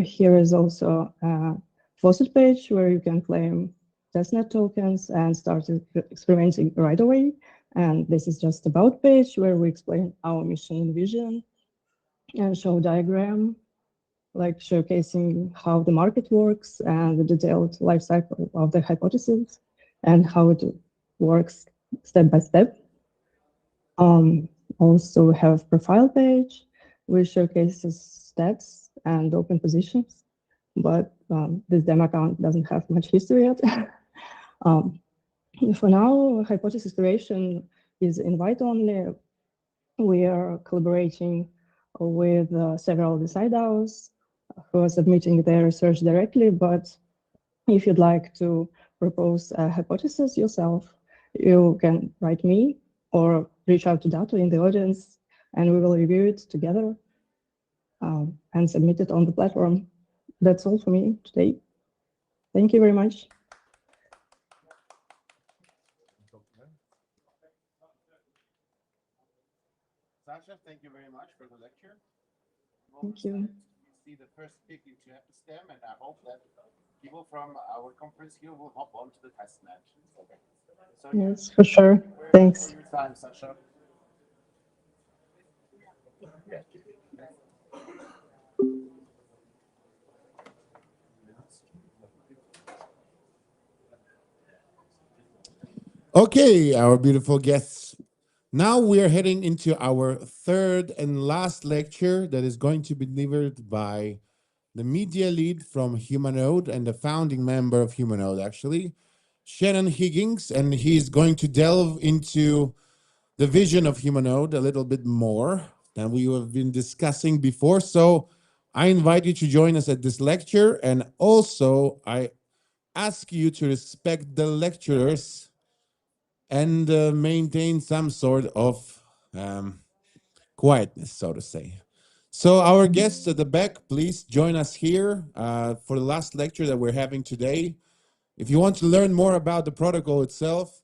Here is also a faucet page where you can claim testnet tokens and start experimenting right away. And this is just about page where we explain our mission and vision and show diagram, like showcasing how the market works and the detailed life cycle of the hypothesis and how it works step by step. Also we have profile page, which showcases stats and open positions, but this demo account doesn't have much history yet. For now, hypothesis creation is invite only. We are collaborating with several DAOs who are submitting their research directly, but if you'd like to propose a hypothesis yourself, you can write me or reach out to Dato in the audience, and we will review it together and submit it on the platform. That's all for me today. Thank you very much. Sasha, thank you very much for the lecture. Thank you. See the first pick into Epistem, and I hope that people from our conference here will hop onto the testnet. Okay. So yes, for sure. Thanks. For your time, Sasha. Okay, our beautiful guests. Now we are heading into our third and last lecture that is going to be delivered by the media lead from Humanode and the founding member of Humanode, actually, Shannon Higgins, and he's going to delve into the vision of Humanode a little bit more than we have been discussing before. So I invite you to join us at this lecture, and also I ask you to respect the lecturers and maintain some sort of quietness, so to say. So our guests at the back, please join us here for the last lecture that we're having today. If you want to learn more about the protocol itself,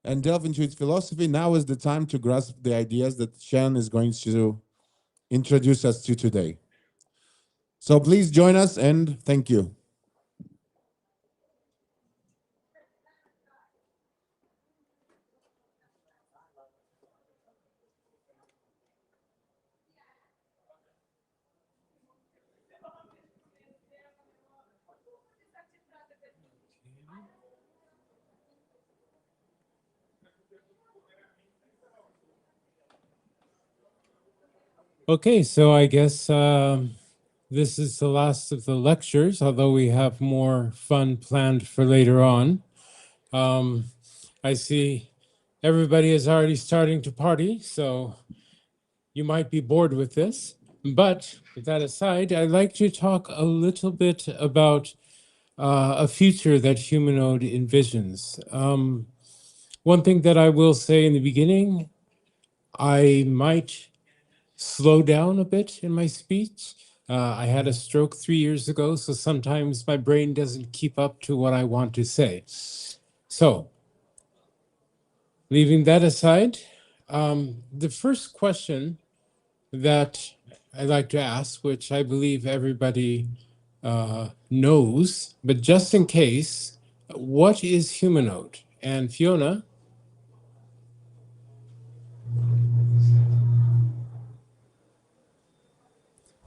and delve into its philosophy, now is the time to grasp the ideas that Shen is going to introduce us to today. So please join us and thank you. Okay, so I guess this is the last of the lectures, although we have more fun planned for later on. I see everybody is already starting to party, so you might be bored with this. But with that aside, I'd like to talk a little bit about a future that Humanoid envisions. One thing that I will say in the beginning, I might slow down a bit in my speech. I had a stroke 3 years ago, so sometimes my brain doesn't keep up to what I want to say. So, leaving that aside, the first question that I'd like to ask, which I believe everybody knows, but just in case, what is Humanoid? And Fiona?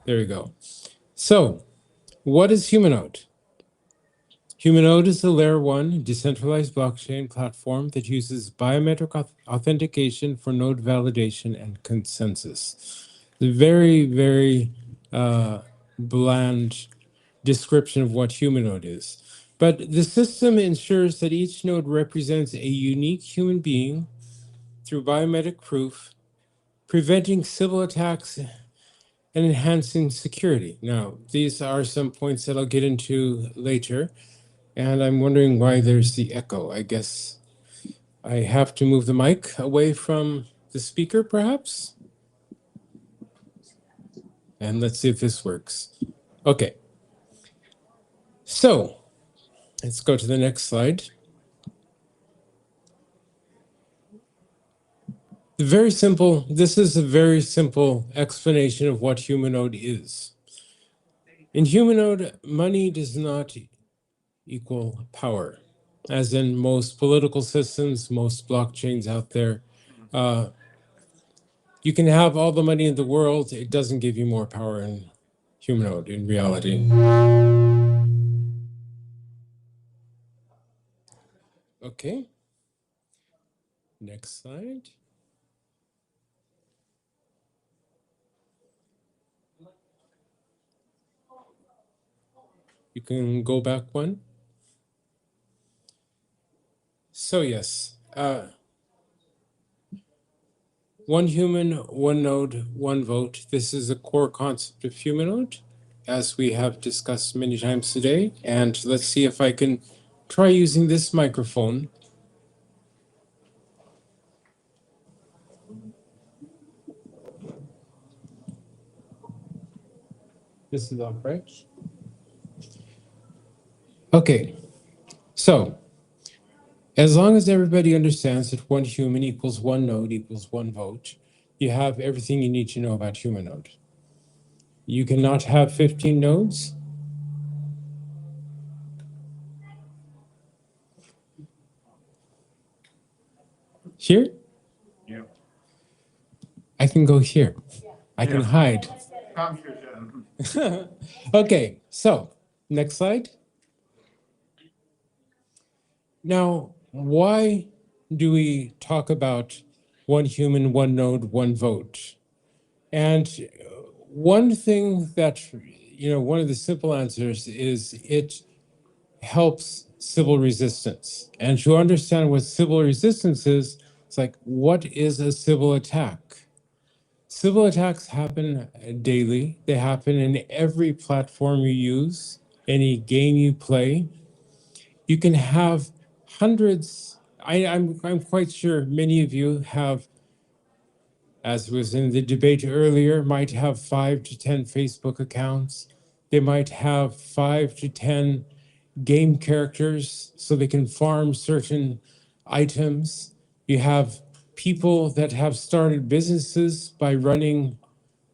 There we go. So, what is Humanoid? Humanoid is a Layer 1 decentralized blockchain platform that uses biometric authentication for node validation and consensus. The very, very bland description of what Humanoid is. But the system ensures that each node represents a unique human being through biometric proof, preventing civil attacks and enhancing security. Now, these are some points that I'll get into later. And I'm wondering why there's the echo. I guess I have to move the mic away from the speaker, perhaps? And let's see if this works. Okay. So, let's go to the next slide. This is a very simple explanation of what Humanoid is. In Humanoid, money does not equal power, as in most political systems, most blockchains out there. You can have all the money in the world, it doesn't give you more power in Humanoid in reality. Okay. Next slide. You can go back one. So yes, one human, one node, one vote. This is a core concept of Humanoid, as we have discussed many times today. And let's see if I can try using this microphone. This is off, right? Okay, so as long as everybody understands that one human equals one node equals one vote, you have everything you need to know about Humanoid. You cannot have 15 nodes. Here? Yeah. I can go here. I can hide. Okay, so next slide. Now, why do we talk about one human, one node, one vote? And one thing that, one of the simple answers is it helps civil resistance. And to understand what civil resistance is, it's like, what is a civil attack? Civil attacks happen daily. They happen in every platform you use, any game you play. You can have hundreds. I'm quite sure many of you have, as was in the debate earlier, might have 5 to 10 Facebook accounts. They might have 5 to 10 game characters so they can farm certain items. You have people that have started businesses by running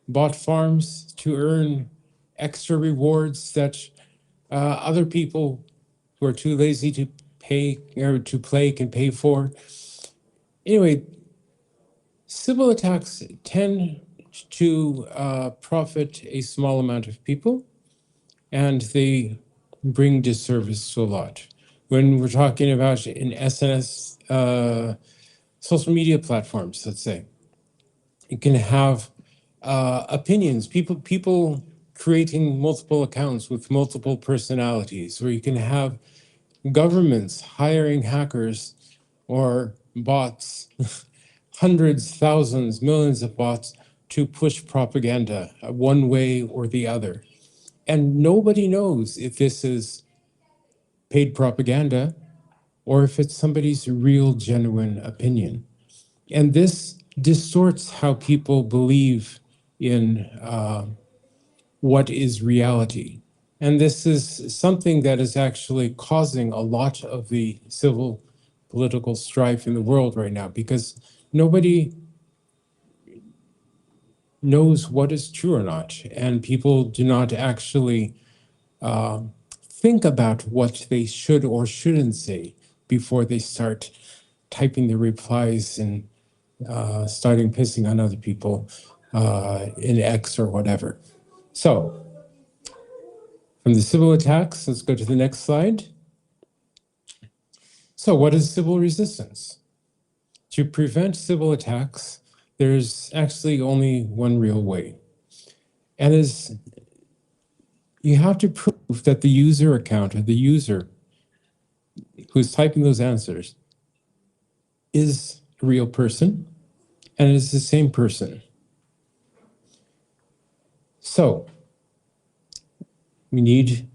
bot farms to earn extra rewards that other people who are too lazy to pay or to play can pay for. Anyway, civil attacks tend to profit a small amount of people, and they bring disservice to a lot. When we're talking about in SNS, social media platforms, let's say, you can have opinions, people creating multiple accounts with multiple personalities, or you can have governments hiring hackers or bots, hundreds, thousands, millions of bots to push propaganda one way or the other. And nobody knows if this is paid propaganda or if it's somebody's real, genuine opinion. And this distorts how people believe in what is reality. And this is something that is actually causing a lot of the civil political strife in the world right now, because nobody knows what is true or not. And people do not actually think about what they should or shouldn't say before they start typing the replies and starting pissing on other people in X or whatever. So, from the civil attacks, let's go to the next slide. So what is civil resistance? To prevent civil attacks, there's actually only one real way. And is you have to prove that the user account or the user who's typing those answers is a real person and is the same person. So we need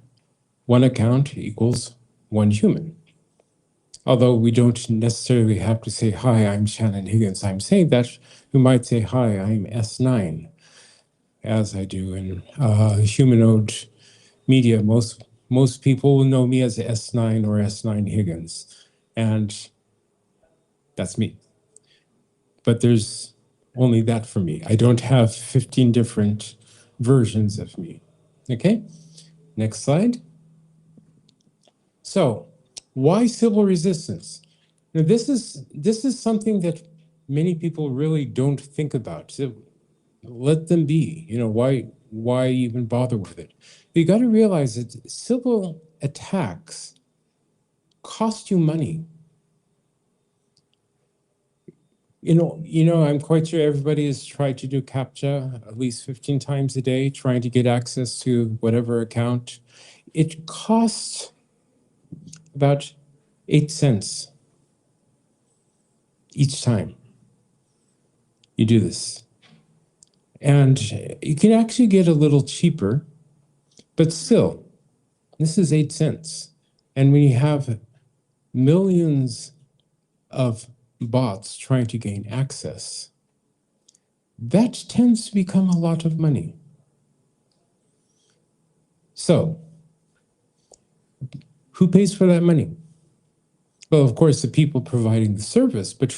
one account equals one human. Although we don't necessarily have to say, hi, I'm Shannon Higgins. I'm saying that we might say, hi, I'm S9, as I do in Humanoid media. Most people will know me as S9 or S9 Higgins, and that's me. But there's only that for me. I don't have 15 different versions of me. Okay, next slide. So, why civil resistance? Now, this is something that many people really don't think about. So let them be. You know, why even bother with it? You got to realize that civil attacks cost you money. You know, I'm quite sure everybody has tried to do CAPTCHA at least 15 times a day, trying to get access to whatever account. It costs about 8 cents each time you do this. And you can actually get a little cheaper, but still, this is 8 cents. And when you have millions of bots trying to gain access, that tends to become a lot of money. So, who pays for that money? Well, of course, the people providing the service, but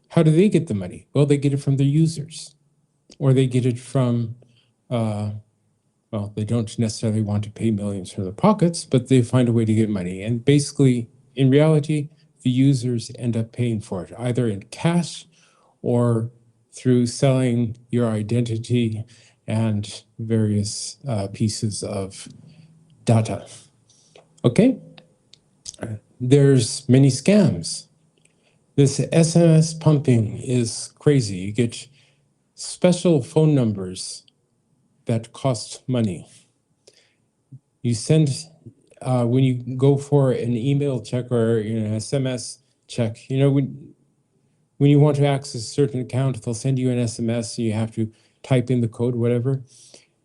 how do they get the money? Well, they get it from their users, or they get it from, well, they don't necessarily want to pay millions from their pockets, but they find a way to get money. And basically, in reality, the users end up paying for it, either in cash or through selling your identity and various pieces of data. Okay? There's many scams. This SMS pumping is crazy. You get special phone numbers that cost money. You send, when you go for an email check or an SMS check, when you want to access a certain account, they'll send you an SMS and you have to type in the code, whatever.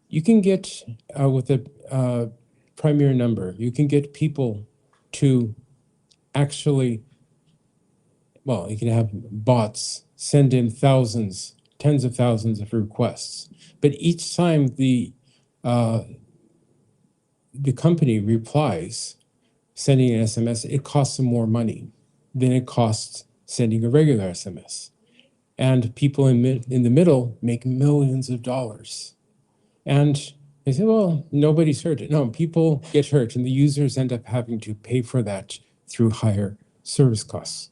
You can get, with a primary number, you can get people to actually, well, you can have bots send in thousands, tens of thousands of requests. But each time the company replies, sending an SMS, it costs them more money than it costs sending a regular SMS. And people in the middle make millions of dollars. And they say, well, nobody's hurt. No, people get hurt, and the users end up having to pay for that through higher service costs.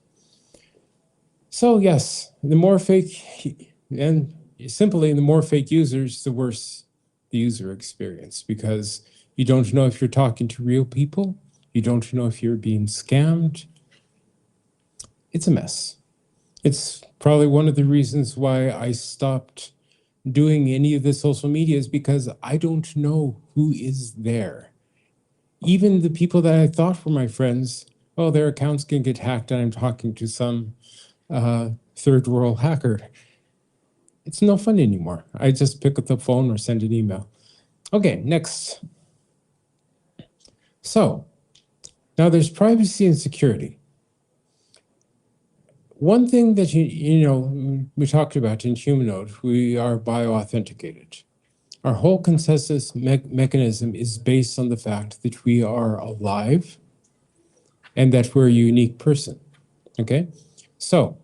So yes, the more fake, and simply the more fake users, the worse the user experience, because you don't know if you're talking to real people. You don't know if you're being scammed. It's a mess. It's probably one of the reasons why I stopped doing any of the social media, is because I don't know who is there. Even the people that I thought were my friends, oh, their accounts can get hacked and I'm talking to some third world hacker. It's no fun anymore. I just pick up the phone or send an email. Okay, next. So now there's privacy and security. One thing that we talked about in Humanode, we are bioauthenticated. Our whole consensus mechanism is based on the fact that we are alive and that we're a unique person. Okay, so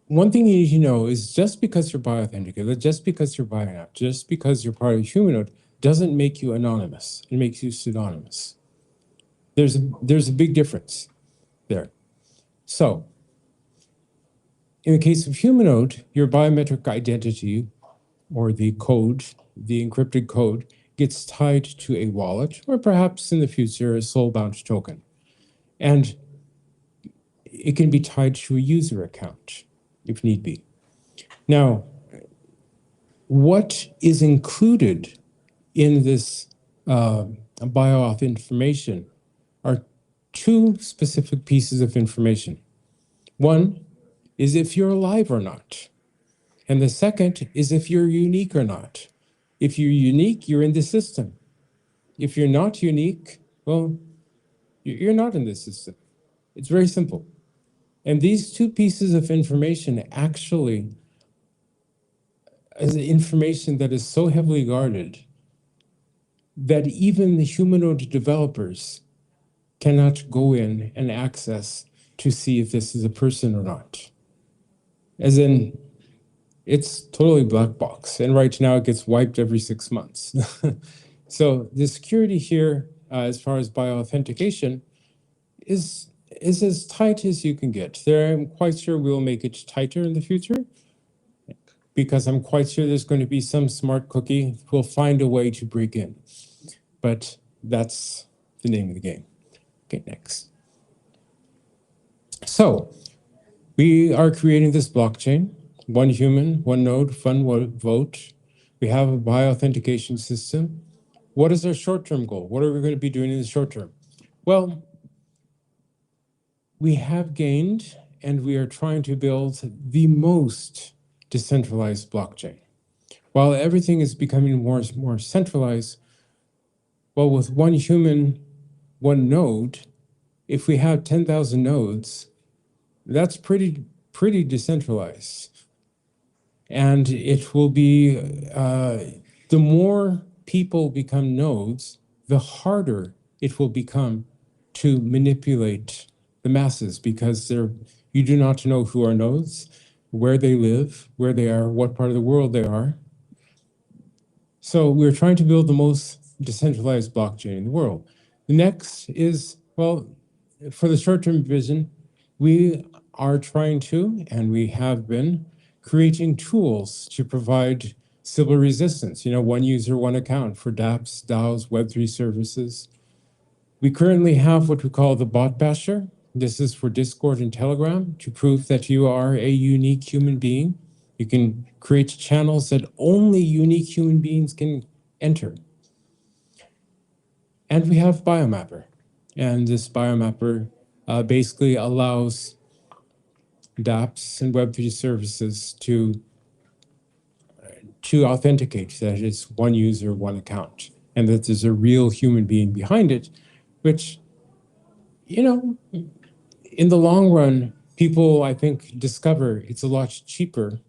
one thing you need to know is, just because you're bioauthenticated, just because you're bioapp, just because you're part of Humanode, doesn't make you anonymous. It makes you pseudonymous. There's a big difference there. So, in the case of Humanode, your biometric identity, or the code, the encrypted code, gets tied to a wallet, or perhaps in the future, a soul-bound token. And it can be tied to a user account, if need be. Now, what is included in this bioauth information are two specific pieces of information. One is if you're alive or not. And the second is if you're unique or not. If you're unique, you're in the system. If you're not unique, well, you're not in the system. It's very simple. And these two pieces of information actually is information that is so heavily guarded that even the Humanode developers cannot go in and access to see if this is a person or not. As in, it's totally black box. And right now it gets wiped every 6 months. So the security here, as far as bioauthentication, is as tight as you can get. I'm quite sure we'll make it tighter in the future, because I'm quite sure there's going to be some smart cookie who will find a way to break in. But that's the name of the game. Okay, next. So we are creating this blockchain, one human, one node, one vote. We have a bioauthentication system. What is our short-term goal? What are we going to be doing in the short term? Well, we have gained, and we are trying to build the most decentralized blockchain. While everything is becoming more centralized, well, with one human, one node, if we have 10,000 nodes, that's pretty decentralized. And it will be, the more people become nodes, the harder it will become to manipulate the masses, because you do not know who are nodes, where they live, where they are, what part of the world they are. So we're trying to build the most decentralized blockchain in the world. The next is, well, for the short-term vision, we are trying to, and we have been, creating tools to provide Sybil resistance, one user, one account for dApps, DAOs, Web3 services. We currently have what we call the bot basher. This is for Discord and Telegram to prove that you are a unique human being. You can create channels that only unique human beings can enter. And we have Biomapper. And this Biomapper basically allows dApps and Web3 services to authenticate that it's one user, one account, and that there's a real human being behind it, which, in the long run, people, I think, discover it's a lot cheaper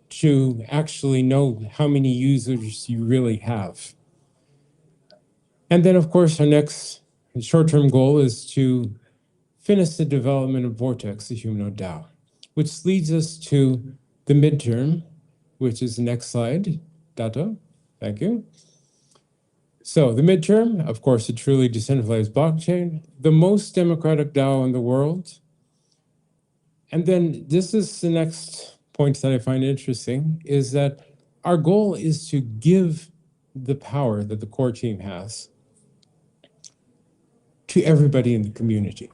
to actually know how many users you really have. And then, of course, our next short-term goal is to finish the development of Vortex, the Humanoid DAO, which leads us to the midterm, which is the next slide. Dato, thank you. So the midterm, of course, a truly decentralized blockchain, the most democratic DAO in the world. And then this is the next point that I find interesting, is that our goal is to give the power that the core team has to everybody in the community.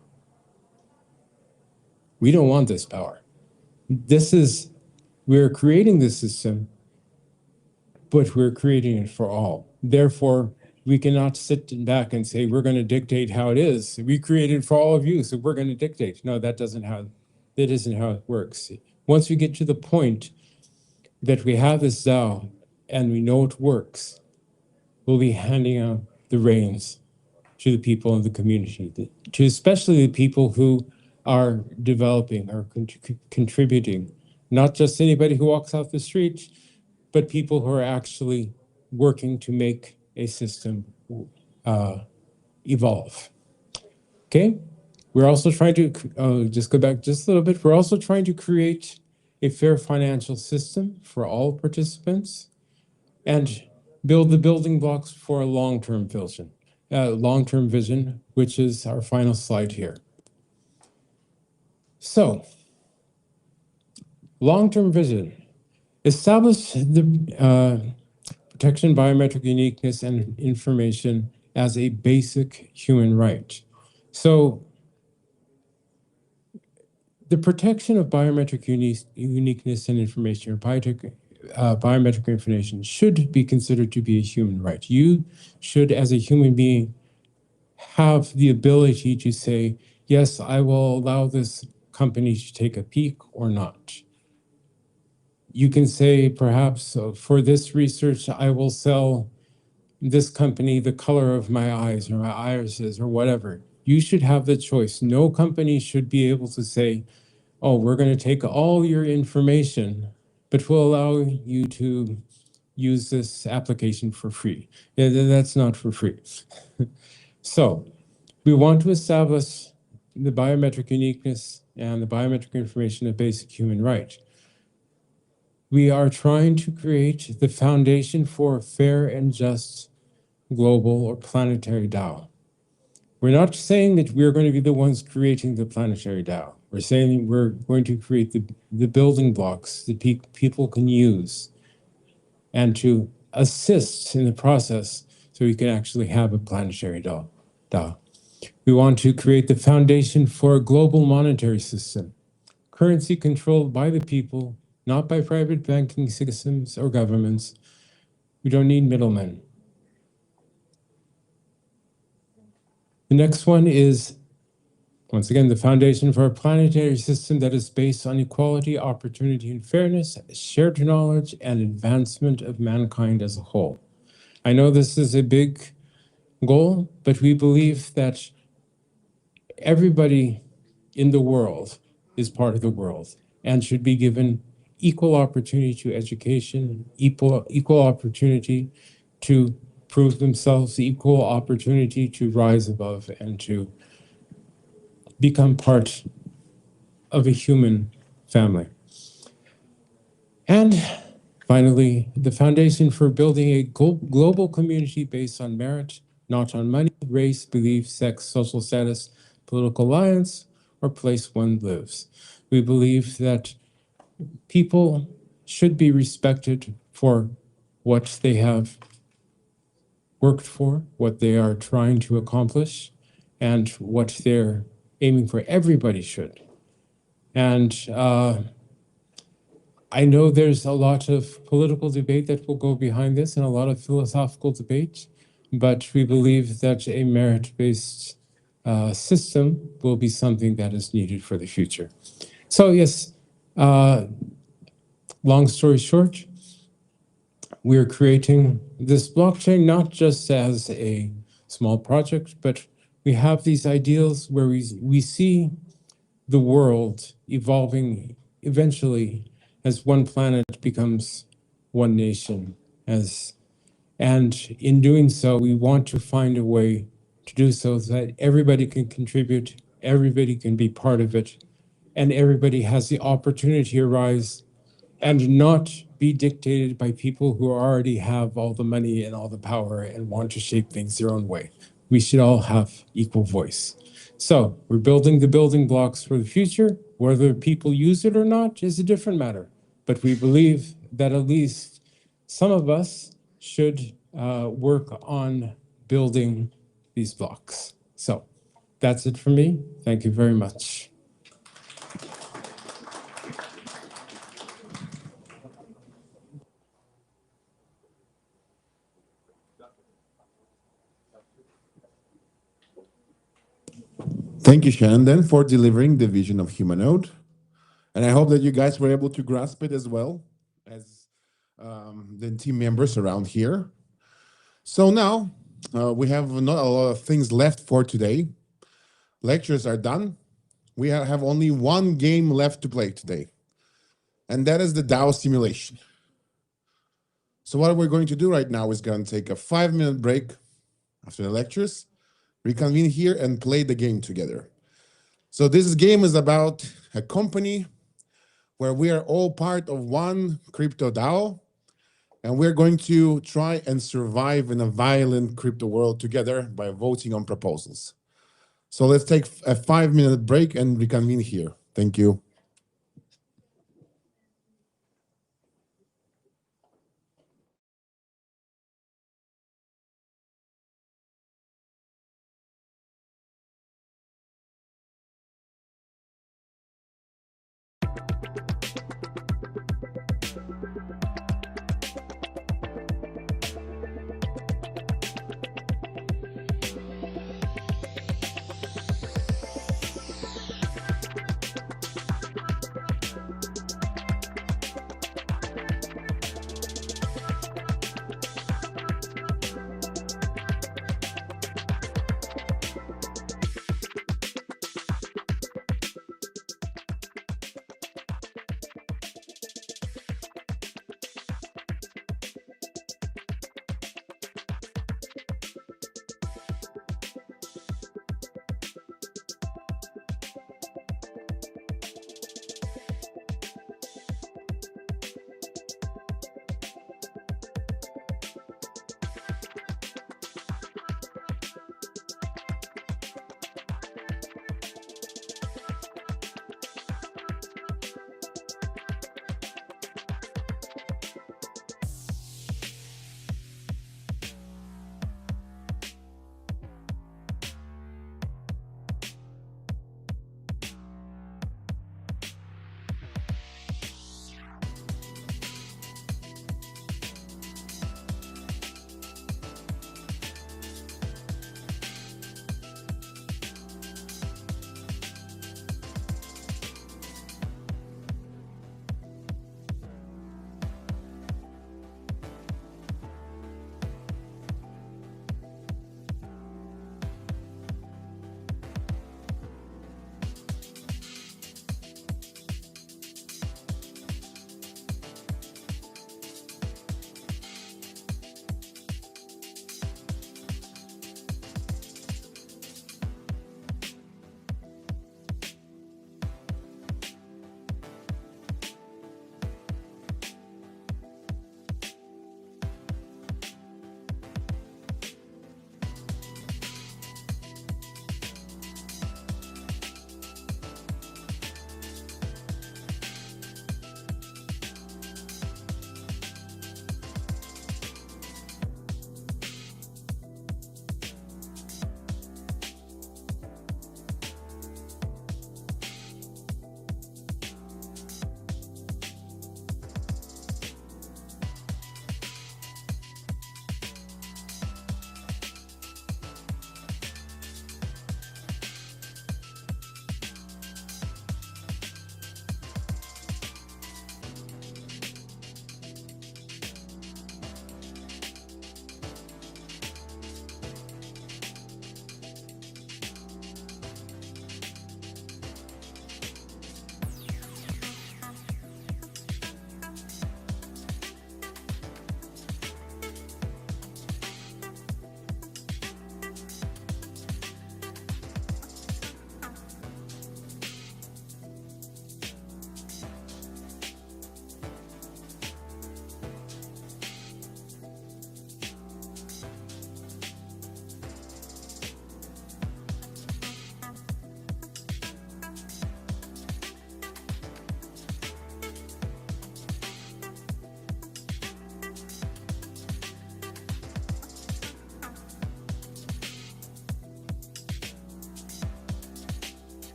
We don't want this power. We're creating this system, but we're creating it for all. Therefore, we cannot sit back and say, we're going to dictate how it is. We created it for all of you, so we're going to dictate. No, that isn't how it works. Once we get to the point that we have this DAO and we know it works, we'll be handing out the reins to the people in the community, to especially the people who are developing or contributing, not just anybody who walks off the street, but people who are actually working to make a system evolve. Okay? We're also trying to, just go back just a little bit, we're also trying to create a fair financial system for all participants and build the building blocks for a long-term vision, which is our final slide here. So, long-term vision. Establish the protection, biometric uniqueness, and information as a basic human right. So, the protection of biometric uniqueness and information, or biometric information, should be considered to be a human right. You should, as a human being, have the ability to say, yes, I will allow this company to take a peek or not. You can say, perhaps, for this research, I will sell this company the color of my eyes or my irises or whatever. You should have the choice. No company should be able to say, oh, we're going to take all your information, but we'll allow you to use this application for free. Yeah, that's not for free. So we want to establish the biometric uniqueness and the biometric information a basic human right. We are trying to create the foundation for a fair and just global or planetary DAO. We're not saying that we're going to be the ones creating the planetary DAO. We're saying we're going to create the building blocks that people can use and to assist in the process so we can actually have a planetary DAO. We want to create the foundation for a global monetary system, currency controlled by the people, not by private banking systems or governments. We don't need middlemen. The next one is, once again, the foundation for a planetary system that is based on equality, opportunity, and fairness, shared knowledge, and advancement of mankind as a whole. I know this is a big goal, but we believe that everybody in the world is part of the world and should be given equal opportunity to education, equal opportunity to prove themselves, equal opportunity to rise above and to become part of a human family. And finally, the foundation for building a global community based on merit, not on money, race, belief, sex, social status, political alliance, or place one lives. We believe that people should be respected for what they have worked for, what they are trying to accomplish, and what they're aiming for. Everybody should. And I know there's a lot of political debate that will go behind this and a lot of philosophical debate, but we believe that a merit-based system will be something that is needed for the future. So yes, long story short, we're creating this blockchain not just as a small project, but we have these ideals where we see the world evolving eventually as one planet becomes one nation. And in doing so, we want to find a way to do so that everybody can contribute everybody can be part of it, and everybody has the opportunity to rise and not be dictated by people who already have all the money and all the power and want to shape things their own way. We should all have equal voice. So we're building the building blocks for the future. Whether people use it or not is a different matter. But we believe that at least some of us should work on building these blocks. So that's it for me. Thank you very much. Thank you, Shannon, for delivering the vision of Humanode. And I hope that you guys were able to grasp it as well as the team members around here. So now we have not a lot of things left for today. Lectures are done. We have only one game left to play today, and that is the DAO simulation. So what we're going to do right now is going to take a 5-minute break after the lectures, reconvene here and play the game together. So this game is about a company where we are all part of one crypto DAO, and we're going to try and survive in a violent crypto world together by voting on proposals. So let's take a 5-minute break and reconvene here. Thank you.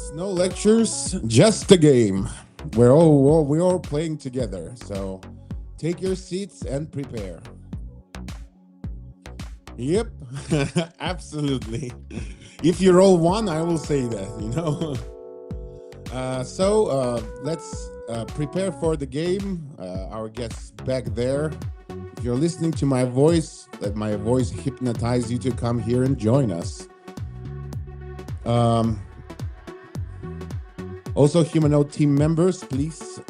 It's no lectures, just a game. We're all playing together. So take your seats and prepare. Yep, absolutely. If you roll one, I will say that, you know. Let's prepare for the game. Our guests back there. If you're listening to my voice, let my voice hypnotize you to come here and join us. Also, Humanode team members, please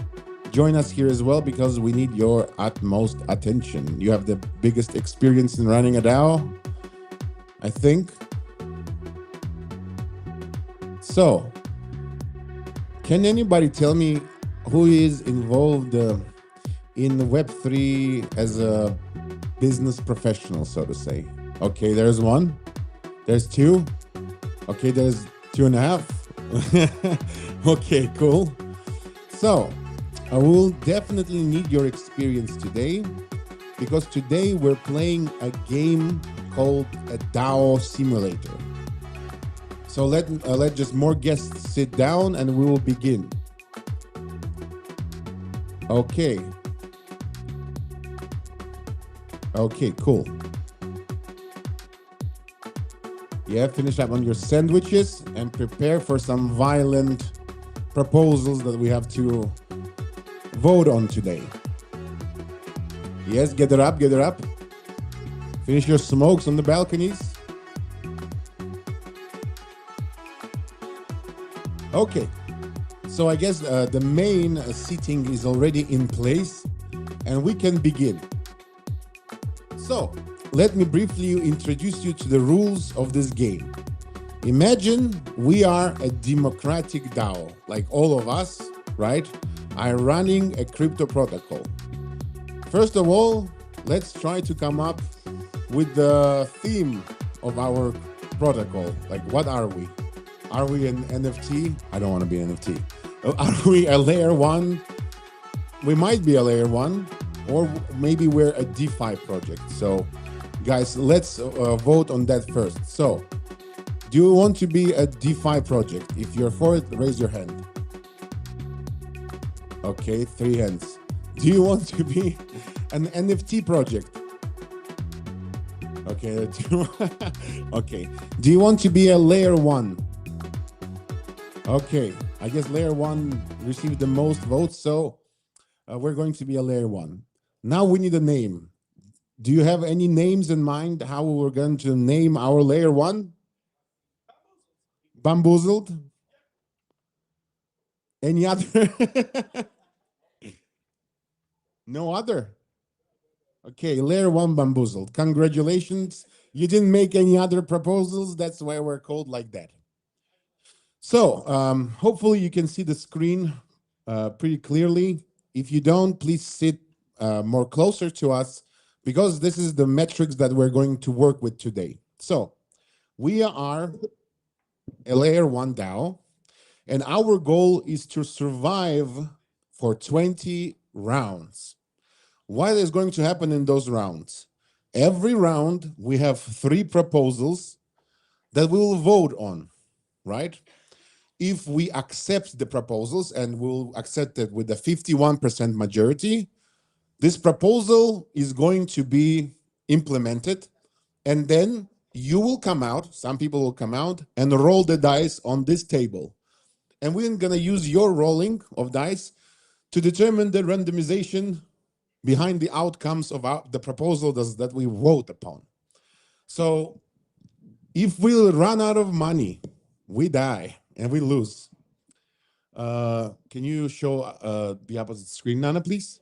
join us here as well because we need your utmost attention. You have the biggest experience in running a DAO, I think. So, can anybody tell me who is involved in Web3 as a business professional, so to say? Okay, there's one. There's two. Okay, there's 2.5. Okay, cool. So, I will definitely need your experience today because today we're playing a game called a DAO Simulator. So let just more guests sit down and we will begin. Okay. Okay, cool. Yeah, finish up on your sandwiches and prepare for some violent proposals that we have to vote on today. Yes, get it up, get it up. Finish your smokes on the balconies. Okay, so I guess the main seating is already in place and we can begin. So, let me briefly introduce you to the rules of this game. Imagine we are a democratic DAO, like all of us, right, are running a crypto protocol. First of all, let's try to come up with the theme of our protocol. Like, what are we? Are we an NFT? I don't want to be an NFT. Are we a layer one? We might be a layer one, or maybe we're a DeFi project. So, guys, let's vote on that first. So, do you want to be a DeFi project? If you're for it, raise your hand. Okay, 3 hands. Do you want to be an NFT project? Okay, okay. Do you want to be a layer one? Okay, I guess layer one received the most votes, so we're going to be a layer one. Now we need a name. Do you have any names in mind how we're going to name our layer one? Bamboozled? Any other? No other? Okay, layer one bamboozled. Congratulations. You didn't make any other proposals. That's why we're called like that. So hopefully you can see the screen pretty clearly. If you don't, please sit more closer to us because this is the metrics that we're going to work with today. So we are a layer one DAO, and our goal is to survive for 20 rounds. What is going to happen in those rounds? Every round, we have 3 proposals that we will vote on, right? If we accept the proposals, and we'll accept it with a 51% majority, this proposal is going to be implemented, and then you will come out, some people will come out and roll the dice on this table. And we're going to use your rolling of dice to determine the randomization behind the outcomes of the proposal that we vote upon. So if we run out of money, we die and we lose. Can you show the opposite screen, Nana, please?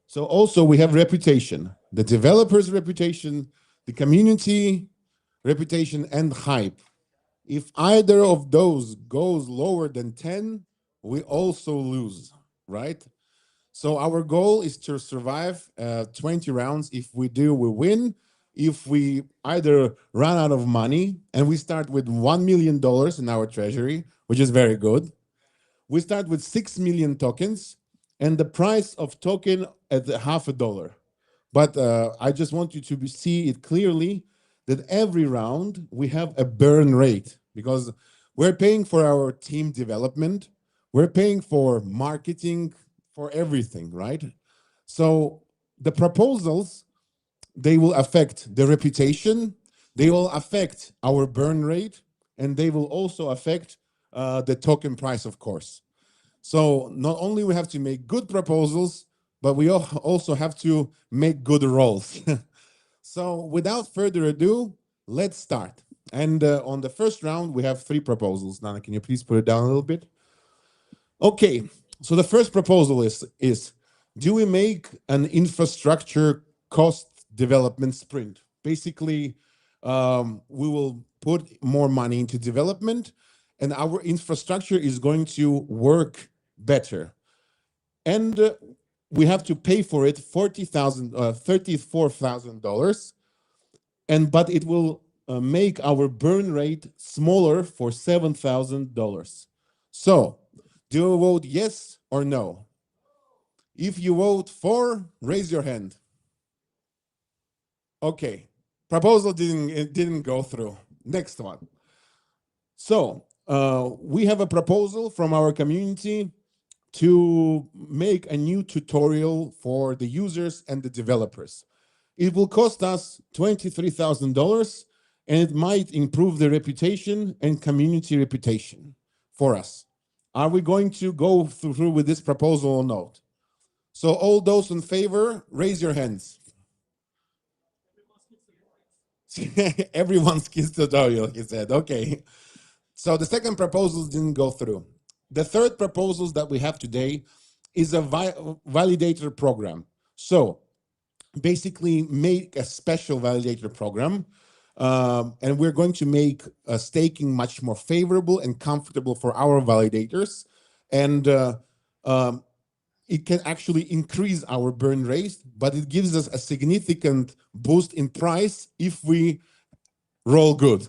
So also we have reputation, the developer's reputation, the community reputation, and hype. If either of those goes lower than 10, we also lose, right? So our goal is to survive 20 rounds. If we do, we win. If we either run out of money, and we start with $1 million in our treasury, which is very good. We start with 6 million tokens, and the price of token at $0.50. But I just want you to see it clearly that every round we have a burn rate, because we're paying for our team development, we're paying for marketing, for everything, right? So the proposals, they will affect the reputation, they will affect our burn rate, and they will also affect the token price, of course. So not only we have to make good proposals, but we also have to make good rolls. So without further ado, let's start. And on the first round, we have 3 proposals. Nana, can you please put it down a little bit? Okay, so the first proposal is do we make an infrastructure cost development sprint? Basically, we will put more money into development, and our infrastructure is going to work better. And we have to pay for it $34,000, but it will make our burn rate smaller for $7,000. So, do you vote yes or no? If you vote for, raise your hand. Okay, proposal didn't go through. Next one. So we have a proposal from our community to make a new tutorial for the users and the developers. It will cost us $23,000, and it might improve the reputation and community reputation for us. Are we going to go through with this proposal or not? So all those in favor, raise your hands. Everyone's kids tutorial, he said. Okay. So the second proposal didn't go through. The third proposals that we have today is a validator program. So basically make a special validator program And we're going to make staking much more favorable and comfortable for our validators. And it can actually increase our burn rate, but it gives us a significant boost in price if we roll good.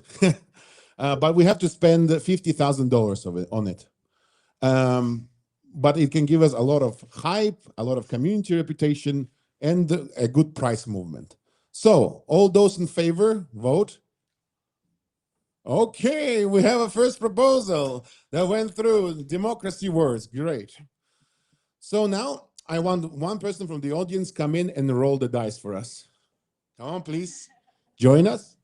But we have to spend $50,000 on it. But it can give us a lot of hype, a lot of community reputation, and a good price movement. So all those in favor, vote. Okay, we have a first proposal that went through. Democracy works, great. So now I want one person from the audience come in and roll the dice for us. Come on, please. Join us.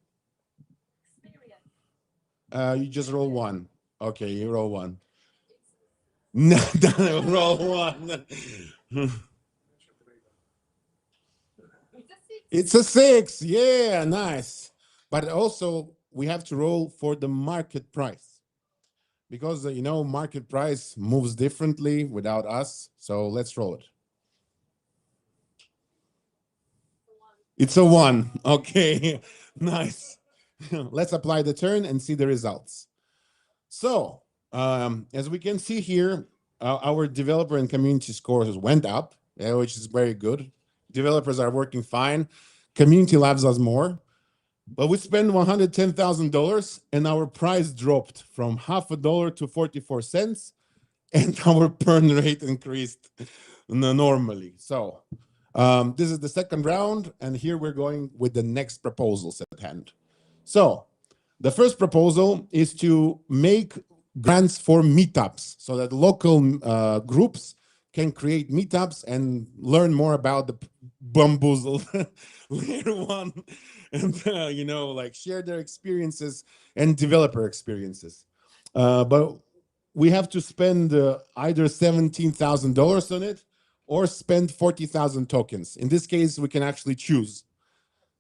You just roll one. Okay, you roll one. No, roll one. It's a 6. Yeah, nice. But also we have to roll for the market price because you know market price moves differently without us. So let's roll it. It's a 1. Okay, nice. Let's apply the turn and see the results. So as we can see here, our developer and community scores went up, which is very good. Developers are working fine. Community loves us more. But we spent $110,000 and our price dropped from $0.50 to 44 cents and our burn rate increased normally. So this is the second round, and here we're going with the next proposals at hand. So the first proposal is to make grants for meetups so that local groups can create meetups and learn more about the bamboozled layer one and, you know, like share their experiences and developer experiences. But we have to spend either $17,000 on it or spend 40,000 tokens. In this case, we can actually choose.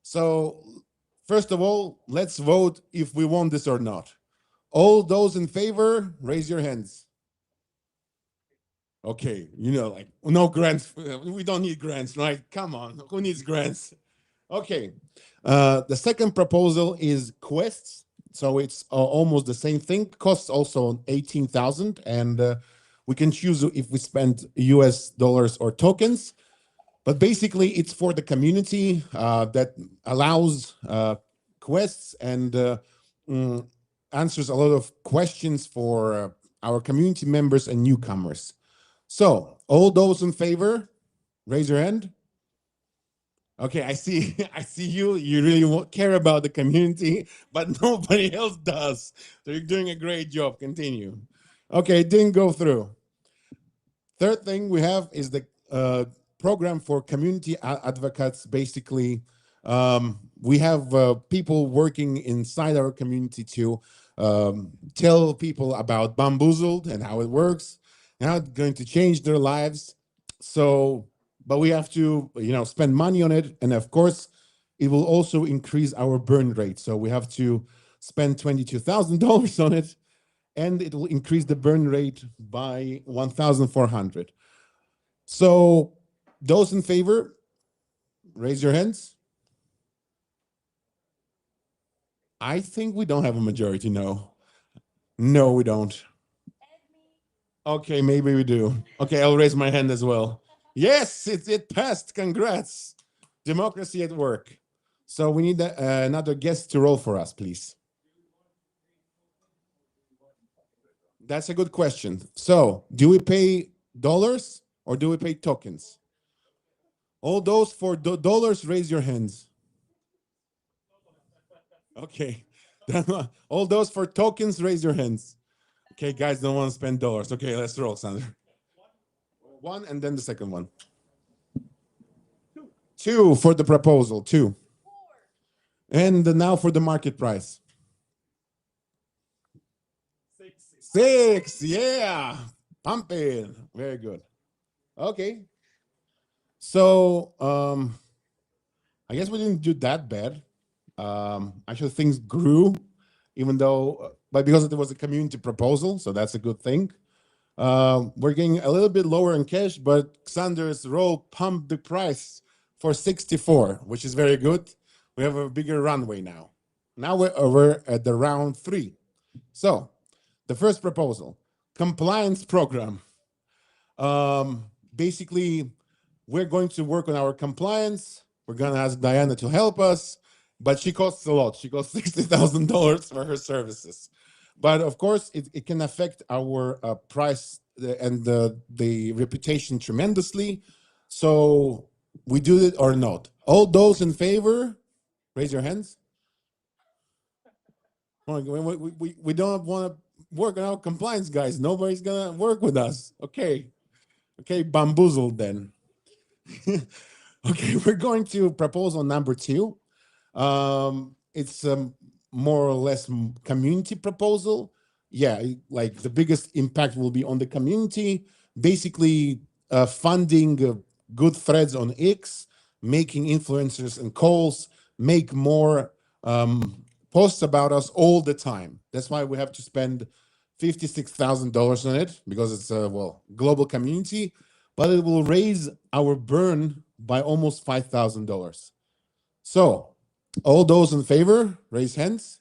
So first of all, let's vote if we want this or not. All those in favor, raise your hands. Okay, you know, like no grants. We don't need grants, right? Come on, who needs grants? Okay, the second proposal is quests. So it's almost the same thing. Costs also 18,000, and we can choose if we spend US dollars or tokens. But basically, it's for the community that allows quests and answers a lot of questions for our community members and newcomers. So all those in favor, raise your hand. Okay, I see you. You really care about the community, but nobody else does. So you're doing a great job. Continue. Okay, it didn't go through. Third thing we have is the program for community advocates. Basically, we have people working inside our community to tell people about Bamboozled and how it works, and how it's going to change their lives. So, but we have to, you know, spend money on it, and of course, it will also increase our burn rate. So we have to spend $22,000 on it, and it will increase the burn rate by 1,400. So those in favor, raise your hands. I think we don't have a majority, no. No, we don't. Okay, maybe we do. Okay, I'll raise my hand as well. Yes, it passed, congrats. Democracy at work. So we need another guest to roll for us, please. That's a good question. So do we pay dollars or do we pay tokens? All those for dollars, raise your hands. Okay. All those for tokens, raise your hands. Okay, guys don't want to spend dollars. Okay, let's roll, Sandra. One and then the second one. Two for the proposal, 2. And now for the market price. 6, yeah. Pump it. Very good. Okay. So I guess we didn't do that bad. Actually, things grew, even though, but because it was a community proposal, so that's a good thing. We're getting a little bit lower in cash, but Xander's roll pumped the price for 64, which is very good. We have a bigger runway now. Now we're over at the round 3. So the first proposal, compliance program. Basically, we're going to work on our compliance. We're going to ask Diana to help us, but she costs a lot. She costs $60,000 for her services. But of course, it can affect our price and the reputation tremendously. So we do it or not. All those in favor, raise your hands. We don't want to work on our compliance, guys. Nobody's going to work with us. Okay, bamboozled then. Okay, we're going to proposal number 2. It's more or less community proposal. Yeah, like the biggest impact will be on the community. Basically, funding good threads on X, making influencers and calls, make more posts about us all the time. That's why we have to spend $56,000 on it, because it's a global community, but it will raise our burn by almost $5,000. So all those in favor, raise hands.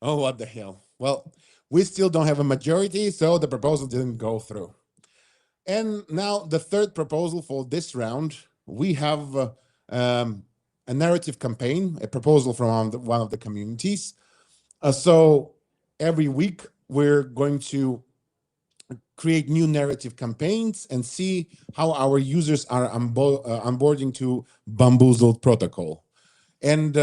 Oh, what the hell. Well, we still don't have a majority, so the proposal didn't go through. And now the third proposal for this round, we have a narrative campaign, a proposal from one of the communities. So every week we're going to create new narrative campaigns and see how our users are onboarding to Bamboozled protocol. And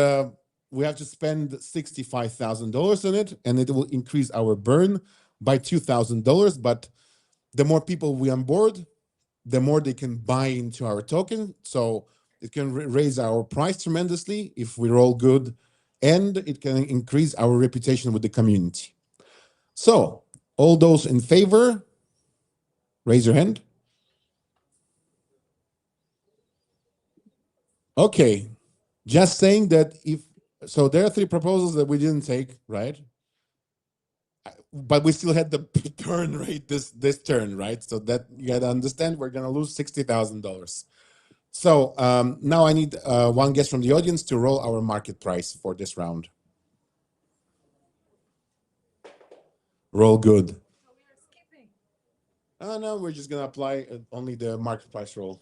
we have to spend $65,000 on it, and it will increase our burn by $2,000. But the more people we onboard, the more they can buy into our token. So it can raise our price tremendously if we're all good, and it can increase our reputation with the community. So all those in favor, raise your hand. Okay, just saying that so there are 3 proposals that we didn't take, right? But we still had the turn rate this turn, right? So that you gotta understand, we're gonna lose $60,000. So now I need one guest from the audience to roll our market price for this round. Roll good. So we are skipping. Oh no, we're just gonna apply only the market price roll.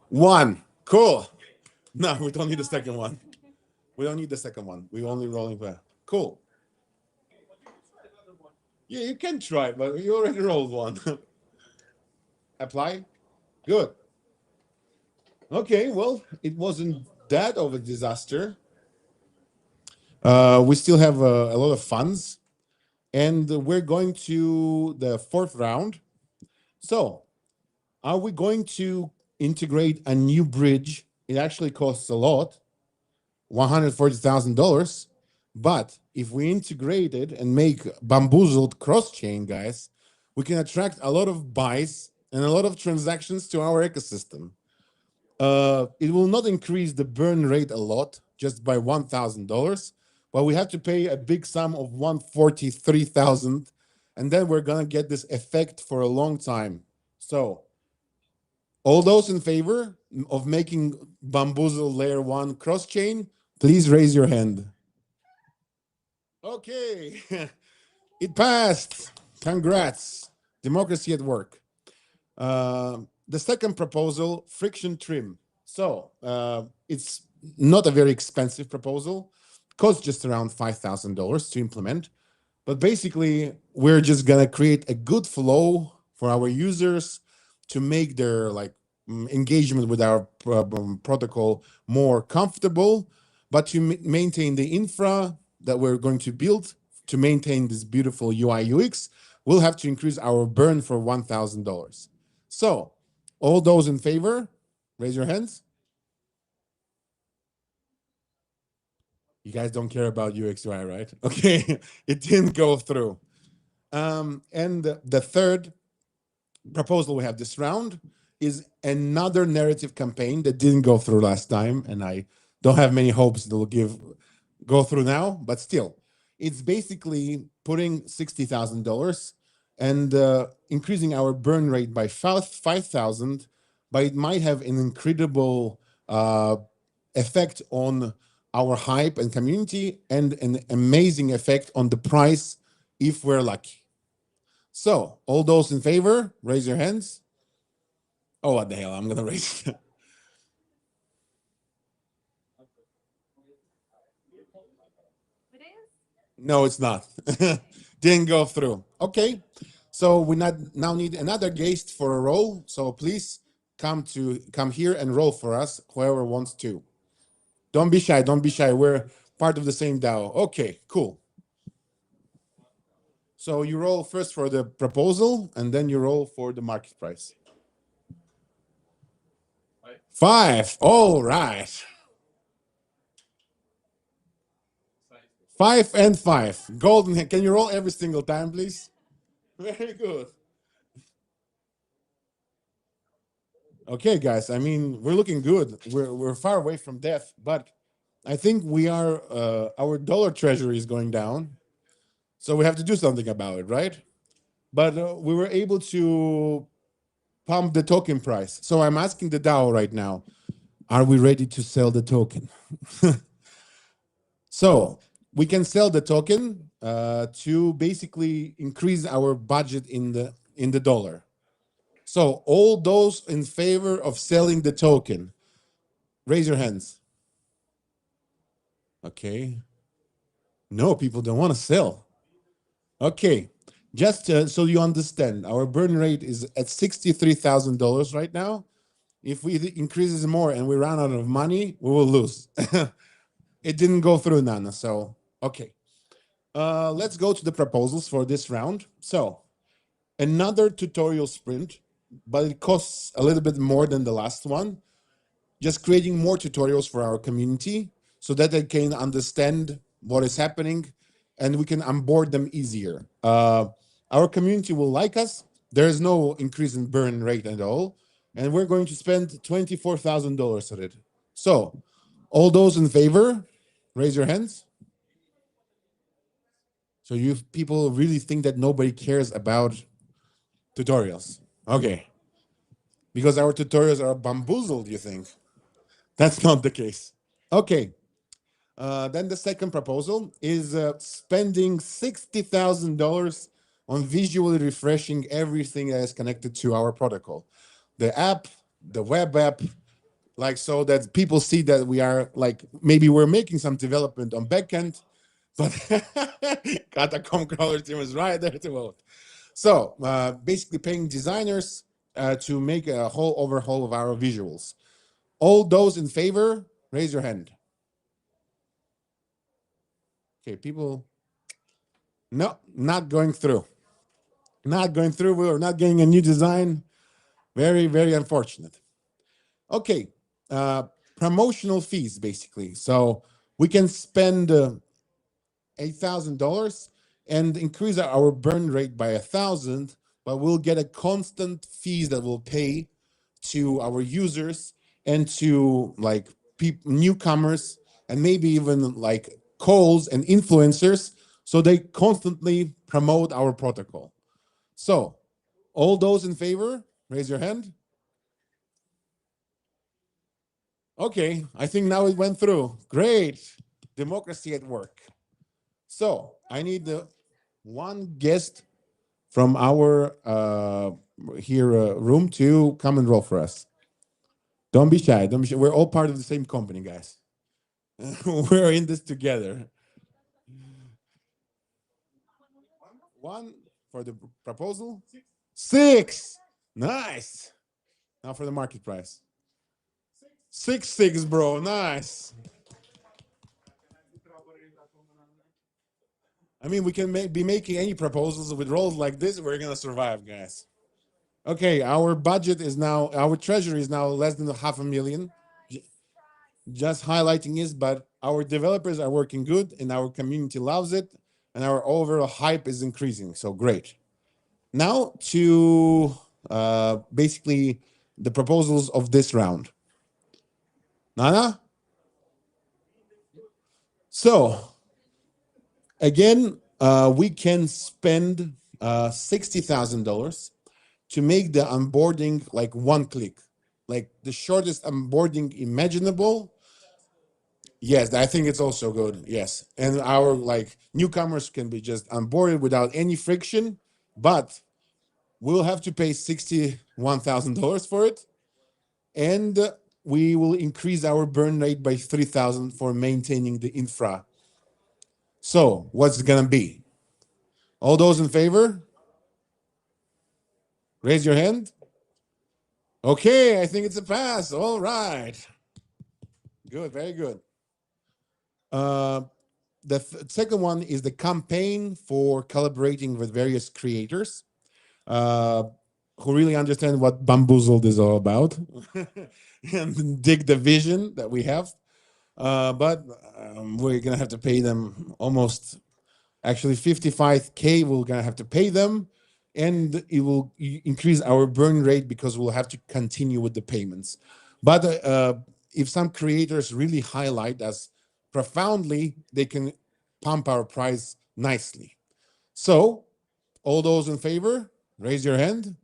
1, cool. No, we don't need the second one. We don't need the second one. We're only rolling for cool. Yeah, you can try, but you already rolled one. Apply. Good. Okay, well, it wasn't that of a disaster. We still have a lot of funds, and we're going to the 4th round. So, are we going to integrate a new bridge? It actually costs a lot, $140,000. But if we integrate it and make Bamboozled cross-chain, guys, we can attract a lot of buys and a lot of transactions to our ecosystem. It will not increase the burn rate a lot, just by $1,000, but we have to pay a big sum of $143,000, and then we're gonna get this effect for a long time. So all those in favor of making Bamboozle layer 1 cross-chain, please raise your hand. Okay, it passed. Congrats. Democracy at work. The second proposal, friction trim. So it's not a very expensive proposal. Costs just around $5,000 to implement. But basically, we're just gonna create a good flow for our users to make their engagement with our protocol more comfortable, but to maintain the infra that we're going to build to maintain this beautiful UI UX, we'll have to increase our burn for $1,000. So all those in favor, raise your hands. You guys don't care about UX UI, right? Okay, it didn't go through. And the third proposal we have this round is another narrative campaign that didn't go through last time, and I don't have many hopes that will go through now, but still, it's basically putting $60,000 and increasing our burn rate by 5,000, but it might have an incredible effect on our hype and community, and an amazing effect on the price if we're lucky. So all those in favor, raise your hands. Oh, what the hell, I'm gonna raise. No, it's not. Didn't go through. Okay, so we now need another guest for a roll. So please come here and roll for us, whoever wants to. Don't be shy. Don't be shy. We're part of the same DAO. Okay, cool. So you roll first for the proposal, and then you roll for the market price. 5. All right. 5 and 5. Golden. Can you roll every single time, please? Very good. Okay, guys. I mean, we're looking good. We're far away from death, but I think we are. Our dollar treasury is going down, so we have to do something about it, right? But we were able to pump the token price. So I'm asking the DAO right now: are we ready to sell the token? So we can sell the token to basically increase our budget in the dollar. So all those in favor of selling the token, raise your hands. Okay. No, people don't want to sell. Okay. Just so you understand, our burn rate is at $63,000 right now. If we increases more and we run out of money, we will lose. It didn't go through, Nana. So, okay. Let's go to the proposals for this round. So, another tutorial sprint, but it costs a little bit more than the last one. Just creating more tutorials for our community so that they can understand what is happening and we can onboard them easier. Our community will like us. There is no increase in burn rate at all. And we're going to spend $24,000 on it. So, all those in favor, raise your hands. So you people really think that nobody cares about tutorials? Okay. Because our tutorials are bamboozled, you think? That's not the case. Okay. Then the second proposal is spending $60,000 on visually refreshing everything that is connected to our protocol. The app, the web app, like so that people see that we are like, maybe we're making some development on backend, but Catacomb Crawler team is right there to vote. So basically paying designers to make a whole overhaul of our visuals. All those in favor, raise your hand. Okay, people, no, not going through. Not going through. We're not getting a new design. Very, very unfortunate. Okay, promotional fees, basically. So we can spend $8,000 and increase our burn rate by 1,000, but we'll get a constant fees that we'll pay to our users and to like newcomers and maybe even like calls and influencers, so they constantly promote our protocol. So all those in favor, raise your hand. Okay, I think now it went through. Great. Democracy at work. So I need one guest from our room to come and roll for us. Don't be shy. Don't be shy. We're all part of the same company, guys. We're in this together. One for the proposal. 6. Nice. Now for the market price. 6, bro. Nice. I mean, we can be making any proposals with rolls like this. We're going to survive, guys. Okay, our budget is now, our treasury is now less than $500,000. Just highlighting this, but our developers are working good and our community loves it and our overall hype is increasing. So great. Now to basically the proposals of this round. Nana? So again, we can spend $60,000 to make the onboarding like one click, like the shortest onboarding imaginable. Yes, I think it's also good. Yes, and our like newcomers can be just onboarded without any friction, but we'll have to pay $61,000 for it, and we will increase our burn rate by 3,000 for maintaining the infra. So what's it gonna be? All those in favor? Raise your hand. Okay, I think it's a pass. All right. Good, very good. The second one is the campaign for collaborating with various creators who really understand what Bamboozled is all about and dig the vision that we have. But we're going to have to pay them almost, actually 55K, we're going to have to pay them. And it will increase our burn rate because we'll have to continue with the payments. But if some creators really highlight us profoundly, they can pump our price nicely. So, all those in favor, raise your hand.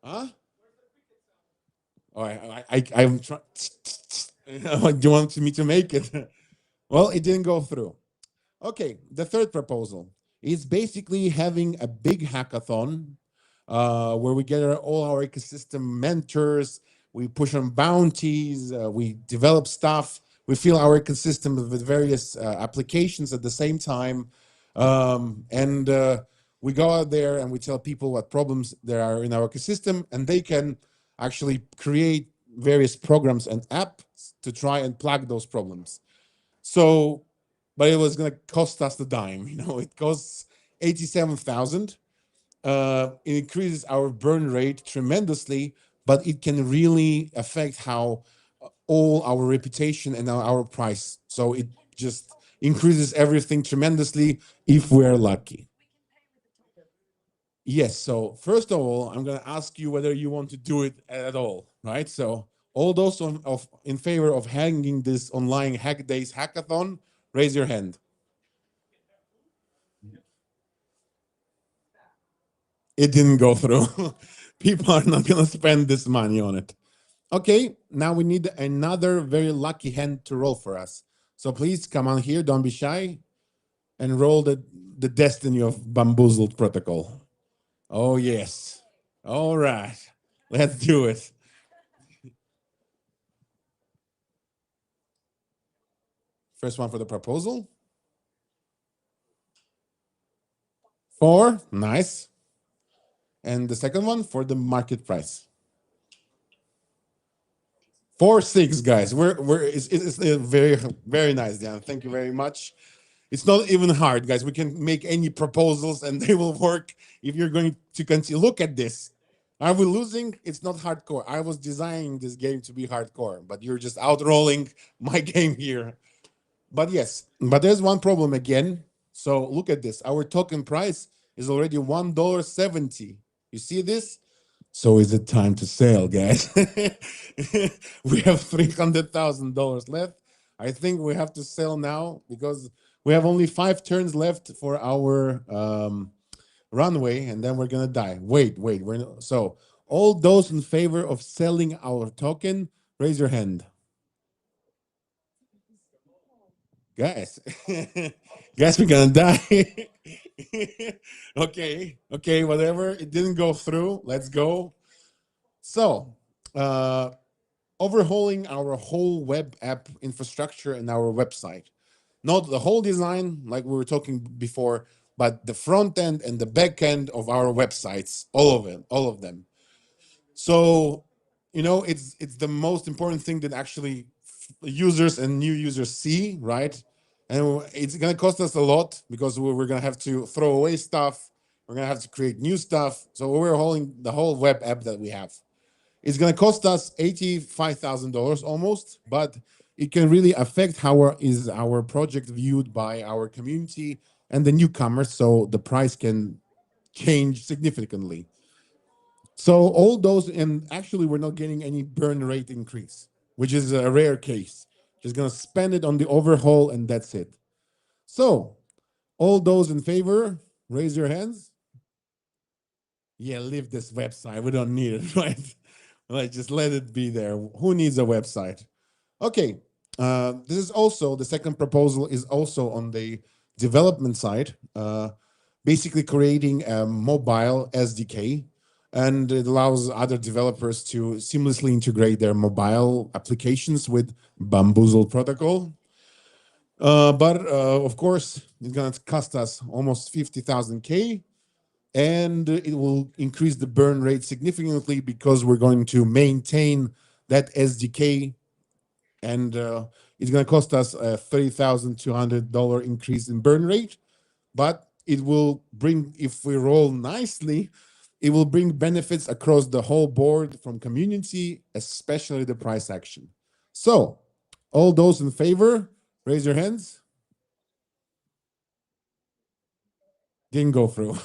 Huh? All right, I'm trying. Do you want me to make it? Well, it didn't go through. Okay, the third proposal is basically having a big hackathon where we gather all our ecosystem mentors, we push on bounties, we develop stuff, we fill our ecosystem with various applications at the same time, and we go out there and we tell people what problems there are in our ecosystem, and they can actually create various programs and apps to try and plug those problems. So, but it was going to cost us the dime. It costs 87,000. It increases our burn rate tremendously, but it can really affect how all our reputation and our price. So it just increases everything tremendously if we're lucky. Yes. So first of all, I'm going to ask you whether you want to do it at all, right? So all those in favor of hanging this online Hack Days hackathon, raise your hand. It didn't go through. People are not going to spend this money on it. Okay, now we need another very lucky hand to roll for us. So please come on here, don't be shy, and roll the destiny of Bamboozled Protocol. Oh, yes. All right, let's do it. First one for the proposal. 4, nice. And the second one for the market price. 4-6, guys. It's very nice, Dan. Thank you very much. It's not even hard, guys. We can make any proposals and they will work if you're going to continue. Look at this. Are we losing? It's not hardcore. I was designing this game to be hardcore, but you're just outrolling my game here. But yes, but there's one problem again. So look at this. Our token price is already $1.70. You see this? So is it time to sell, guys? We have $300,000 left. I think we have to sell now because we have only 5 turns left for our runway, and then we're gonna die. Wait. So all those in favor of selling our token, raise your hand. Guys, guys, we're gonna die. Okay, whatever. It didn't go through. Let's go. So, overhauling our whole web app infrastructure and our website. Not the whole design, like we were talking before, but the front end and the back end of our websites, all of them. So, it's the most important thing that actually users and new users see, right? And it's going to cost us a lot because we're going to have to throw away stuff. We're going to have to create new stuff. So we're holding the whole web app that we have. It's going to cost us $85,000 almost, but it can really affect how is our project viewed by our community and the newcomers. So the price can change significantly. So all those, and actually we're not getting any burn rate increase, which is a rare case. Just gonna spend it on the overhaul and that's it. So all those in favor, raise your hands. Yeah, leave this website. We don't need it, right? Like, just let it be there. Who needs a website? Okay. This is also the second proposal is also on the development side, basically creating a mobile SDK, and it allows other developers to seamlessly integrate their mobile applications with Bamboozle protocol. But of course, it's gonna cost us almost 50,000 K, and it will increase the burn rate significantly because we're going to maintain that SDK, and it's going to cost us a $30,200 increase in burn rate. But it will bring, if we roll nicely, it will bring benefits across the whole board from community, especially the price action. So, all those in favor, raise your hands. Didn't go through.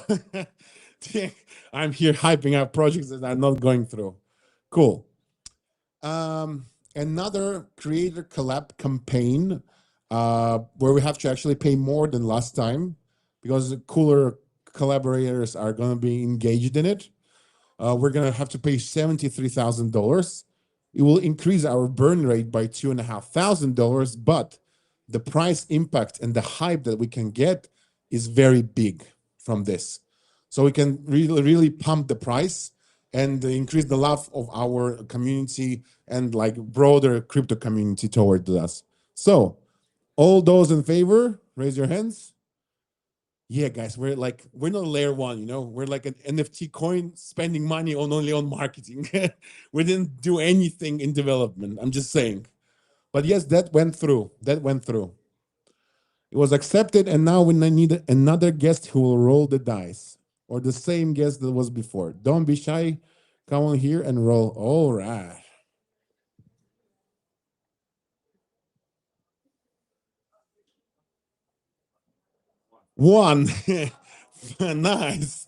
I'm here hyping up projects that are not going through. Cool. Another creator collab campaign where we have to actually pay more than last time because cooler collaborators are going to be engaged in it. We're going to have to pay $73,000. It will increase our burn rate by $2,500, but the price impact and the hype that we can get is very big from this. So we can really pump the price and increase the love of our community and like broader crypto community towards us. So all those in favor, raise your hands. Yeah, guys, we're not layer one, you know, we're like an NFT coin spending money only on marketing. We didn't do anything in development. I'm just saying. But yes, that went through. That went through. It was accepted, and now we need another guest who will roll the dice, or the same guest that was before. Don't be shy. Come on here and roll. All right. One. Nice.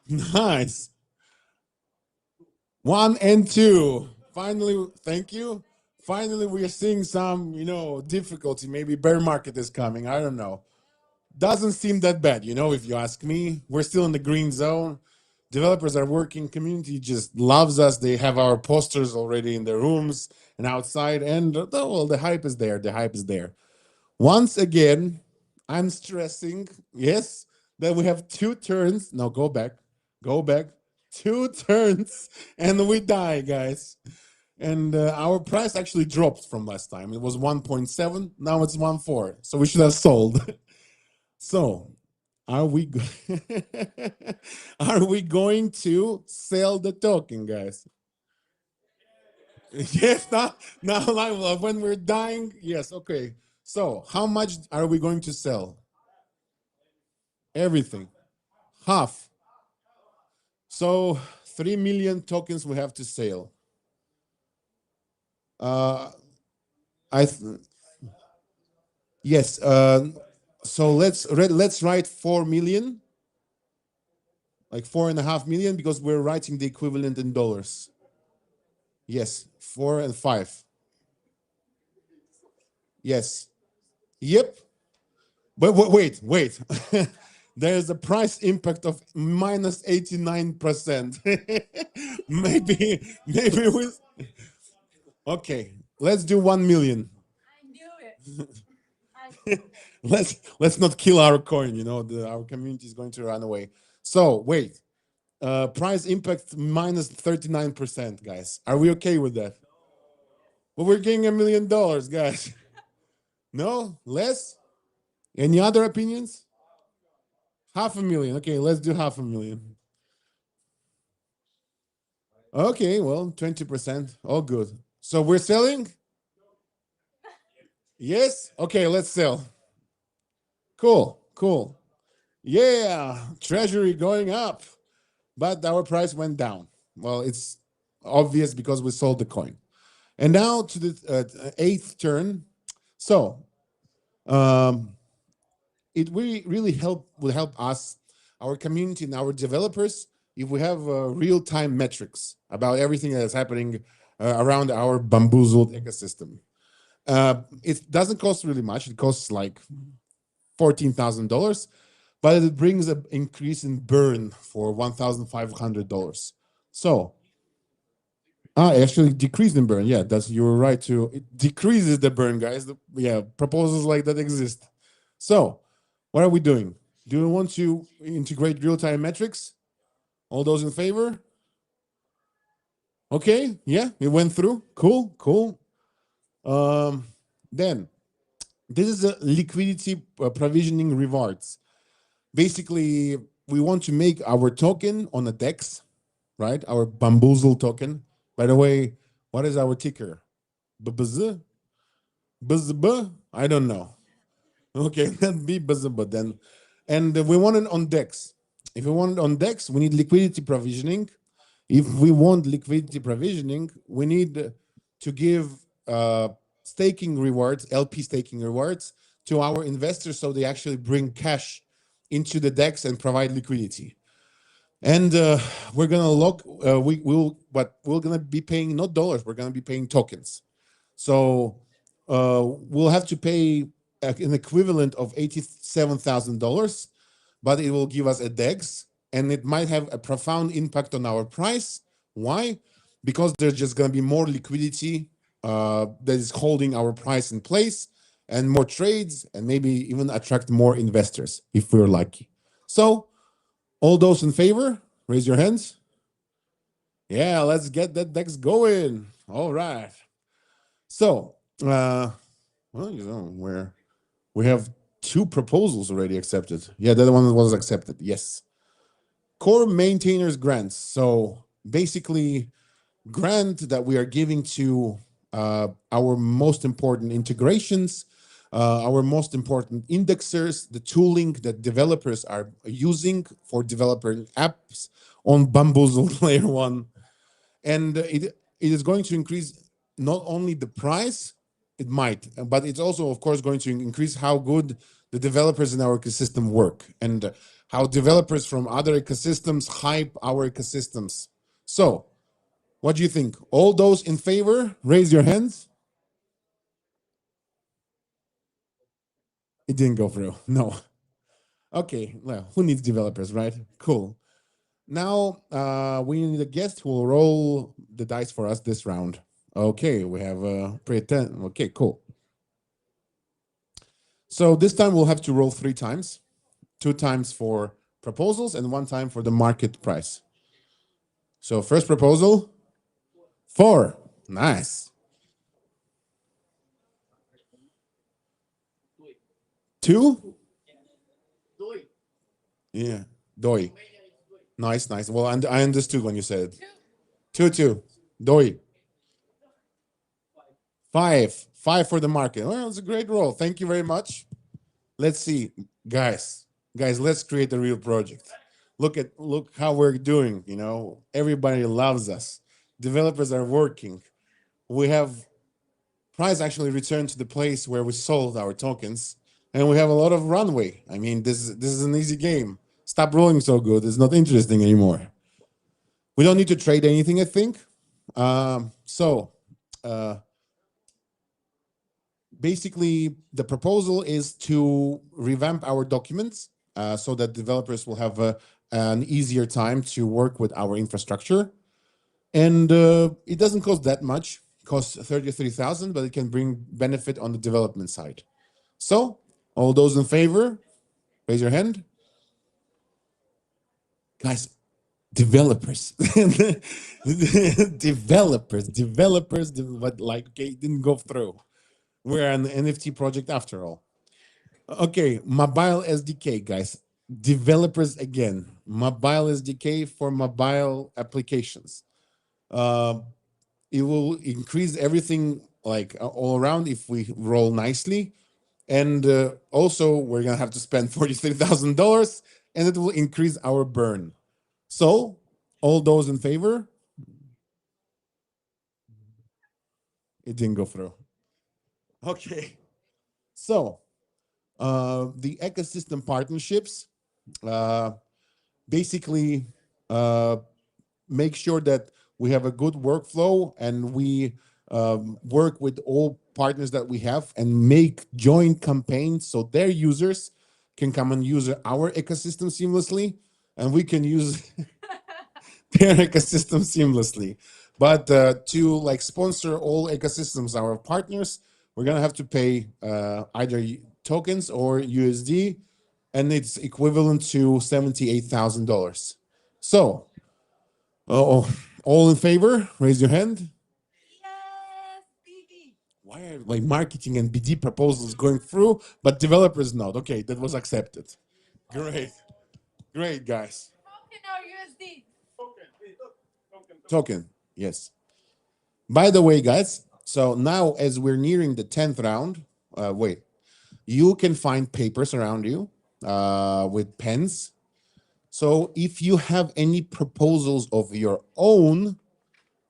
Nice. 1 and 2. Finally, thank you. Finally, we are seeing some, you know, difficulty. Maybe bear market is coming. I don't know. Doesn't seem that bad, you know, if you ask me. We're still in the green zone. Developers are working. Community just loves us. They have our posters already in their rooms and outside. And well, the hype is there. The hype is there. Once again, I'm stressing, yes, that we have 2 turns. Now go back. Go back. 2 turns and we die, guys. And our price actually dropped from last time. It was 1.7. Now it's 1.4. So we should have sold. So are we are we going to sell the token, guys? Yes, now like when we're dying. Yes, okay. So how much are we going to sell? Everything. Half. So 3 million tokens we have to sell. Yes. So let's write 4 million, like 4.5 million, because we're writing the equivalent in dollars. Yes, 4 and 5. Yes. Yep. But wait. There's a price impact of minus 89%. maybe with. Okay, let's do 1 million. Let's not kill our coin. You know, our community is going to run away. So wait, price impact minus 39%, guys. Are we okay with that? Well, we're getting $1 million, guys. No, less. Any other opinions? 500,000. Okay, let's do 500,000. Okay, well, 20%. All good. So we're selling? Yes? Okay, let's sell. Cool. Yeah, treasury going up, but our price went down. Well, it's obvious because we sold the coin. And now to the 8th turn. So it really will help us, our community and our developers, if we have real-time metrics about everything that is happening around our bamboozled ecosystem. It doesn't cost really much. It costs like $14,000, but it brings an increase in burn for $1,500. So Actually decreased in burn. Yeah, you're right to, it decreases the burn, guys. Yeah, proposals like that exist. So what are we doing? Do we want to integrate real-time metrics? All those in favor? Okay, yeah, it went through. Cool, cool. Then this is a liquidity provisioning rewards. Basically, we want to make our token on a DEX, right? Our bamboozle token. By the way, what is our ticker? BBZ? BZB? I don't know. Okay, that'd be BZB then. And we want it on DEX. If we want it on DEX, we need liquidity provisioning. If we want liquidity provisioning, we need to give staking rewards, LP staking rewards, to our investors so they actually bring cash into the DEX and provide liquidity. And we're gonna lock. But we're gonna be paying not dollars. We're gonna be paying tokens. So we'll have to pay an equivalent of $87,000, but it will give us a DEX, and it might have a profound impact on our price. Why? Because there's just going to be more liquidity that is holding our price in place, and more trades, and maybe even attract more investors if we're lucky. So all those in favor, raise your hands. Yeah, let's get that DEX going. All right. So, well, we have 2 proposals already accepted. Yeah, the other one was accepted. Yes. Core maintainers grants. So basically, grant that we are giving to our most important integrations, our most important indexers, the tooling that developers are using for developing apps on Bamboozle Layer 1. And it is going to increase not only the price, it might, but it's also, of course, going to increase how good the developers in our ecosystem work, and how developers from other ecosystems hype our ecosystems. So what do you think? All those in favor, raise your hands. It didn't go through. No. Okay, well, who needs developers, right? Cool. Now we need a guest who will roll the dice for us this round. Okay, we have a pretend. Okay, cool. So this time we'll have to roll 3 times, 2 times for proposals and 1 time for the market price. So first proposal, 4. Nice. 2? Yeah, doi. Nice, nice. Well, I understood when you said it. 2. Doi. 5. 5 for the market. Well, it's a great roll. Thank you very much. Let's see, guys, let's create a real project. Look how we're doing. You know, everybody loves us. Developers are working. We have price actually returned to the place where we sold our tokens, and we have a lot of runway. I mean, this is an easy game. Stop rolling so good. It's not interesting anymore. We don't need to trade anything, I think. Basically, the proposal is to revamp our documents so that developers will have an easier time to work with our infrastructure. And it doesn't cost that much. It costs 33,000, but it can bring benefit on the development side. So all those in favor, raise your hand. Guys, developers, developers, but like, okay, it didn't go through. We're an NFT project after all. Okay, mobile SDK, guys. Developers again. Mobile SDK for mobile applications. It will increase everything like all around if we roll nicely. And also, we're going to have to spend $43,000, and it will increase our burn. So, all those in favor? It didn't go through. Okay. So, the ecosystem partnerships basically make sure that we have a good workflow, and we work with all partners that we have and make joint campaigns so their users can come and use our ecosystem seamlessly, and we can use their ecosystem seamlessly. But to like sponsor all ecosystems, our partners, we're gonna have to pay either tokens or USD, and it's equivalent to $78,000. So, all in favor? Raise your hand. Why are like marketing and BD proposals going through, but developers not? Okay, that was accepted. Great, great guys. Token, yes. By the way, guys, so now as we're nearing the 10th round, wait, you can find papers around you with pens. So if you have any proposals of your own,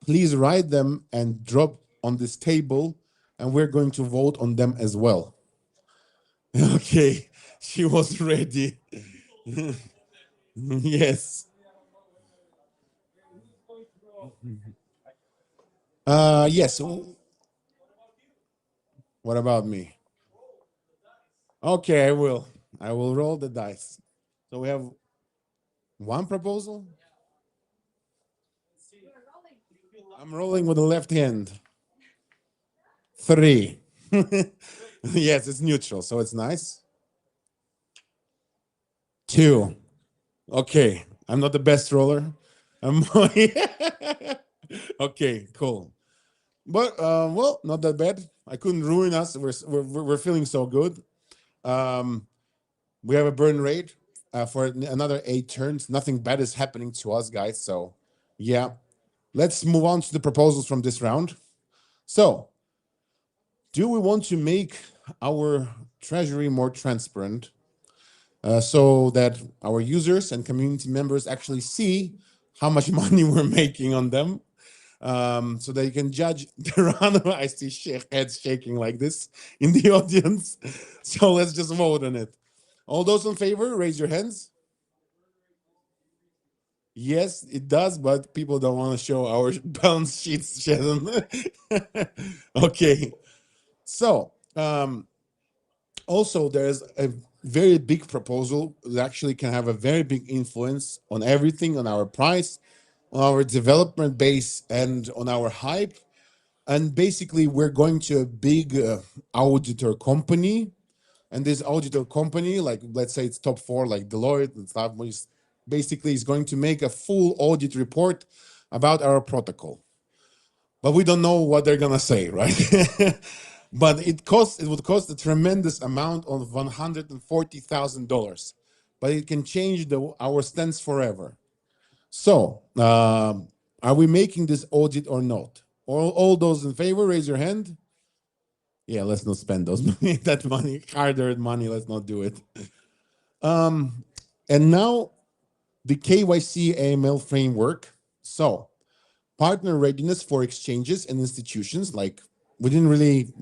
please write them and drop on this table, and we're going to vote on them as well. Okay, she was ready. Yes. Yes. What about me? Okay, I will. I will roll the dice. So we have one proposal. I'm rolling with the left hand. 3. Yes, it's neutral, so it's nice. 2. Okay, I'm not the best roller. Okay, cool. But well, not that bad. I couldn't ruin us. We're feeling so good. We have a burn rate for another 8 turns. Nothing bad is happening to us, guys. So yeah, let's move on to the proposals from this round. So, do we want to make our treasury more transparent so that our users and community members actually see how much money we're making on them? So they can judge the run. I see heads shaking like this in the audience. So let's just vote on it. All those in favor, raise your hands. Yes, it does, but people don't want to show our balance sheets, Shannon. Okay. So, also, there's a very big proposal that actually can have a very big influence on everything, on our price, on our development base, and on our hype. And basically, we're going to a big auditor company. And this auditor company, like let's say it's top 4, like Deloitte and stuff, basically is going to make a full audit report about our protocol. But we don't know what they're gonna say, right? But it would cost a tremendous amount of $140,000. But it can change our stance forever. So, are we making this audit or not? All those in favor, raise your hand. Yeah, let's not spend those money, that money, hard-earned money. Let's not do it. And now the KYC AML framework. So, partner readiness for exchanges and institutions. Like we didn't really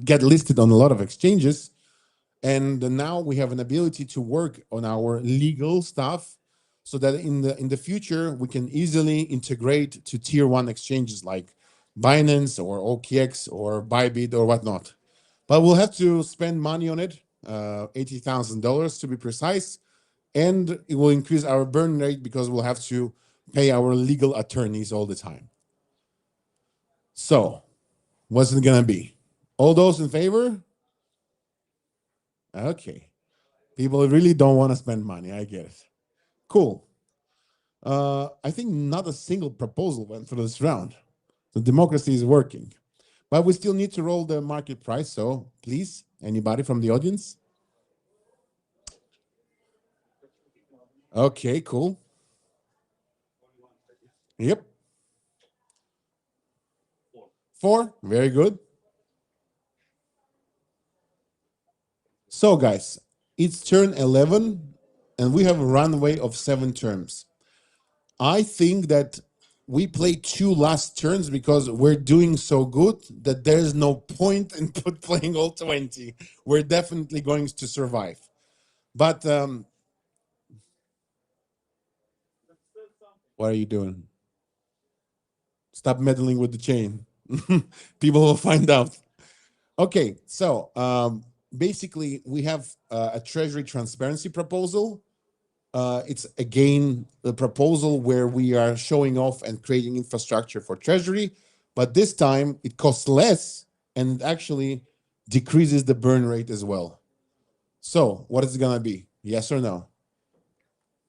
get listed on a lot of exchanges, and now we have an ability to work on our legal stuff, so that in the future we can easily integrate to tier 1 exchanges like Binance or OKX or Bybit or whatnot. But we'll have to spend money on it, $80,000 to be precise, and it will increase our burn rate because we'll have to pay our legal attorneys all the time. So, what's it gonna be? All those in favor? Okay. People really don't want to spend money. I get it. Cool. I think not a single proposal went through this round. So democracy is working. But we still need to roll the market price. So please, anybody from the audience? Okay, cool. Yep. 4, very good. So guys, it's turn 11 and we have a runway of 7 turns. I think that we play 2 last turns because we're doing so good that there's no point in playing all 20. We're definitely going to survive. But what are you doing? Stop meddling with the chain. People will find out. Okay, so basically we have a treasury transparency proposal. It's again the proposal where we are showing off and creating infrastructure for treasury, but this time it costs less and actually decreases the burn rate as well. So what is it gonna be? Yes or no?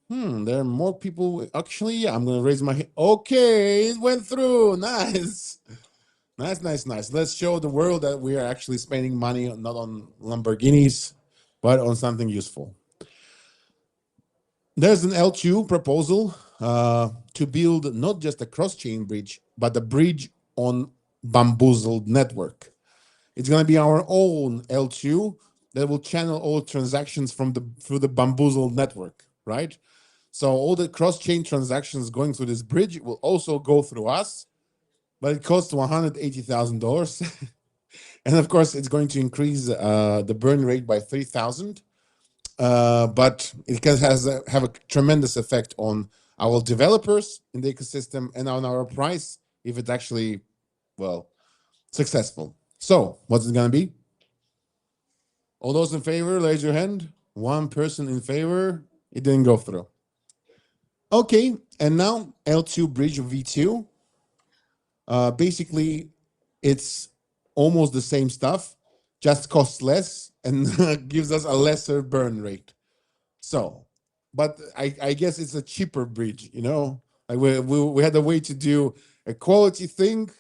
There are more people. Actually, yeah, I'm gonna raise my hand. Okay, it went through. Nice. Nice. Let's show the world that we are actually spending money not on Lamborghinis, but on something useful. There's an L2 proposal to build not just a cross-chain bridge, but a bridge on bamboozled network. It's going to be our own L2 that will channel all transactions through the bamboozled network, right? So all the cross-chain transactions going through this bridge will also go through us, but it costs $180,000. And of course, it's going to increase the burn rate by 3,000. But it can have a tremendous effect on our developers in the ecosystem and on our price if it's actually, well, successful. So what's it going to be? All those in favor, raise your hand. One person in favor. It didn't go through. Okay, and now L2 Bridge V2. Basically, it's almost the same stuff, just costs less and gives us a lesser burn rate. So, but I guess it's a cheaper bridge, you know? Like we had a way to do a quality thing,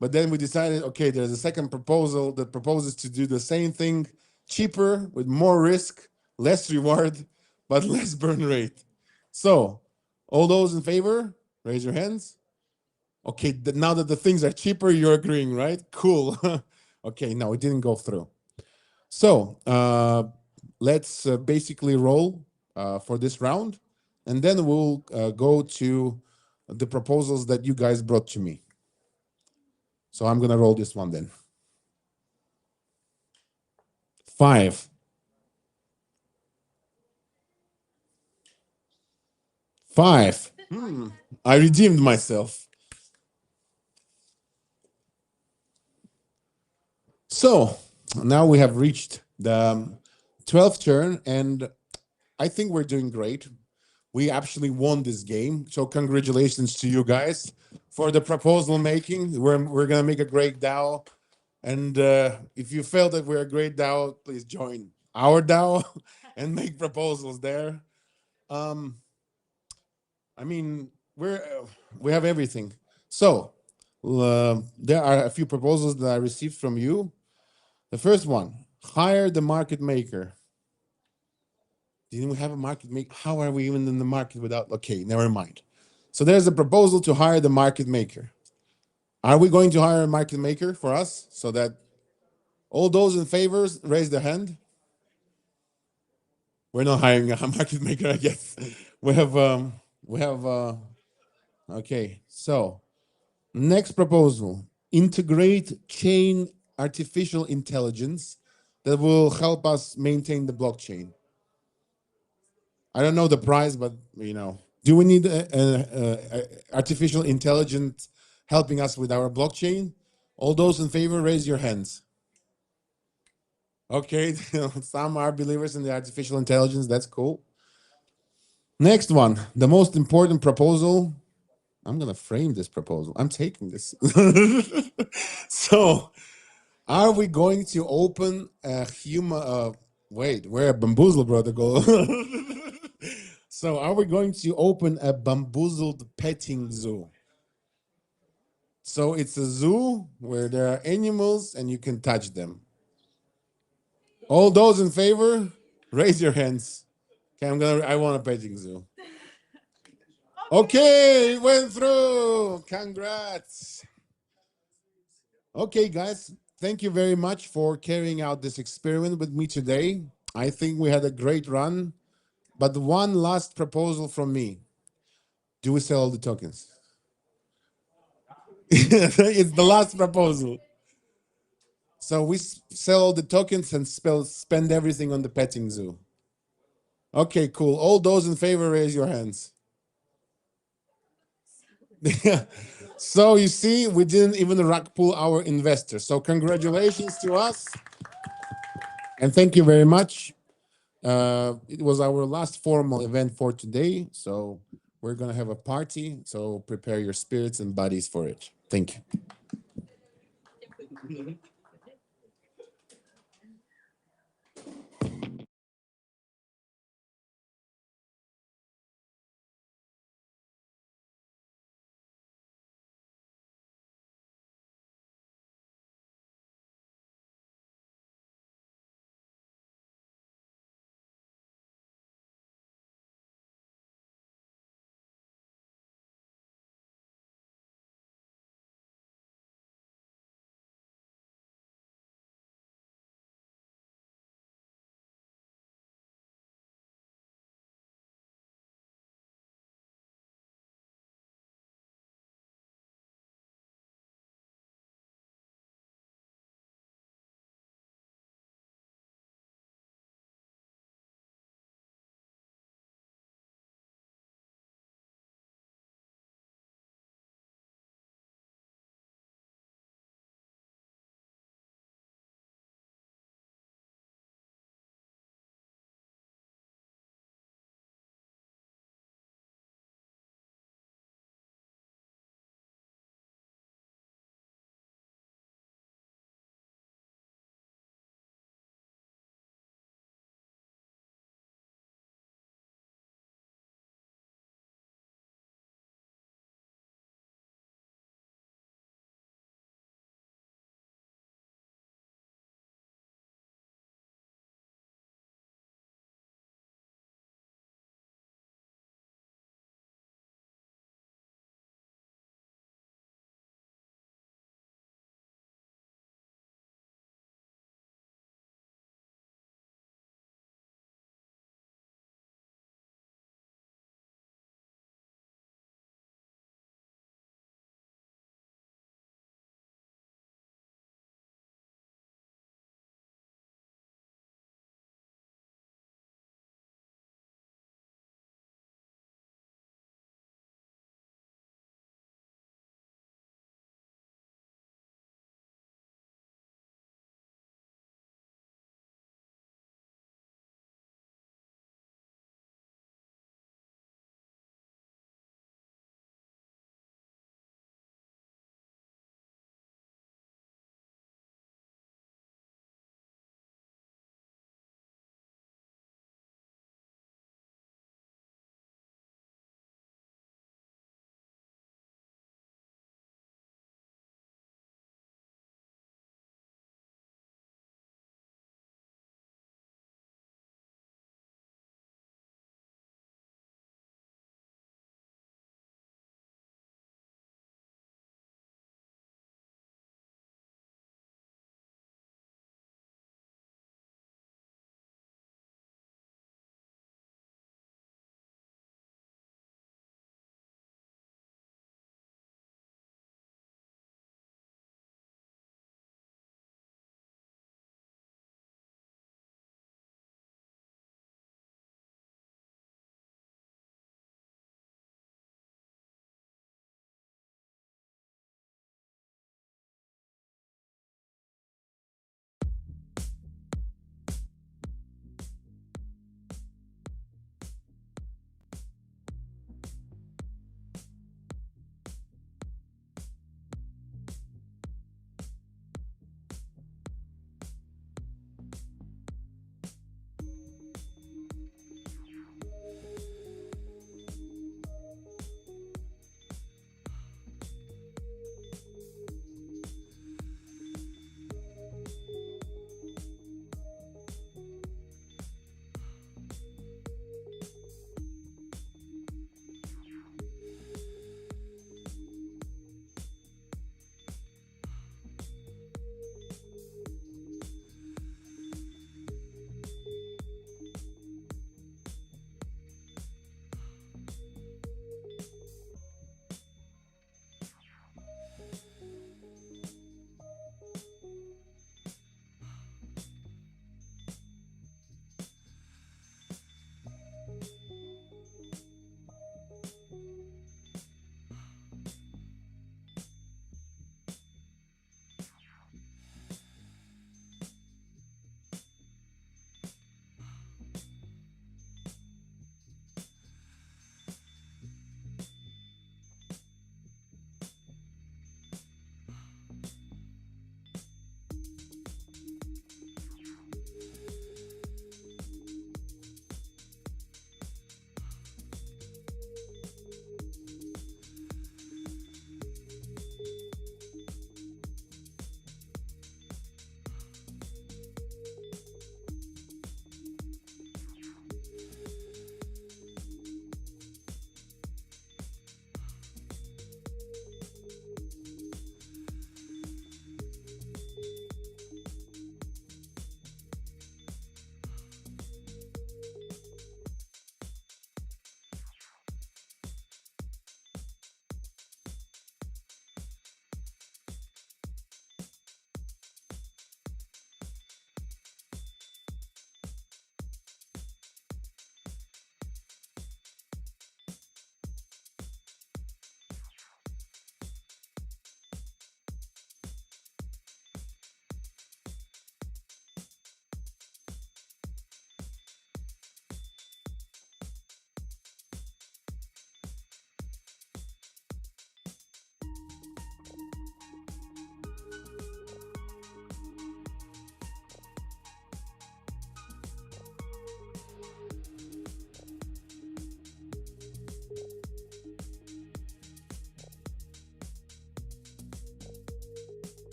but then we decided, okay, there's a second proposal that proposes to do the same thing cheaper with more risk, less reward, but less burn rate. So, all those in favor, raise your hands. Okay, now that the things are cheaper, you're agreeing, right? Cool. Okay, no, it didn't go through. So let's basically roll for this round, and then we'll go to the proposals that you guys brought to me. So I'm gonna roll this one then. 5. 5. I redeemed myself. So now we have reached the 12th turn, and I think we're doing great. We actually won this game. So congratulations to you guys for the proposal making. We're gonna make a great DAO. And if you felt that we're a great DAO, please join our DAO and make proposals there. I mean, we have everything. So there are a few proposals that I received from you. The first one, hire the market maker. Didn't we have a market maker? How are we even in the market without? Okay, never mind. So there's a proposal to hire the market maker. Are we going to hire a market maker for us so that all those in favor raise their hand? We're not hiring a market maker, I guess. Okay. So next proposal, integrate chain artificial intelligence that will help us maintain the blockchain. I don't know the price, but you know, do we need artificial intelligence helping us with our blockchain? All those in favor, raise your hands. Okay, some are believers in the artificial intelligence. That's cool. Next one, the most important proposal. I'm gonna frame this proposal. I'm taking this. So, are we going to open a human? Wait, where a bamboozle protocol? So, are we going to open a bamboozled petting zoo? So it's a zoo where there are animals and you can touch them. All those in favor, raise your hands. Okay, I want a petting zoo. Okay, it went through. Congrats. Okay, guys, thank you very much for carrying out this experiment with me today. I think we had a great run, but one last proposal from me. Do we sell all the tokens? It's the last proposal. So we sell all the tokens and spend everything on the petting zoo. Okay, cool. All those in favor, raise your hands. So you see, we didn't even rug pull our investors. So congratulations to us. And thank you very much. It was our last formal event for today, so we're gonna have a party. So prepare your spirits and bodies for it. Thank you.